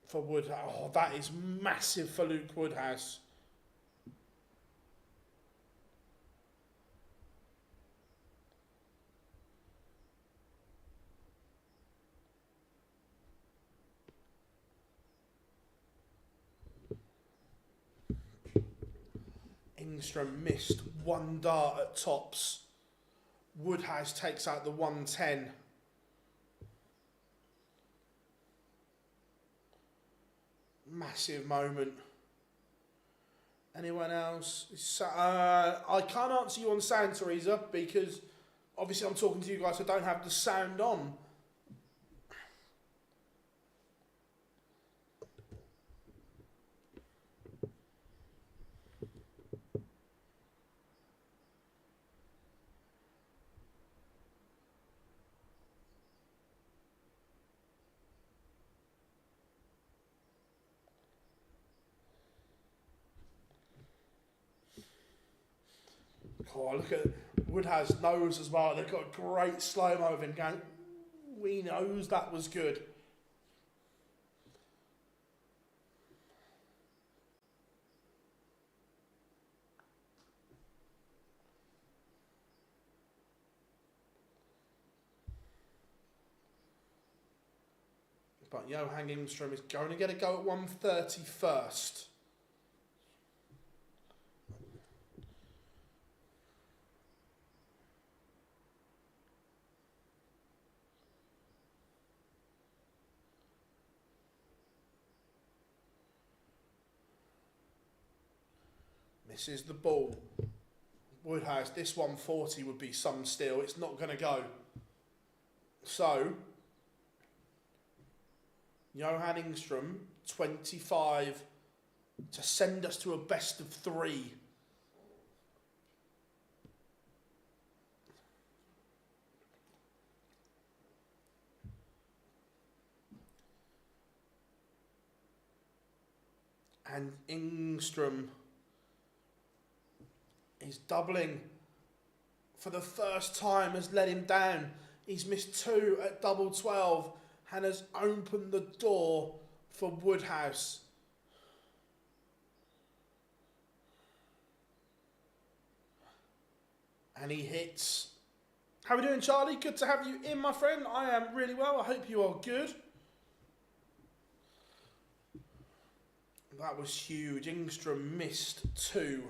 for Woodhouse. Oh, that is massive for Luke Woodhouse. Engstrom missed one dart at tops. Woodhouse takes out the 110. Massive moment. Anyone else? I can't answer you on sound, Teresa, because obviously I'm talking to you guys, so I don't have the sound on. Oh, look at Woodhouse nose as well. They've got a great slow-mo of him going, we knows that was good. But Johan Engstrom is going to get a go at 130 first. Misses the ball. Woodhouse, this 140 would be some steal. It's not going to go. So, Johan Engstrom, 25 to send us to a best of 3. And Engstrom is doubling for the first time, has let him down. He's missed 2 at double 12 and has opened the door for Woodhouse. And he hits. How are we doing, Charlie? Good to have you in, my friend. I am really well. I hope you are good. That was huge. Engstrom missed 2.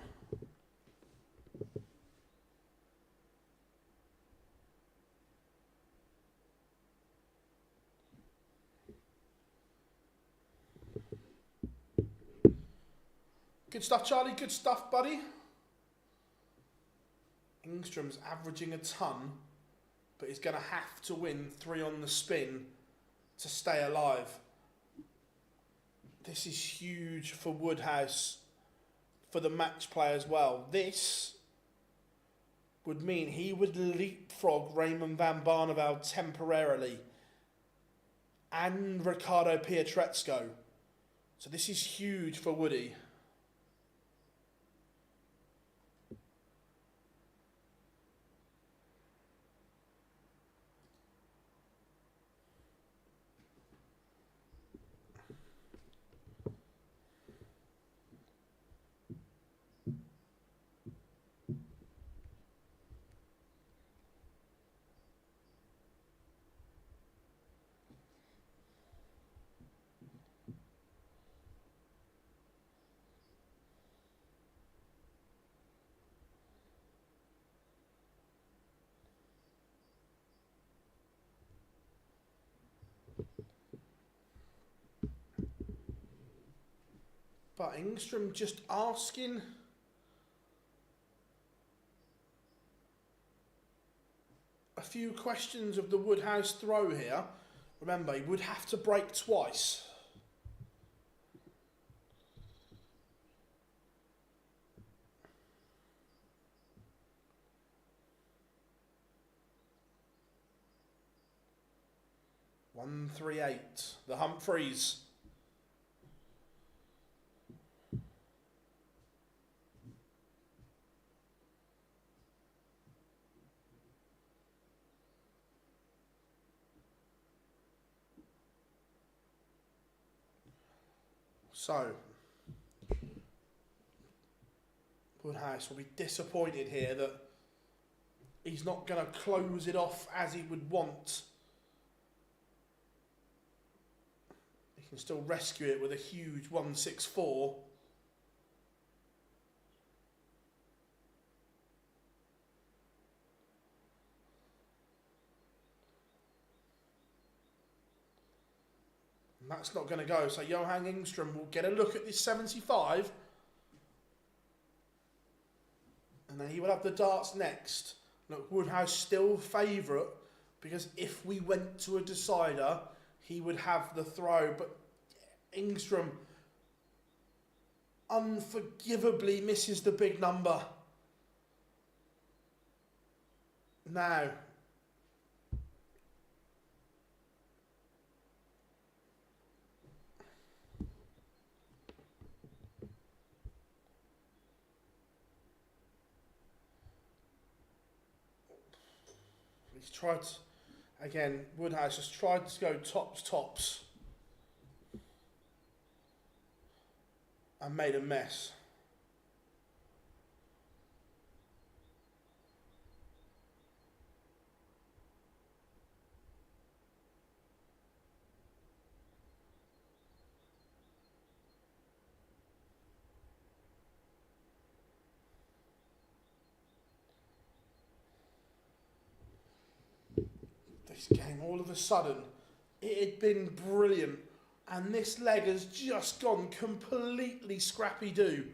Good stuff, Charlie. Good stuff, buddy. Engstrom's averaging a ton, but he's going to have to win 3 on the spin to stay alive. This is huge for Woodhouse, for the match play as well. This would mean he would leapfrog Raymond van Barneveld temporarily and Riccardo Pietrezco. So this is huge for Woody. But Engstrom just asking a few questions of the Woodhouse throw here. Remember, he would have to break twice. One, 3, 8. The Humphreys. So, Woodhouse will be disappointed here that he's not going to close it off as he would want. He can still rescue it with a huge 164. That's not going to go. So Johan Engstrom will get a look at this 75. And then he will have the darts next. Look, Woodhouse still favourite, because if we went to a decider, he would have the throw. But Engstrom unforgivably misses the big number. Now, he's tried, again, Woodhouse has tried to go tops, and made a mess. This game, all of a sudden, it had been brilliant, and this leg has just gone completely scrappy-doo.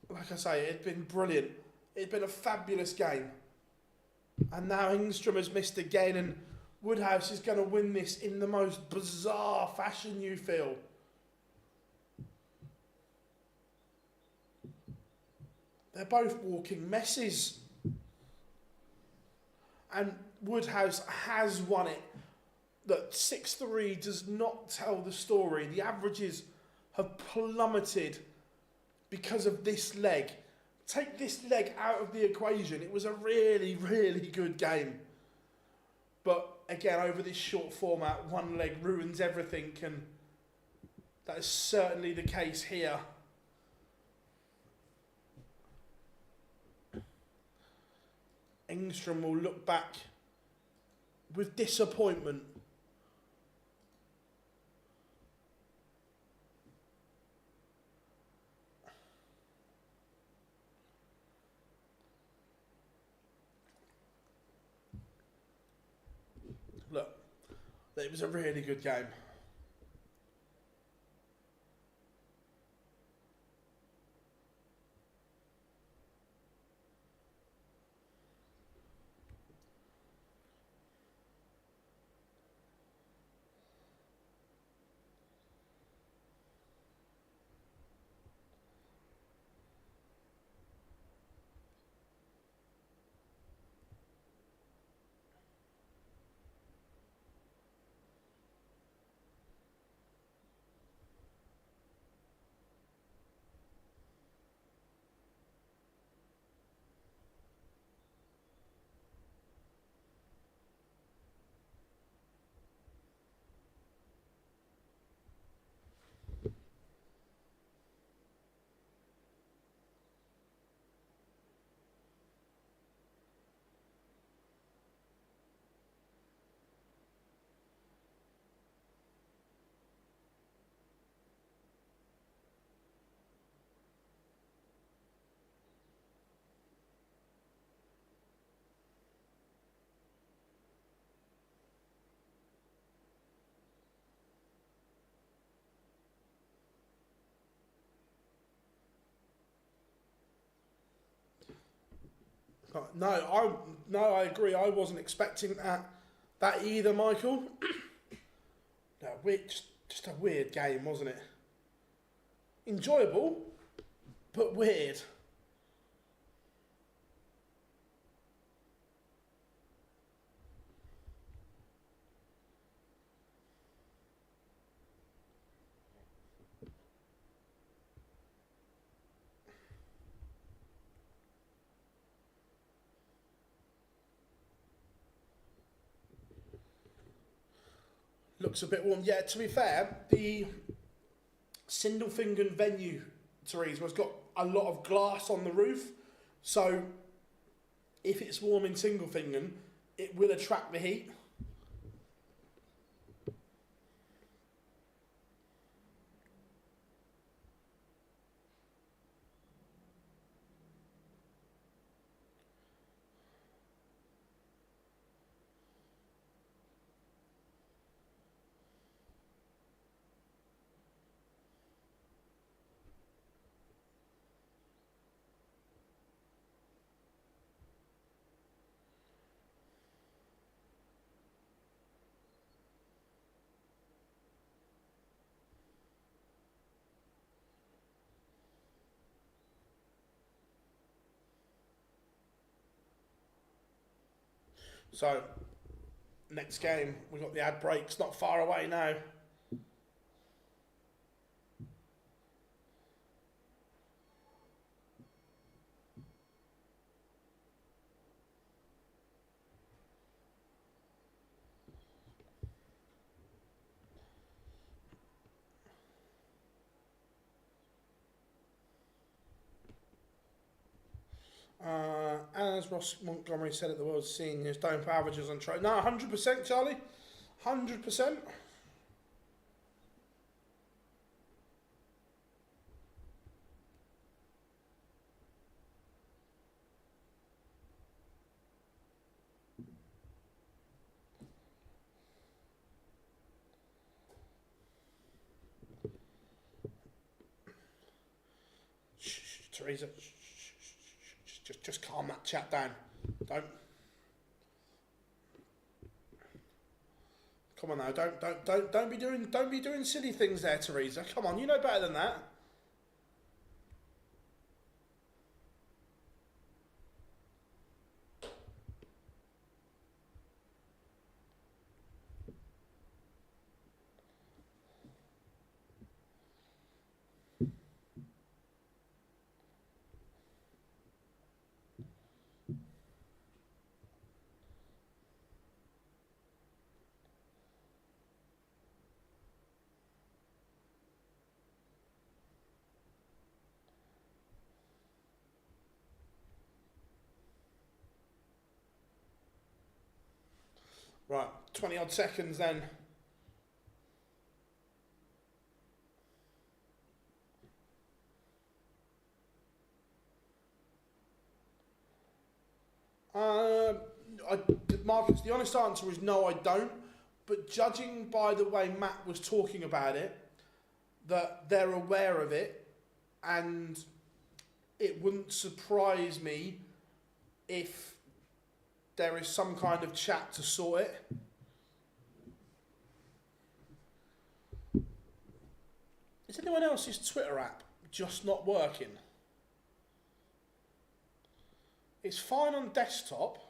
Like I say, it had been brilliant. It had been a fabulous game. And now Engstrom has missed again, and Woodhouse is going to win this in the most bizarre fashion, you feel. They're both walking messes. and Woodhouse has won it. That 6-3 does not tell the story. The averages have plummeted because of this leg. Take this leg out of the equation. It was a really, really good game. But again, over this short format, one leg ruins everything, and that is certainly the case here. Engstrom will look back with disappointment. Look, it was a really good game. No, I agree. I wasn't expecting that either, Michael. No, just a weird game, wasn't it? Enjoyable, but weird. Looks a bit warm. Yeah, to be fair, the Sindelfingen venue, Therese, has got a lot of glass on the roof. So if it's warm in Sindelfingen, it will attract the heat. So, next game, we've got the ad breaks not far away now. As Ross Montgomery said at the World Seniors, don't put averages on trade. No, 100%, Charlie. 100%. Teresa, just calm that chat down. Come on now, don't be doing silly things there, Teresa. Come on, you know better than that. Right, 20 odd seconds then. Marcus, the honest answer is no, I don't. But judging by the way Matt was talking about it, that they're aware of it, and it wouldn't surprise me if there is some kind of chat to sort it. Is anyone else's Twitter app just not working? It's fine on desktop.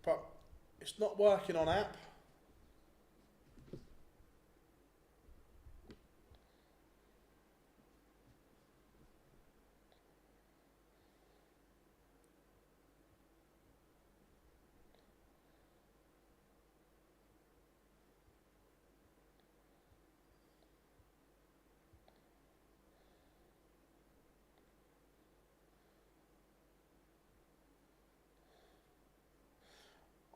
But it's not working on app.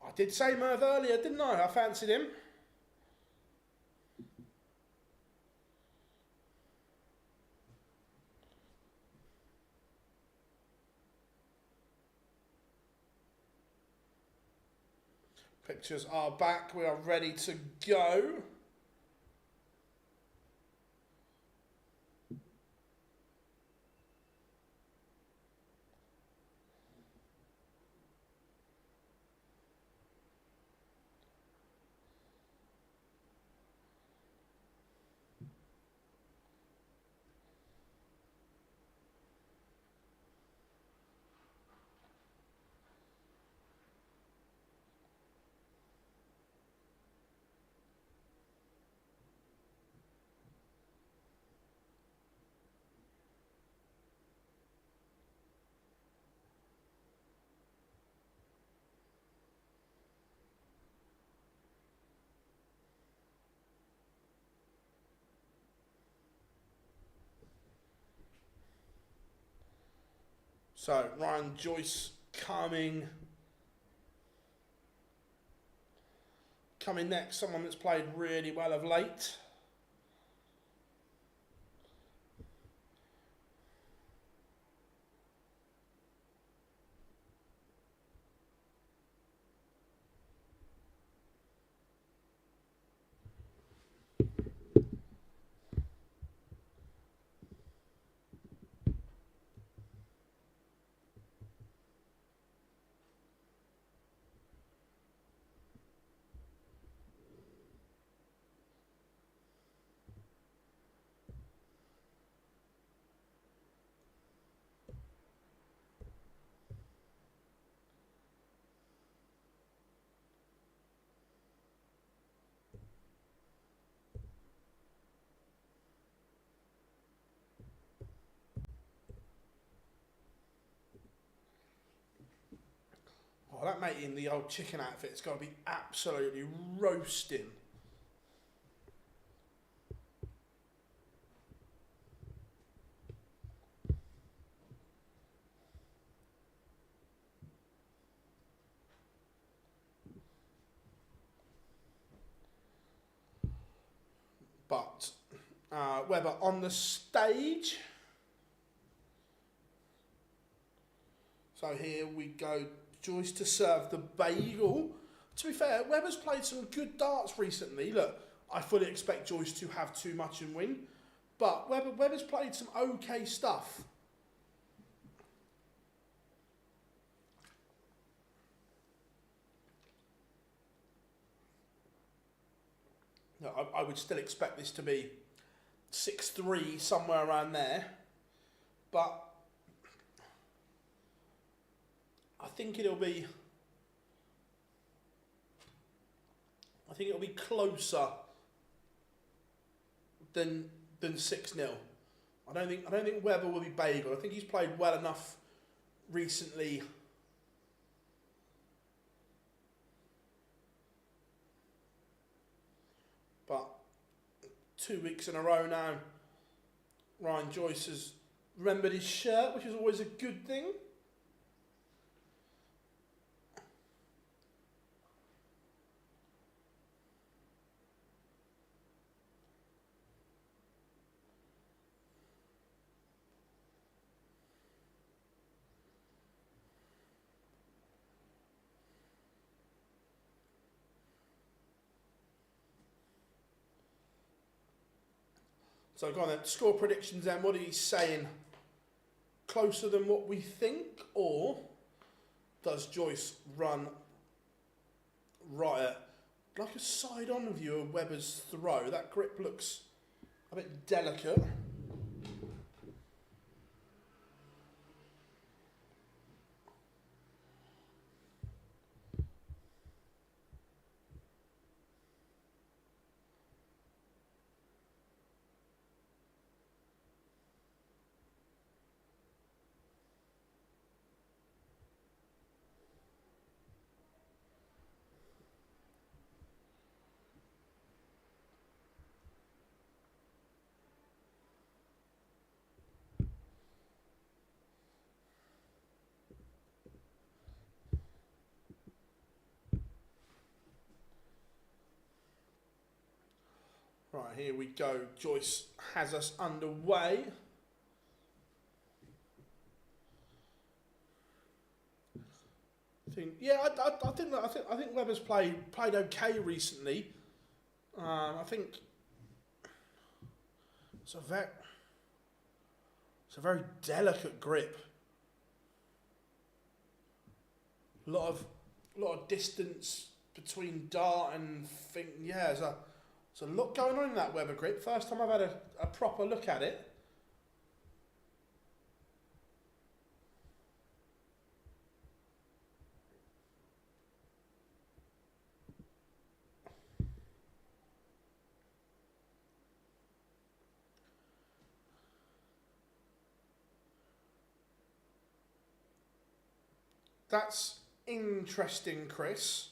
I did say Merv earlier, didn't I? I fancied him. Pictures are back. We are ready to go. So, Ryan Joyce coming next, someone that's played really well of late. Oh, that mate in the old chicken outfit's got to be absolutely roasting. But Webber on the stage. So here we go. Joyce to serve the bagel. To be fair, Webber's played some good darts recently. Look, I fully expect Joyce to have too much and win. But Webber's played some okay stuff. No, I would still expect this to be 6-3, somewhere around there. But I think it'll be closer than 6-0. I don't think Webber will be bagel. I think he's played well enough recently. But 2 weeks in a row now, Ryan Joyce has remembered his shirt, which is always a good thing. So go on then, score predictions then. What are you saying? Closer than what we think, or does Joyce run right at like a side-on view of Webber's throw? That grip looks a bit delicate. Right, here we go. Joyce has us underway. I think Webber's played okay recently. I think it's a very delicate grip. A lot of distance between dart and thing. Yeah, there's a lot going on in that Webber grip. First time I've had a proper look at it. That's interesting, Chris.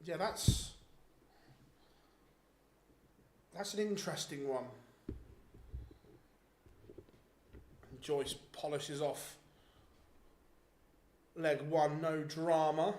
Yeah, that's an interesting one. Joyce polishes off leg one, no drama.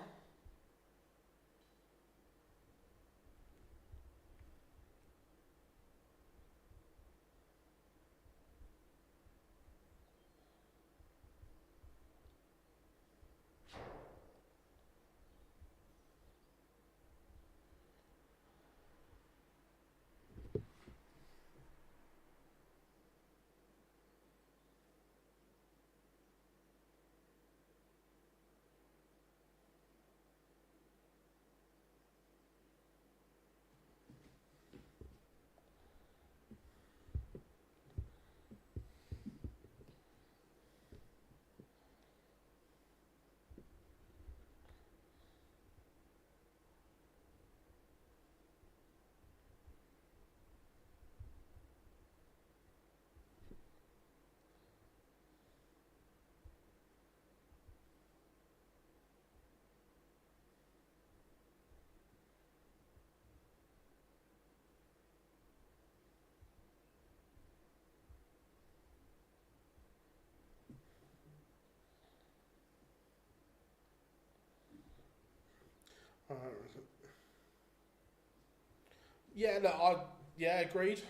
Yeah, no, agreed.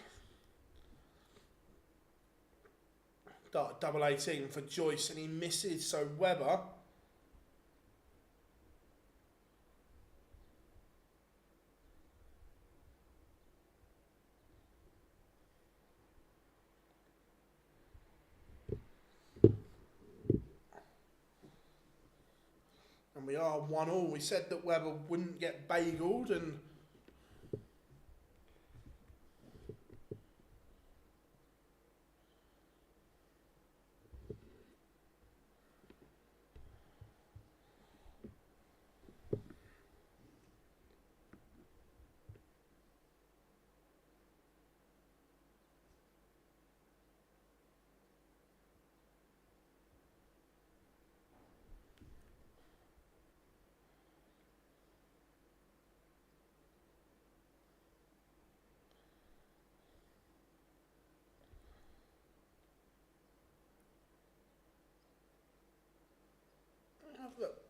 Double 18 for Joyce, and he misses. So Webber. And we are 1-1. We said that Webber wouldn't get bageled, and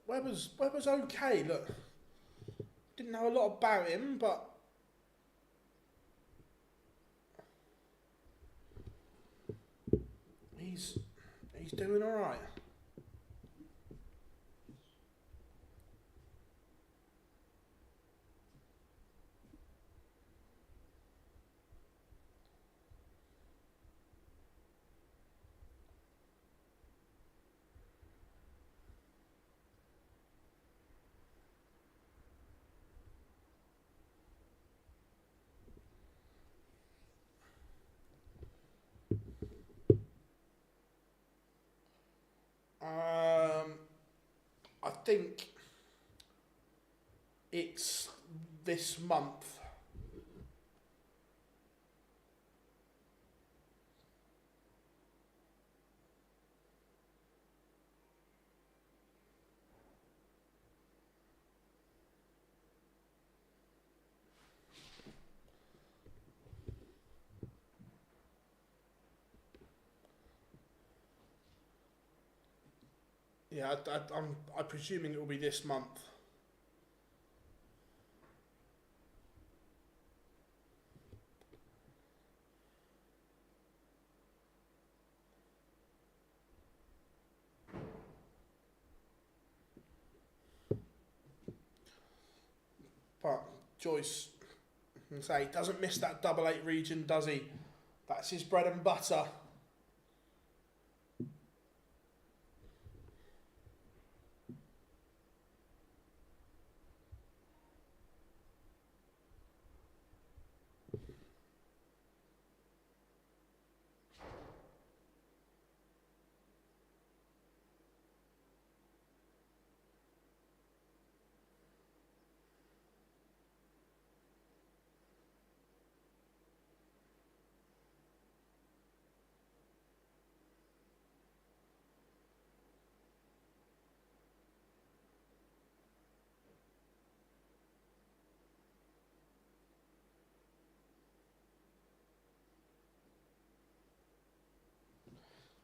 Webber's okay. Look, didn't know a lot about him, but he's doing all right. I think it's this month. Yeah, I'm presuming it will be this month. But Joyce, and say, doesn't miss that double eight region, does he? That's his bread and butter.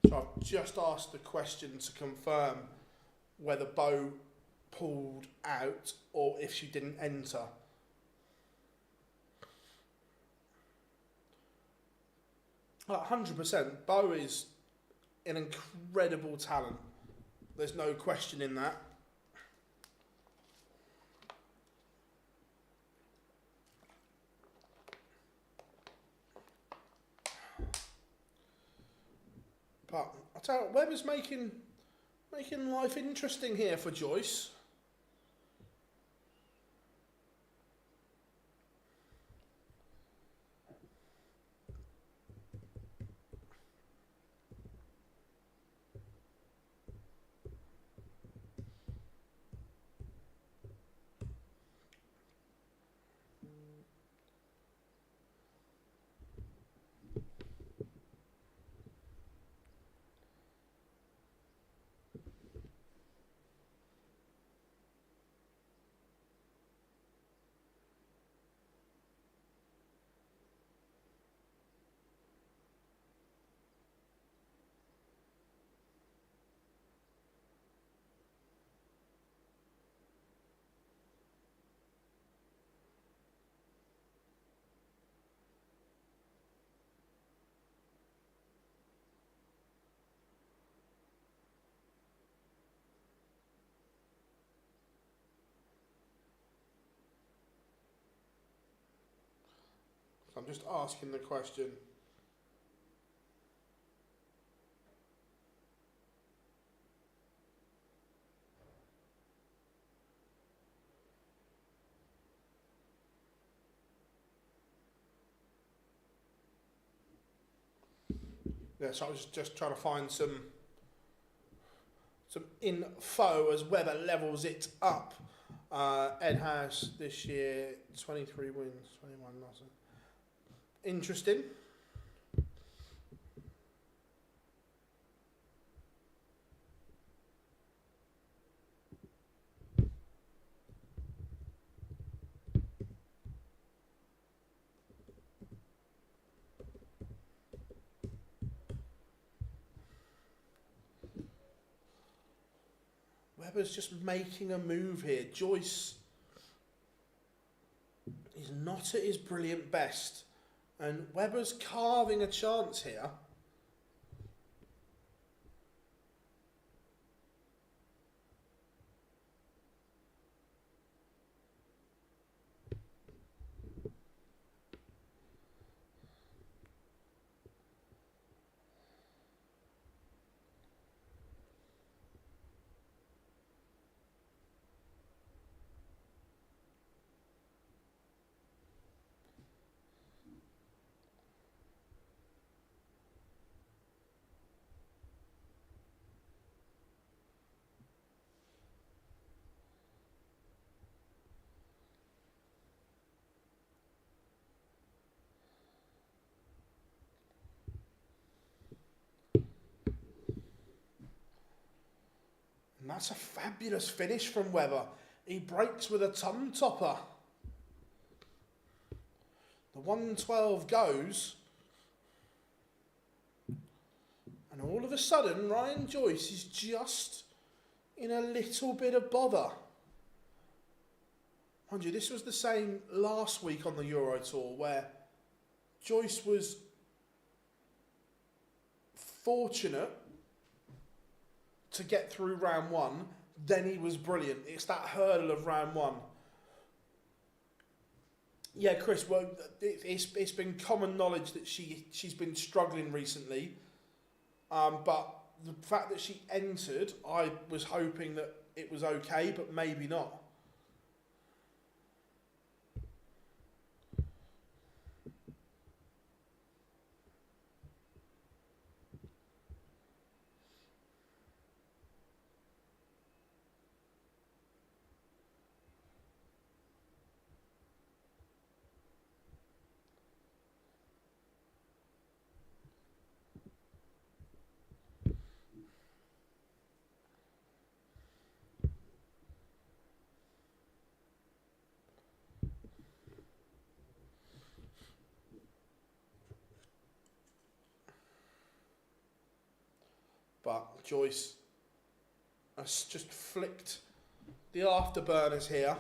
So I've just asked the question to confirm whether Bo pulled out or if she didn't enter. 100%. Bo is an incredible talent. There's no question in that. But I tell you what, Webber's making life interesting here for Joyce. I'm just asking the question. Yeah, so I was just trying to find some info as Webber levels it up. Edhouse this year, 23 wins, 21 losses. Interesting. Webber's just making a move here. Joyce is not at his brilliant best. And Webber's carving a chance here. And that's a fabulous finish from Webber. He breaks with a tongue topper. The 112 goes. And all of a sudden, Ryan Joyce is just in a little bit of bother. Mind you, this was the same last week on the Euro Tour, where Joyce was fortunate to get through round one, then he was brilliant. It's that hurdle of round one. Yeah, Chris, well, it's been common knowledge that she's been struggling recently, but the fact that she entered, I was hoping that it was okay, but maybe not. But Joyce has just flicked the afterburners here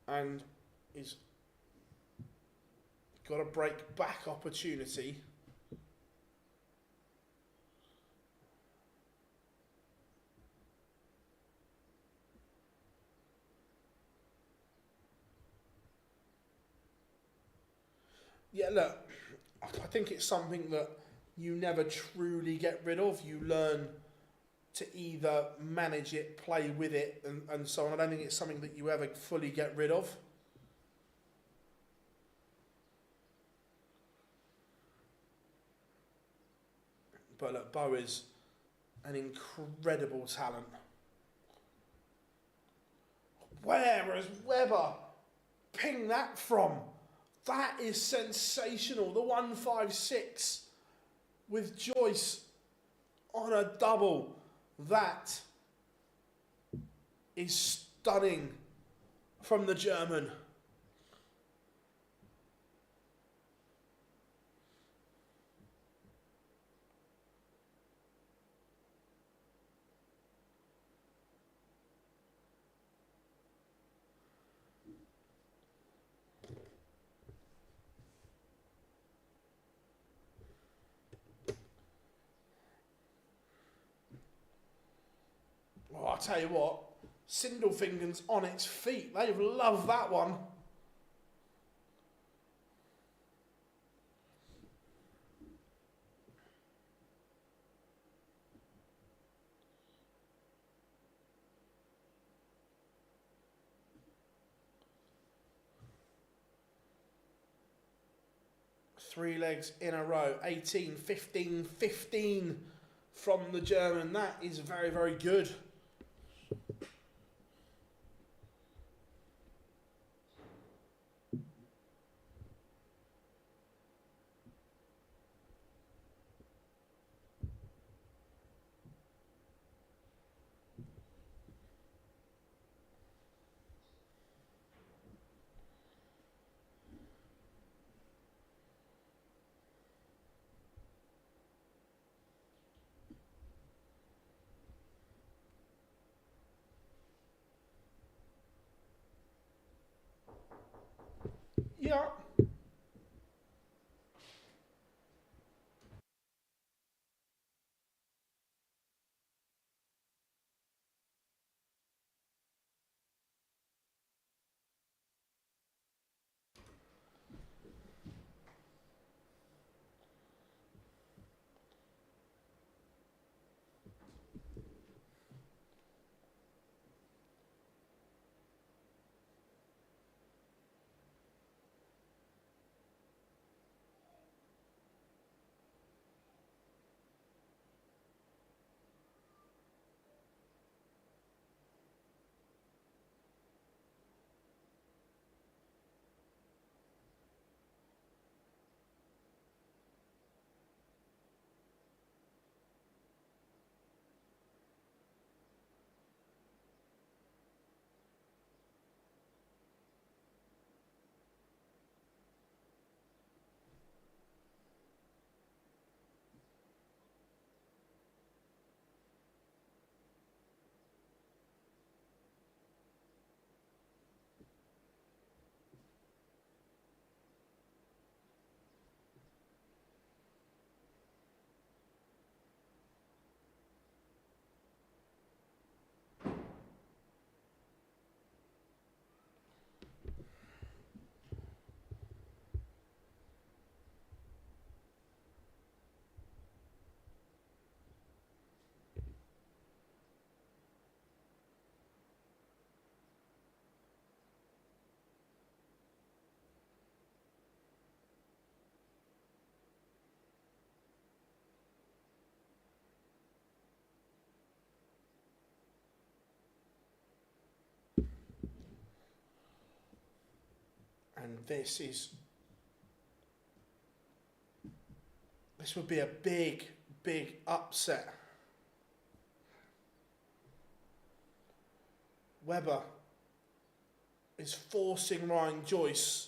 and is got a break back opportunity. Yeah, look, I think it's something that you never truly get rid of. You learn to either manage it, play with it, and so on. I don't think it's something that you ever fully get rid of. But look, Bo is an incredible talent. Where has Webber pinged that from? That is sensational. The 156 with Joyce on a double. That is stunning from the German. Oh, I'll tell you what, Sindelfingen's on its feet. They've loved that one. Three legs in a row, 18, 15, 15 from the German. That is very, very good. Yeah. And this would be a big, big upset. Webber is forcing Ryan Joyce.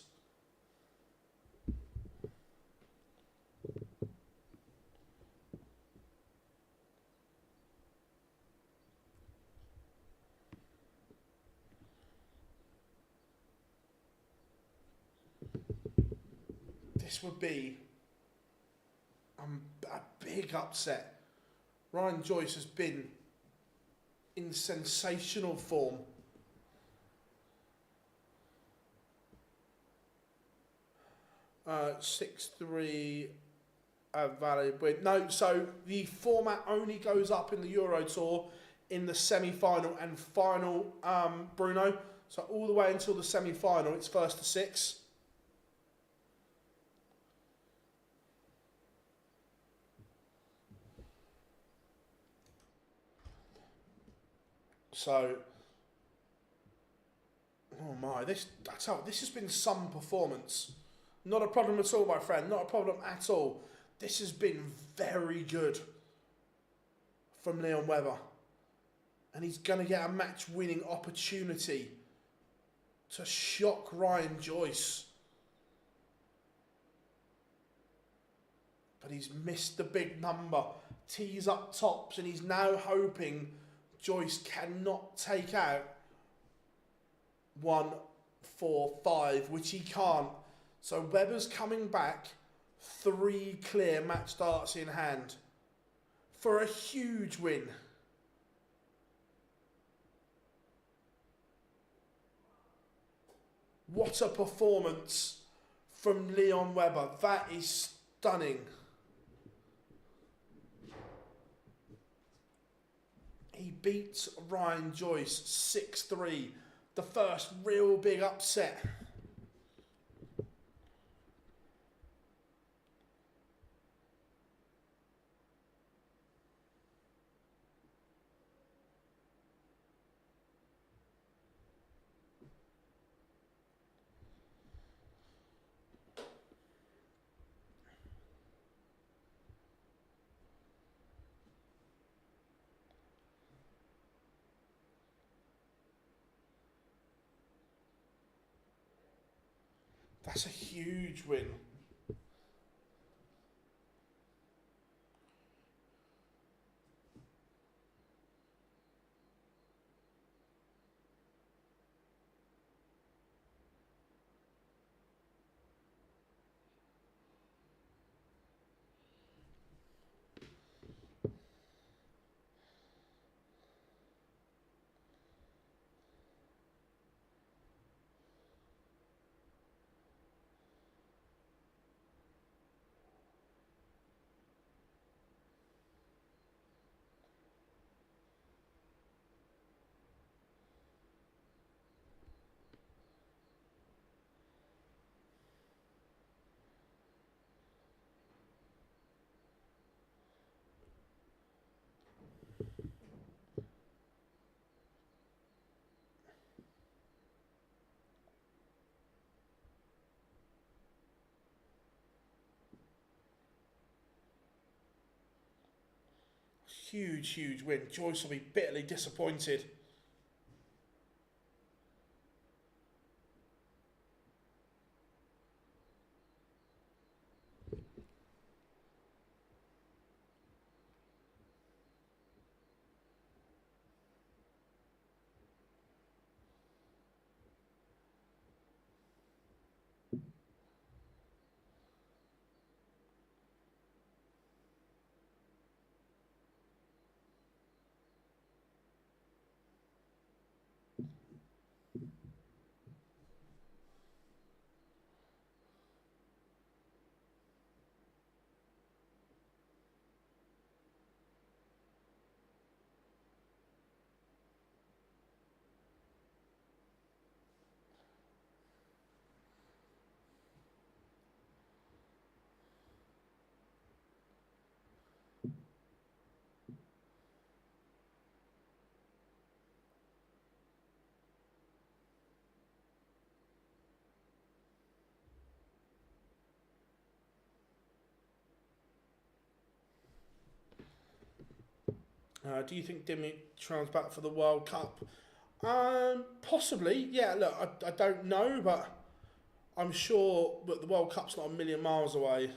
This would be a big upset. Ryan Joyce has been in sensational form. Uh, 6-3 valid win. No, so the format only goes up in the Euro Tour in the semi-final and final, Bruno. So all the way until the semi-final, it's first to 6. So, oh my, this has been some performance. Not a problem at all, my friend. Not a problem at all. This has been very good from Leon Webber. And he's going to get a match-winning opportunity to shock Ryan Joyce. But he's missed the big number. Tees up tops, and he's now hoping Joyce cannot take out 1, 4, 5, which he can't. So Webber's coming back, 3 clear match starts in hand for a huge win. What a performance from Leon Webber. That is stunning. He beats Ryan Joyce 6-3. The first real big upset. That's a huge win. Huge, huge win. Joyce will be bitterly disappointed. Do you think Dimitri's back for the World Cup? Possibly. Yeah, look, I don't know, but I'm sure that the World Cup's not a million miles away.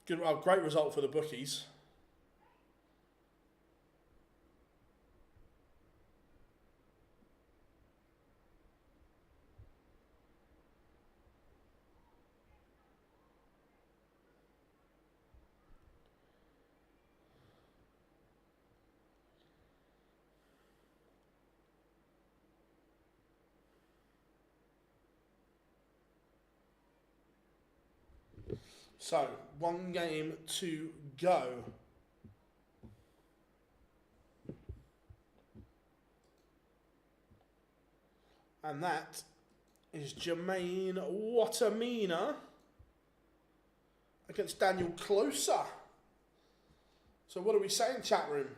Good, great result for the bookies. So, one game to go. And that is Jermaine Watamina against Daniel Closer. So what are we saying, chat room?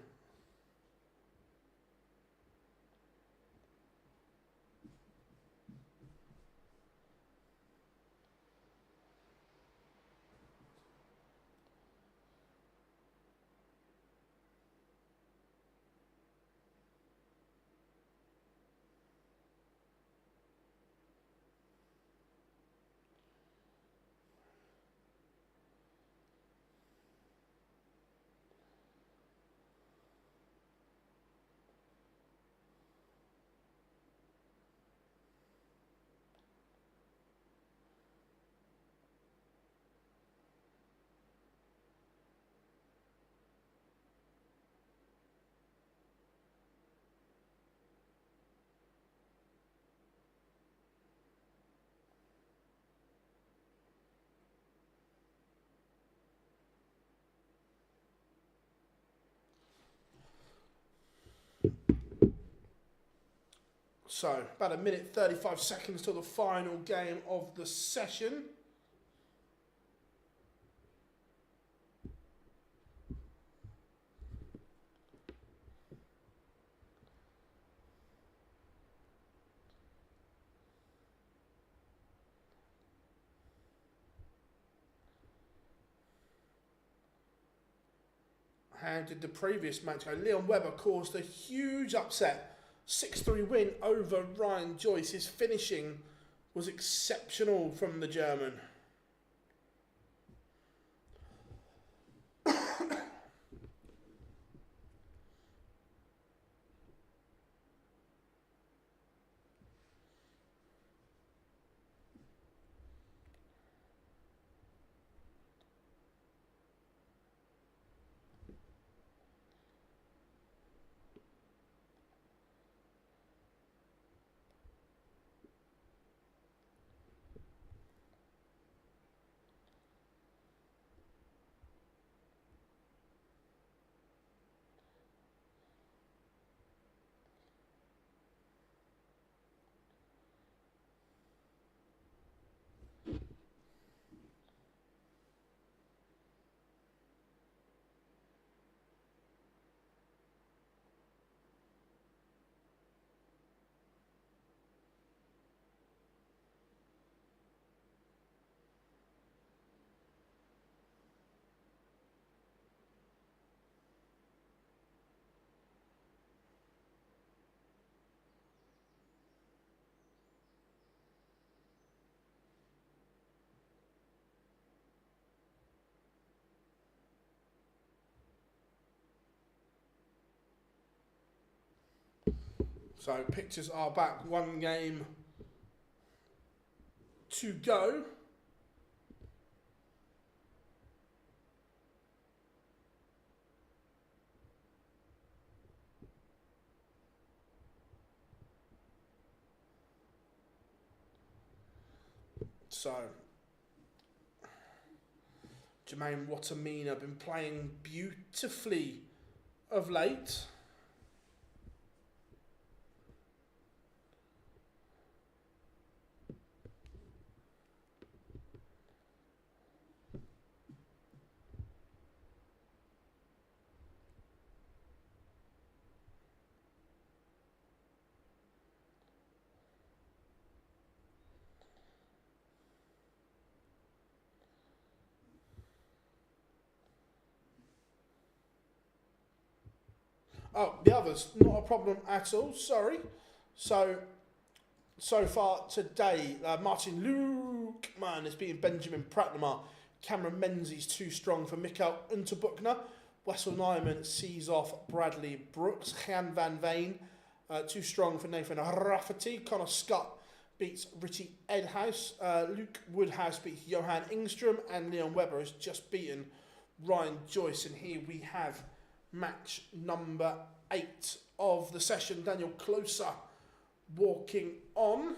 So, about a minute 35 seconds till the final game of the session. How did the previous match go? Leon Webber caused a huge upset. 6-3 win over Ryan Joyce. His finishing was exceptional from the German. So pictures are back, one game to go. So, Jermaine Watamina been playing beautifully of late. Oh, the others, not a problem at all, sorry. So far today, Martin Lukeman is beating Benjamin Pratnamar. Cameron Menzies too strong for Mikkel Unterbuchner. Wessel Nijman sees off Bradley Brooks. Jan van Veen too strong for Nathan Rafferty. Connor Scott beats Richie Edhouse. Luke Woodhouse beats Johan Ingstrom. And Leon Webber has just beaten Ryan Joyce. And here we have match number 8 of the session. Daniel Closer walking on.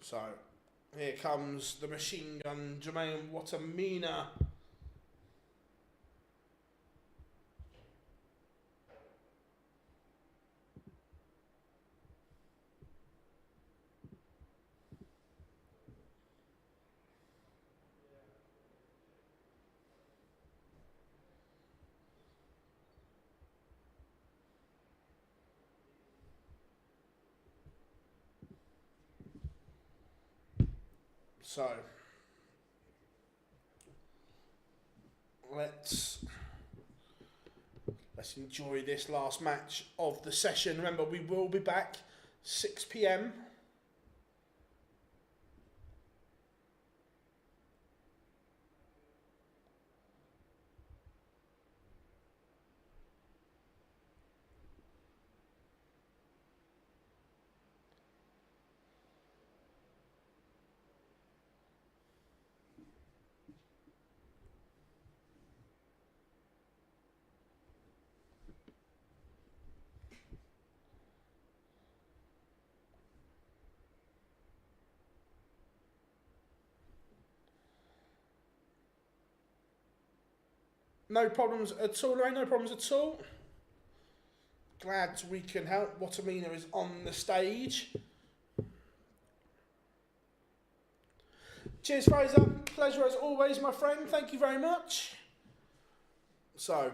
So here comes the machine gun, Jermaine Watamina. So let's enjoy this last match of the session. Remember, we will be back 6 p.m. No problems at all, Lorraine, no problems at all. Glad we can help. Watamina is on the stage. Cheers, Fraser. Pleasure as always, my friend. Thank you very much. So,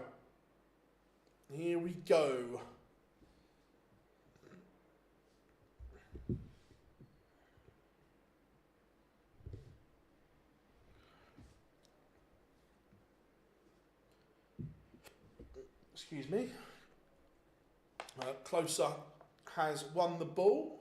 here we go. Excuse me. Closer has won the ball.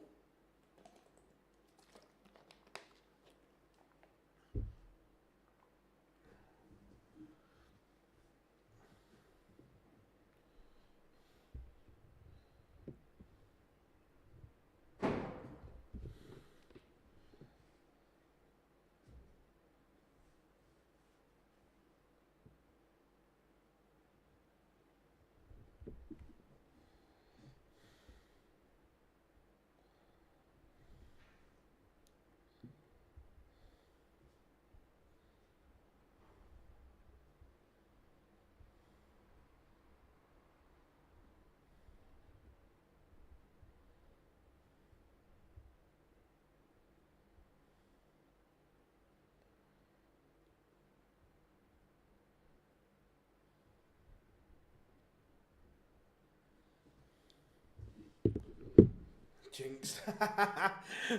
Jinxed.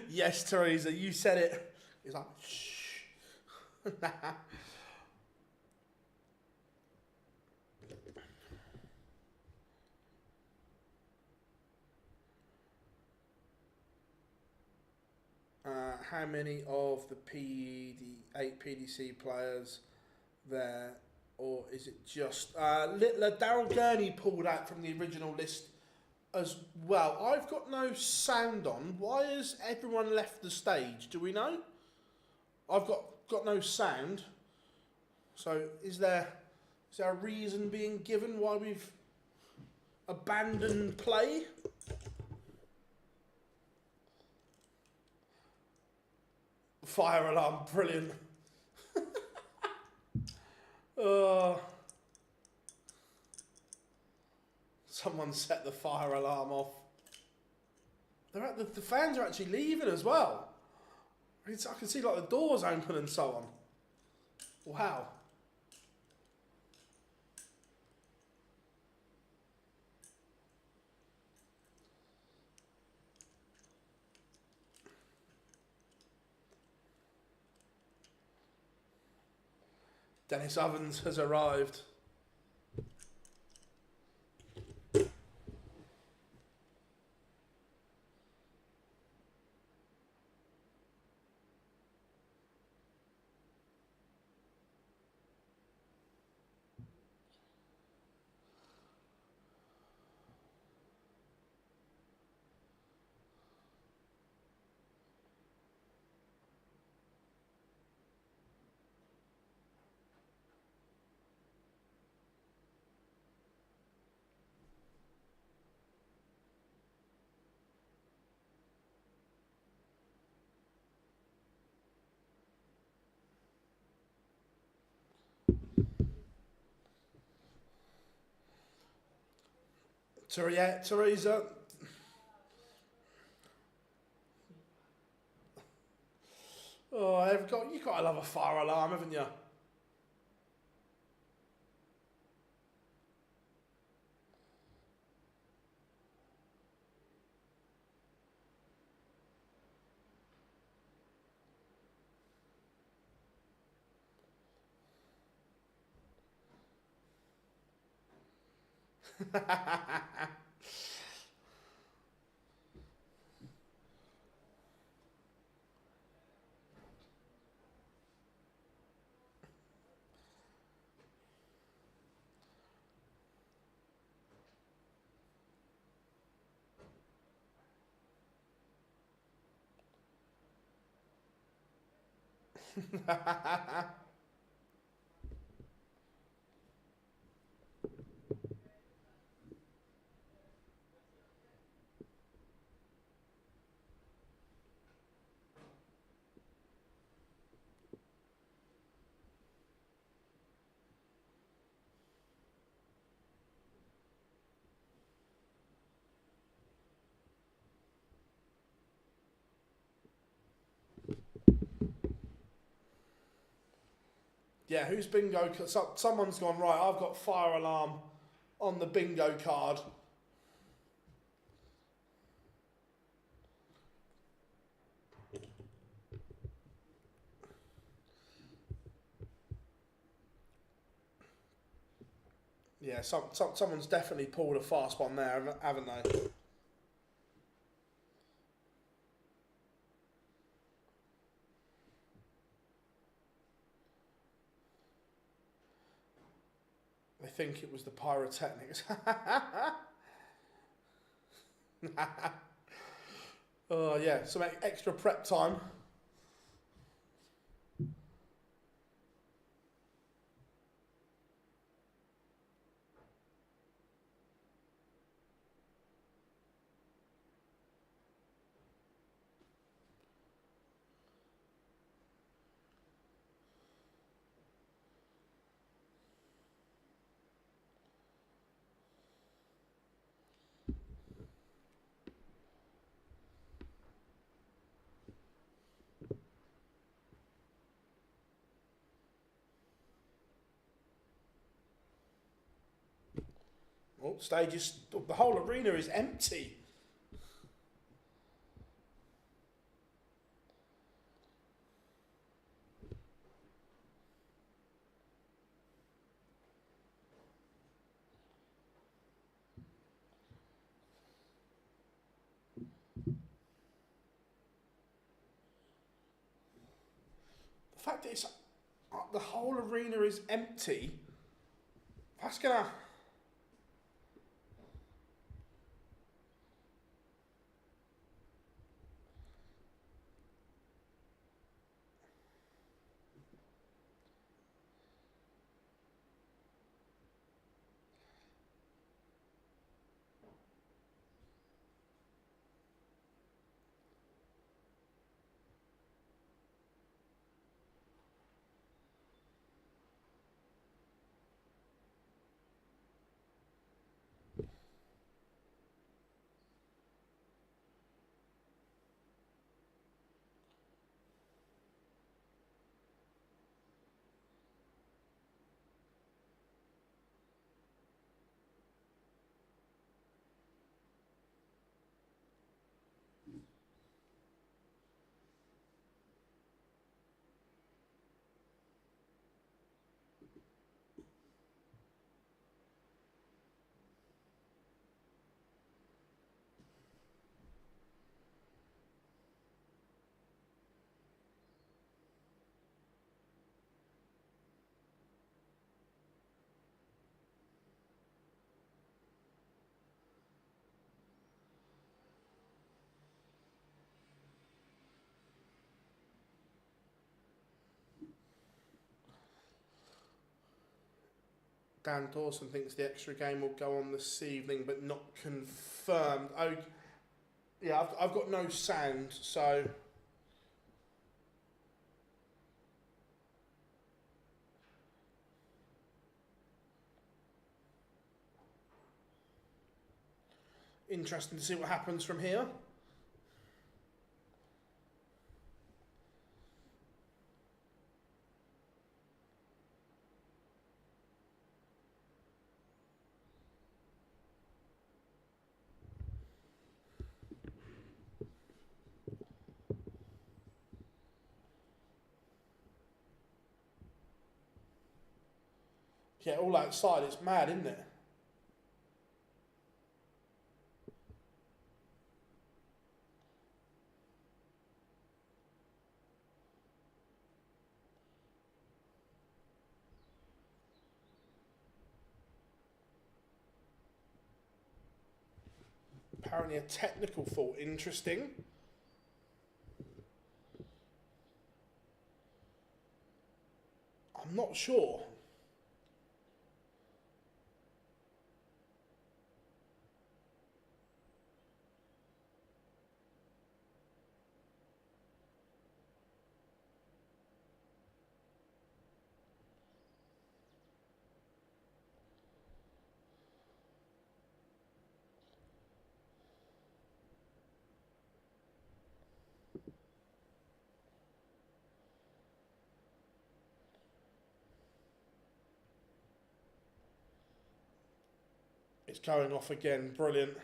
Yes, Teresa, you said it. He's like, shh. How many of the 8 PDC players there, or is it just Littler? Daryl Gurney pulled out from the original list as well. I've got no sound on. Why has everyone left the stage? Do we know? I've got no sound. So is there a reason being given why we've abandoned play? Fire alarm, brilliant. Someone set the fire alarm off. The fans are actually leaving as well. I can see like the doors open and so on. Wow. Dennis Ovens has arrived. Teresa. Oh, you've got to love a fire alarm, haven't you? Yeah, who's bingo? Someone's gone, right, I've got fire alarm on the bingo card. Yeah, someone's definitely pulled a fast one there, haven't they? I think it was the pyrotechnics. Oh yeah, some extra prep time. Oh, the whole arena is empty. fact it's the whole arena is empty. That's gonna. Dan Dawson thinks the extra game will go on this evening, but not confirmed. Oh, yeah, I've got no sound, so. Interesting to see what happens from here. Yeah, all outside, it's mad, isn't it? Apparently a technical fault. Interesting. I'm not sure. It's going off again. Brilliant.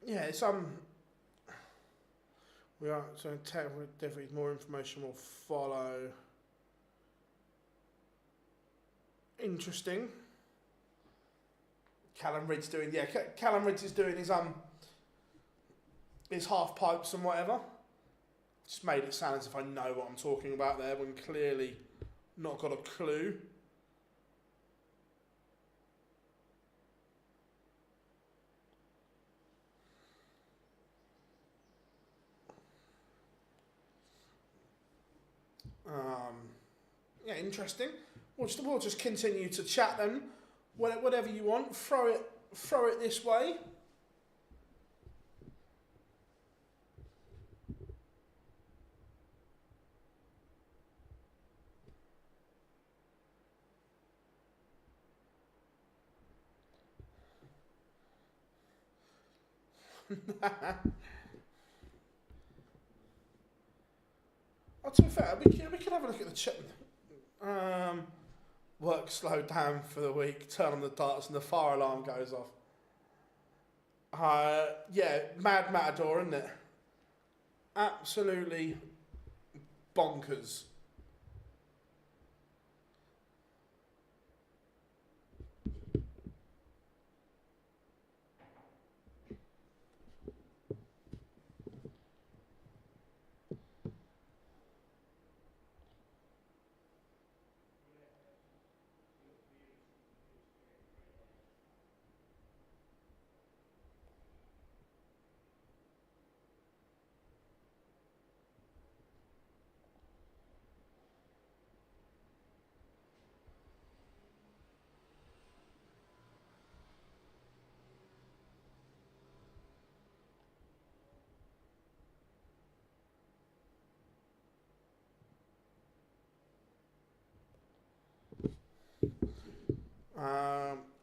Yeah, it's We are so definitely more information will follow. Interesting. Callum Ridge doing Callum Ridge is doing his half pipes and whatever. Just made it sound as if I know what I'm talking about there when clearly not got a clue. Yeah, interesting. We'll just continue to chat then. Whatever you want, throw it this way. To be fair, we could have a look at the chat. Work slowed down for the week, turn on the darts and the fire alarm goes off. Yeah, mad matador, isn't it? Absolutely bonkers.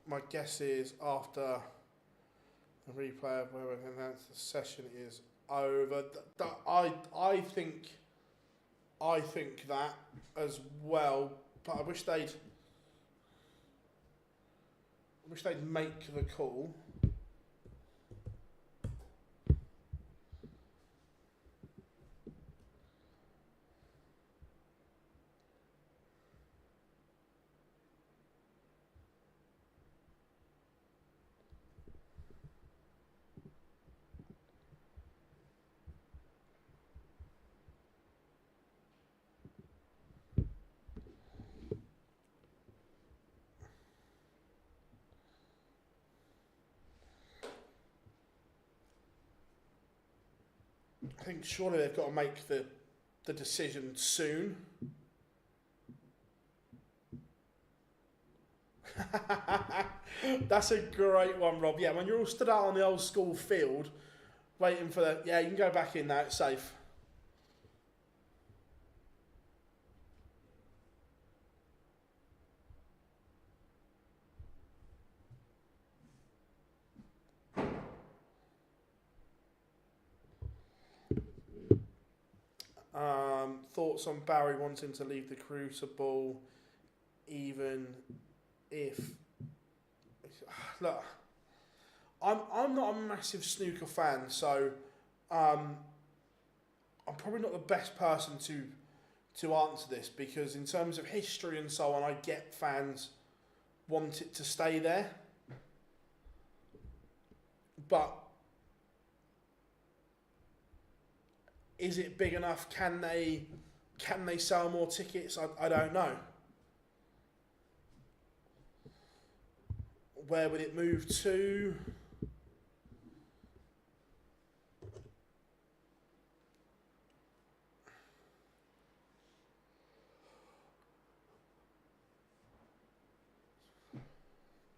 My guess is after the replay of where the session is over. I think that as well, but I wish they'd make the call. I think surely they've got to make the decision soon. That's a great one, Rob. Yeah, when you're all stood out on the old school field, waiting for the... Yeah, you can go back in now, it's safe. Thoughts on Barry wanting to leave the Crucible, even if... Look, I'm not a massive snooker fan, so I'm probably not the best person to answer this, because in terms of history and so on, I get fans want it to stay there, but is it big enough? Can they sell more tickets? I don't know. Where would it move to?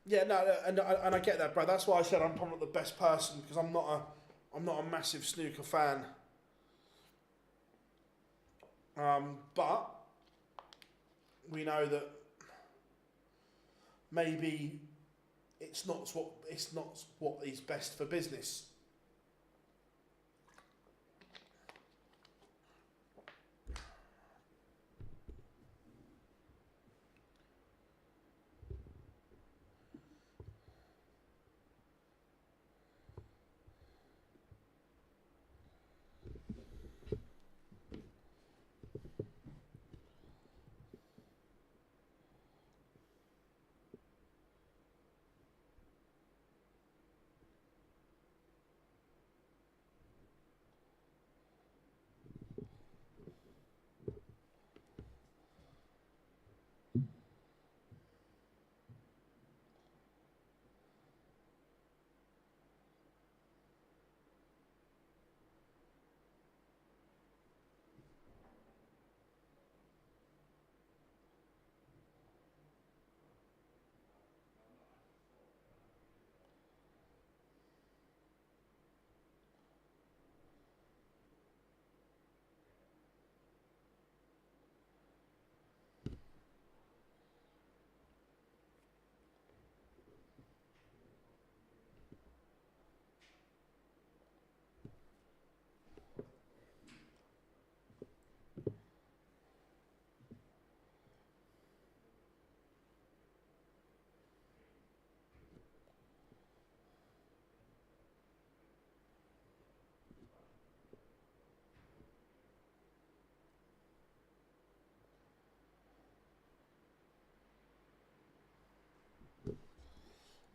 Yeah, no, and I get that, bro. That's why I said I'm probably not the best person, because I'm not a massive snooker fan. But we know that maybe it's not what is best for business.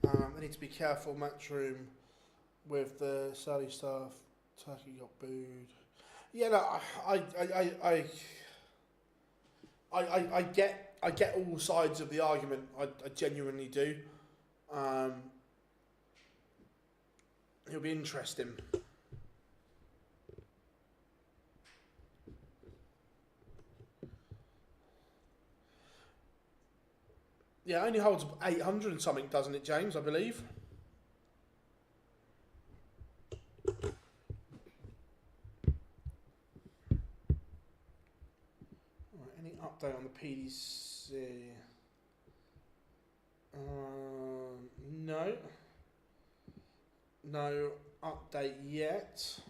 They need to be careful, Matchroom, with the Saudi staff. Turkey got booed. Yeah, no, I get all sides of the argument. I genuinely do. It'll be interesting. Yeah, it only holds 800 and something, doesn't it, James? I believe. Right, any update on the PDC? No. No update yet.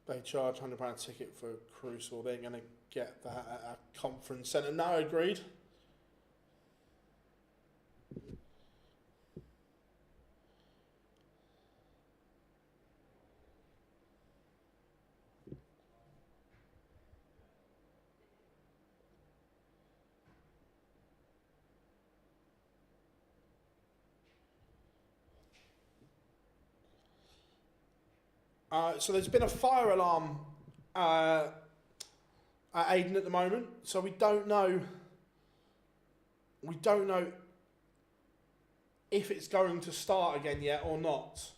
They charge £100 ticket for Crucible. They're going to get that at a conference centre. No, agreed. So there's been a fire alarm at Aden at the moment. So we don't know. We don't know if it's going to start again yet or not.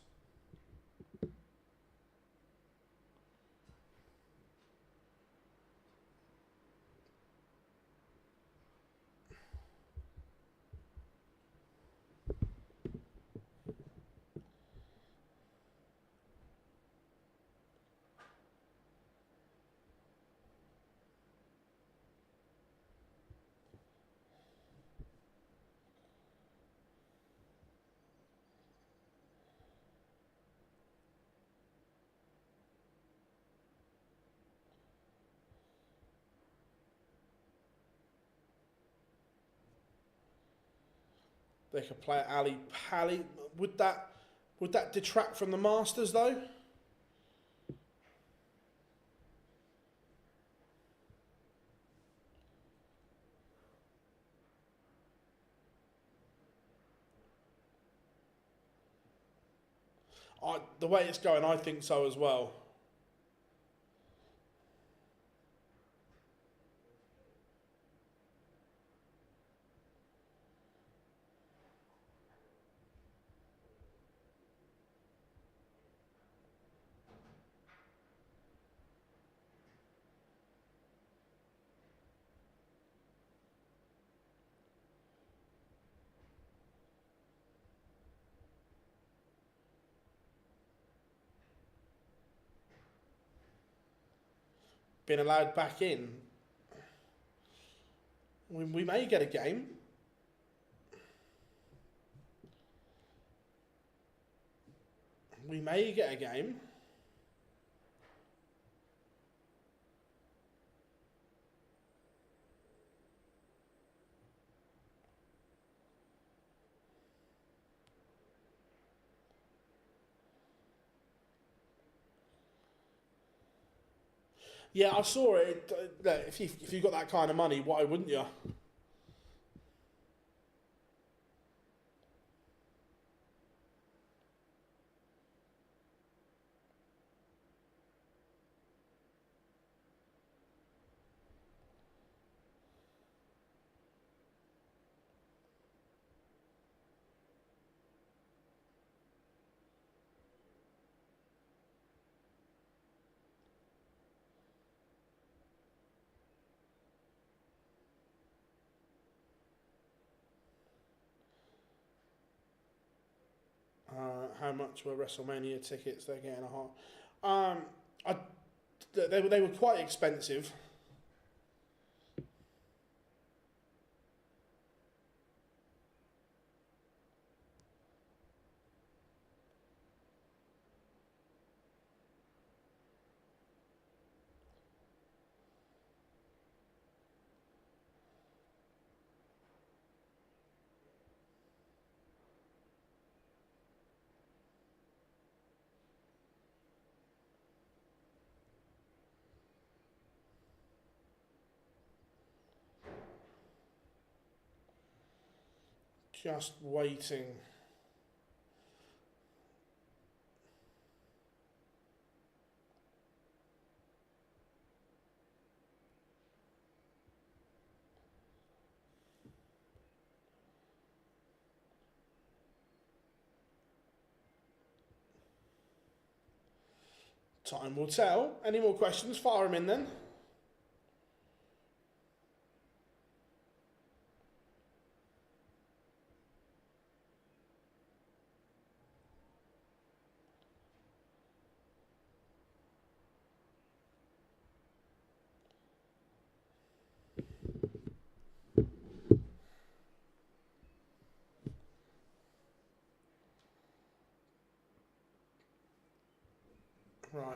They could play at Ali Pally. Would that detract from the Masters though? The way it's going, I think so as well. Being allowed back in, we may get a game. We may get a game. Yeah, I saw it. If you got that kind of money, why wouldn't you? How much were WrestleMania tickets? They're getting a hot. they were quite expensive. Just waiting. Time will tell. Any more questions? Fire them in then. Right.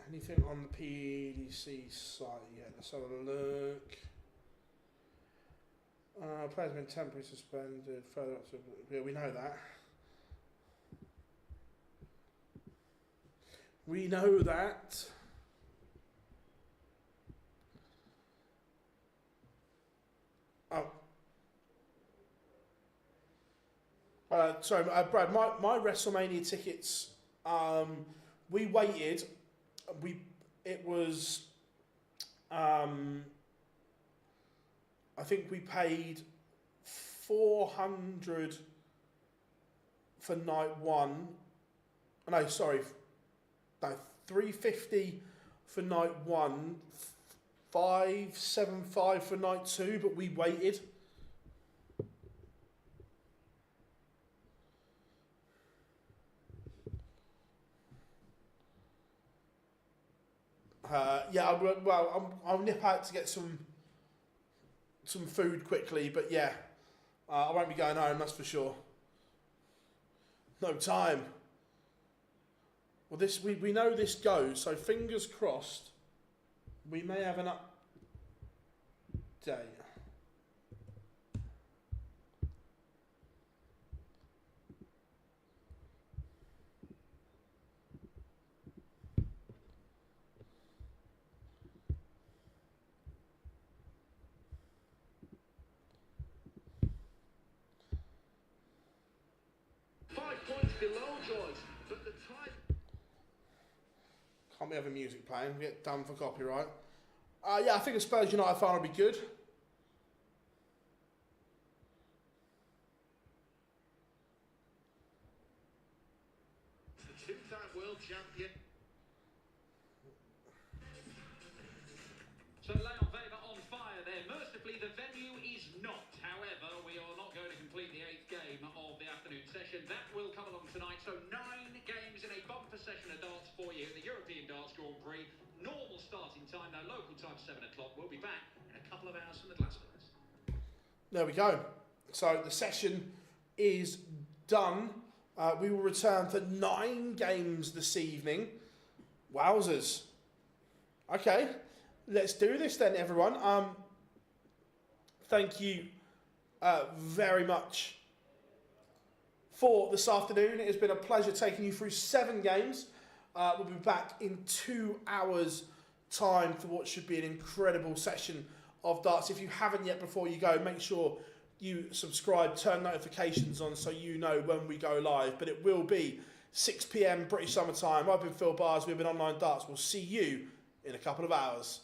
Anything on the PDC site yet? Let's have a look. Players have been temporarily suspended. Further up to, yeah, we know that. We know that. Oh. Sorry, Brad. My WrestleMania tickets. We waited. It was. I think we paid 400 for night one. No, sorry. No, 350 for night one. 575 for night two, but we waited. Yeah, well, I'll nip out to get some food quickly, but yeah, I won't be going home, that's for sure. No time. Well, we know this goes, so fingers crossed, we may have an update. Below Joyce, but the time. Can't we have a music playing? We get done for copyright. Yeah, I think the Spurs United final will be good. The two-time world champion. So Leon Weber on fire there. Mercifully, the venue is not. However, we are not going to complete the 8th game of the afternoon session. That will come along tonight. So 9 games in a bumper session of darts for you in the European Darts Grand Prix. Normal starting time, though, local time 7 o'clock. We'll be back in a couple of hours from the Glasgows. There we go. So the session is done. We will return for 9 games this evening. Wowzers. Okay, let's do this then, everyone. Thank you very much for this afternoon. It has been a pleasure taking you through 7 games. We'll be back in 2 hours' time for what should be an incredible session of darts. If you haven't yet before you go, make sure you subscribe, turn notifications on so you know when we go live. But it will be 6 PM British Summer Time. I've been Phil Bars, we've been Online Darts. We'll see you in a couple of hours.